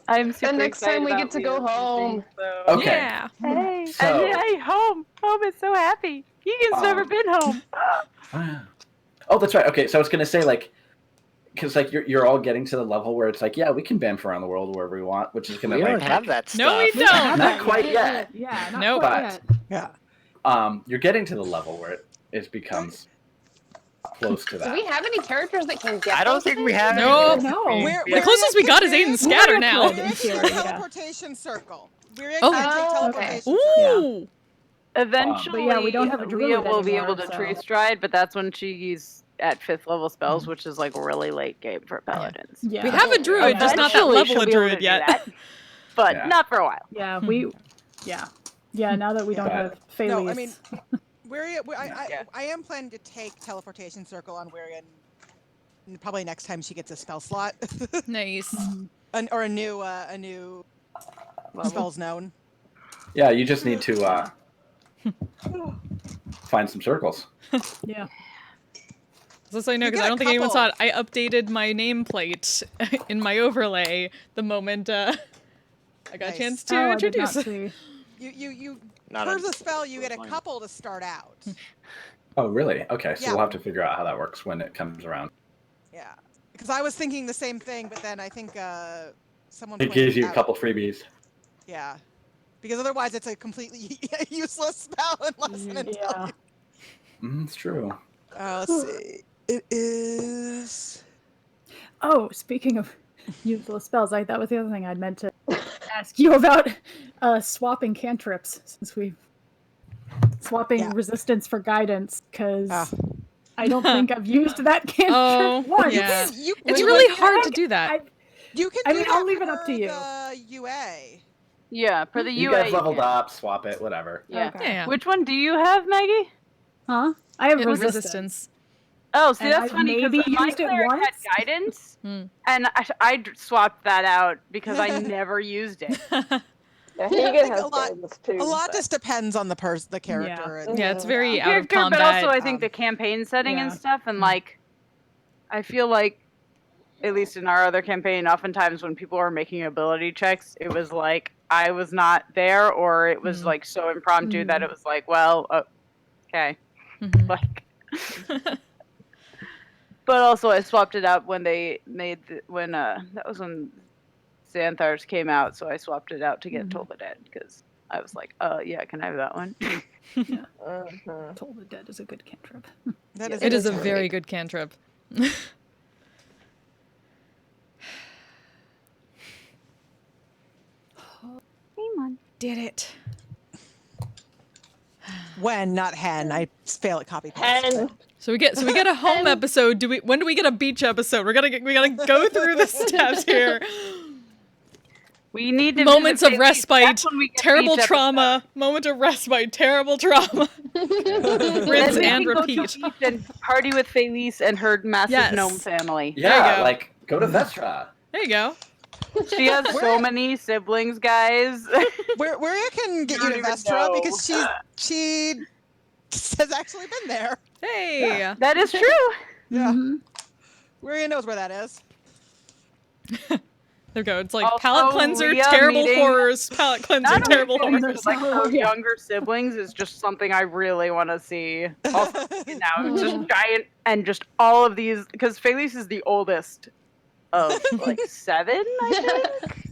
I'm super And next excited time we about get to go Leo's home. thing, so- Okay. Yeah. Hey, So- hey, home. Home is so happy. Keegan's never been home. Oh, that's right. Okay, so I was gonna say like, because like you're all getting to the level where it's like, yeah, we can bamf around the world wherever we want, which is gonna We don't like have that stuff. No, we don't. not quite yet. Yeah, not Nope. quite But yet. you're getting to the level where it becomes close to Do that. we have any characters that can get I don't those think we things? have. No. No. The closest we got is Aiden Scatter now. We're We're in theory, in a yeah. teleportation circle. We're in Oh. a Okay. teleportation circle. Ooh. Eventually, But yeah, we don't have a druid Leah will be anymore, able to so- tree stride, but that's when she's at 5th level spells, which is like really late game for paladins. Yeah. We have a druid, just not that Eventually level she'll of be able to druid do yet. that, but Yeah. not for a while. Yeah, yeah. Now that we don't Yeah. have Phales. No, I mean, I am planning to take teleportation circle on Warian probably next time she gets a spell slot. Nice. Or a new spells known. Yeah, you just need to find some circles. Yeah. Just so you know, You because get I a don't think anyone saw couple. it, I updated my nameplate in my overlay the moment I got a Nice. chance to Oh, I did not introduce. see. You Not per a- the spell you get a couple to start out. Oh, really? Okay, so Yeah. we'll have to figure out how that works when it comes around. Yeah, because I was thinking the same thing, but then I think someone It pointed gives you a out- couple freebies. Yeah, because otherwise it's a completely useless spell unless and until. Yeah. It's true. Let's see. It is. Oh, speaking of useless spells, that was the other thing I'd meant to ask you about swapping cantrips, since we've swapping Yeah. resistance for guidance, because Ah. I don't think I've used that cantrip Oh, once. yeah. You, It's you really can- hard to do that. You can. I do mean, that I'll leave it up to for you. The UA. Yeah, for the You UA. guys leveled can. up, swap it, whatever. Yeah. Okay. Yeah. Which one do you have, Maggie? Huh? I have It- resistance. Oh, see, And that's I've funny because maybe my used it cleric once. had guidance, Hmm. and I swapped that out because I never used it. Yeah, I Hagen think has a lot- guidance too. A lot but- just depends on the character. And, Yeah, it's very out of Character, combat. but also I think the campaign setting and yeah. stuff, and like, I feel like, at least in our other campaign, oftentimes when people were making ability checks, it was like I was not there, or it was like so impromptu that it was like, well, okay, Mhm. like. But also, I swapped it out when they made that was when Xanthars came out, so I swapped it out to get Toll the Dead because I was like, yeah, can I have that one? Mhm. Toll the Dead is a good cantrip. that is It is a good. very good cantrip. Did it. When, not hen. I fail at copy paste. And So we get a home episode. When do we get a beach episode? We gotta go through the steps here. We need to Moments visit of Bailey's. respite, That's when we get terrible each trauma. Moment of respite, terrible trauma. episode. Rinse Then we and can go to repeat. beach and party with Felice and her massive Yes. gnome family. Yeah, go. like go to Vestra. There you go. She has so many siblings, guys. Where you can get I you don't to even Vestra know. because she has actually been there. Hey. That is true. Yeah. Mhm. Where knows where that is. There we go. It's like Also, palate cleanser, Rhea terrible meeting- horrors. Palate cleanser, Not terrible only horrors. Felice, but, like her Yeah. younger siblings is just something I really want to see. Also, now it's just giant and just all of these because Felice is the oldest of like 7, I think.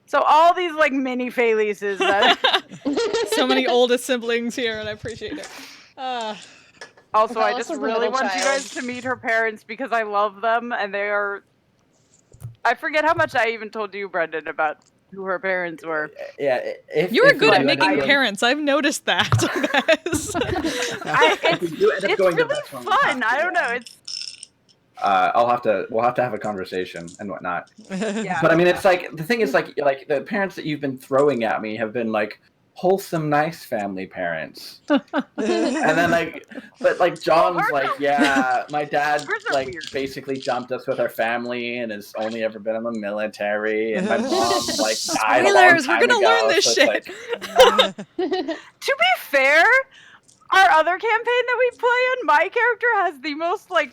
So all these like mini Felices that. So many oldest siblings here, and I appreciate it. Also, I Alice just was the really middle want you guys child. to meet her parents because I love them and they are. I forget how much I even told you, Brendan, about who her parents were. Yeah, if You were if good we at do end up making going- parents. I've noticed that, guys. if we do end up It's going to really Vestra, we'll have fun. to, I don't know. It's we'll have to have a conversation and whatnot. yeah. But I mean, it's like the thing is like the parents that you've been throwing at me have been like wholesome, nice family parents, and then but John's hers like, are yeah, my dad Hers are like weird. basically dumped us with our family and has only ever been in the military, and my mom like died a long Spoilers, we're time gonna ago, learn this so shit. To be fair, our other campaign that we play in, my character has the most like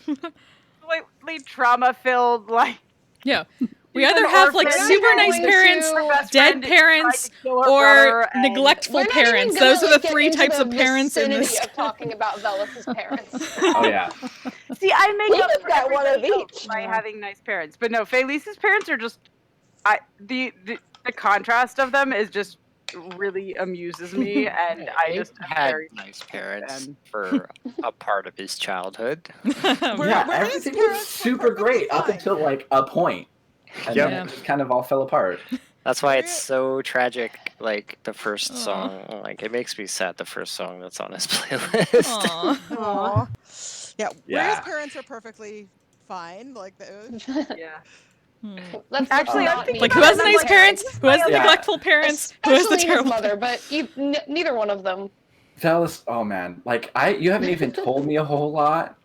slightly trauma-filled like. Yeah. We She's either an have like orphan. super We're nice going parents, to- Her best dead friend tried parents, to kill her or brother, and- neglectful We're not even parents. gonna, Those are like, the get three into types the of parents in vicinity this. of talking about Velus's parents. Oh yeah, See, I make We up just for got one of everybody else each. by Yeah. having nice parents. But no, Felice's parents are just the contrast of them is just really amuses me, and I Aiden just am had very nice parents fan. for a part of his childhood. Where- Yeah, where his everything was parents were super great up perfectly until fine. like a point, and Yep. then it just kind of all fell apart. That's why it's Where- so tragic. Like the first Aw. song, like it makes me sad. The first song that's on his playlist. Aw. Aw. Yeah, where his Yeah. parents are perfectly fine. Like, Yeah. Let's Actually, I'm not thinking Like, name who has the them nice like parents? Who has the Yeah. neglectful parents? Who has the Especially his terrible mother, but neither one of them. Fellas, oh man, like you haven't even told me a whole lot,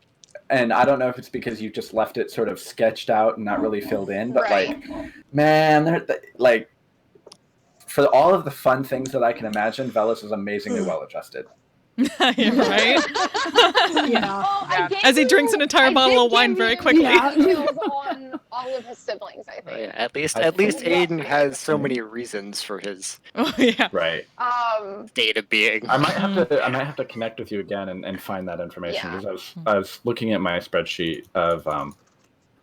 and I don't know if it's because you just left it sort of sketched out and not really filled in, but Right. like, man, like for all of the fun things that I can imagine, Velas is amazingly well adjusted. Yeah, right? Yeah. Well, I gave As he drinks an entire I bottle did of wine give very you quickly. Yeah. details on all of his siblings, I Oh, think. yeah, at least I think- Aiden has so many reasons for his Oh, yeah. Right. state of being. I might have to connect with you again and find that information, Yeah. because I was looking at my spreadsheet of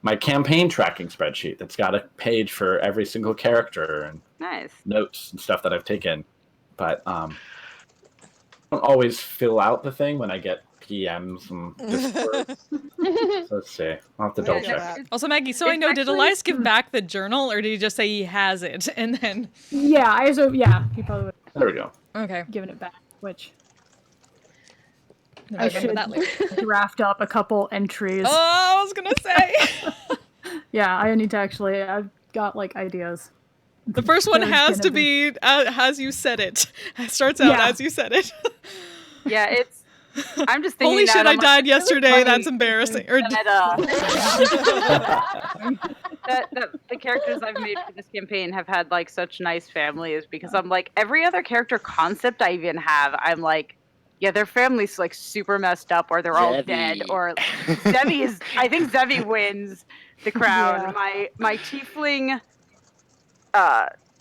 my campaign tracking spreadsheet that's got a page for every single character and Nice. notes and stuff that I've taken, but I don't always fill out the thing when I get PMs and Discord. So let's see. I'll have to double Yeah, check. Also, Maggie, so I It's know, did actually- Elias give back the journal, or did he just say he has it? And then. Yeah, I assume, yeah, he probably would There we go. Okay. have given it back, which Then I I'll remember should that later. draft up a couple entries. Oh, I was gonna say. Yeah, I need to actually, I've got like ideas. The first one There's has gonna to be as you said it. It starts out Yeah. as you said it. Yeah, it's. I'm just thinking. Holy now, shit, and I I'm like, died it's really yesterday. funny That's embarrassing. Or that the characters I've made for this campaign have had like such nice families, because I'm like, every other character concept I even have, I'm like, yeah, their family's like super messed up, or they're all Zevi. dead, or Zevi is. I think Zevi wins the crown. Yeah. My tiefling.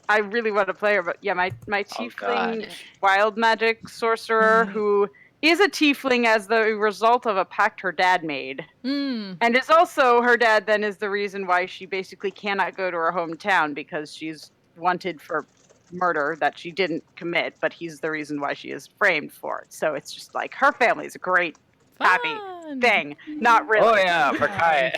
I really want to play her, but yeah, my tiefling God. wild magic sorcerer who is a tiefling as the result of a pact her dad made. Mm. And it's also her dad then is the reason why she basically cannot go to her hometown, because she's wanted for murder that she didn't commit, but he's the reason why she is framed for it. So it's just like her family's a great happy Fun. thing. Not really. Oh yeah, Makai.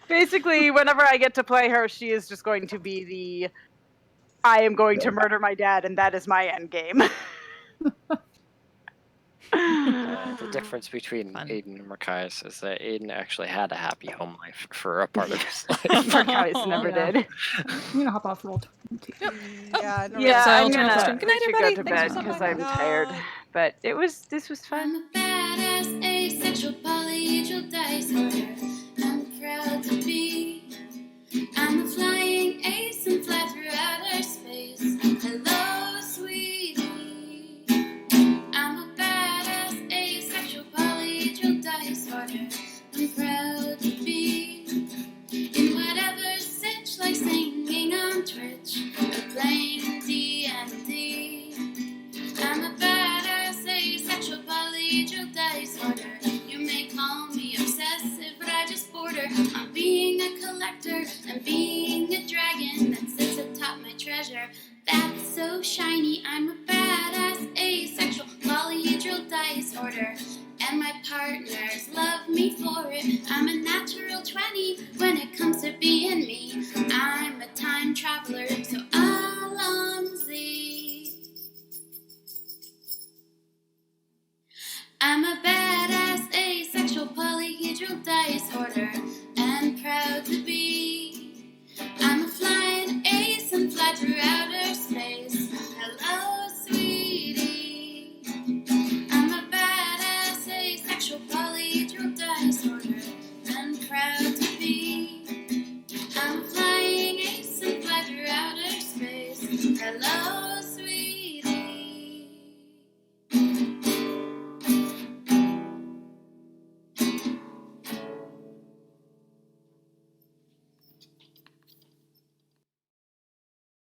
Basically, whenever I get to play her, she is just going to be the I am going to murder my dad, and that is my end game. The difference between Fun. Aiden and Marcus is that Aiden actually had a happy home life for a part of his life. Marcus never Yeah. did. I'm gonna hop off roll 20. yeah, no, Yeah, So I'll I'm turn off the gonna stream. Good night, I should everybody. go to Thanks bed for because stopping I'm by. tired. But this was fun. I'm a badass asexual polyhedral dice order. I'm proud to be. I'm a flying ace and fly through outer space. Hello, sweetie. I'm a badass asexual polyhedral dice order. I'm proud to be in whatever sitch, like singing on Twitch or playing D&D. I'm a badass asexual polyhedral dice order. You may call me obsessive, but I just border on being a collector and being a dragon that sits atop my treasure. That's so shiny. I'm a badass asexual polyhedral dice order, and my partners love me for it. I'm a natural 20 when it comes to being me. I'm a time traveler, so Alonzi. I'm a badass asexual polyhedral dice order, and proud to be. I'm a flying ace and fly through outer space. Hello, sweetie. I'm a badass asexual polyhedral dice order, and proud to be. I'm a flying ace and fly through outer space. Hello,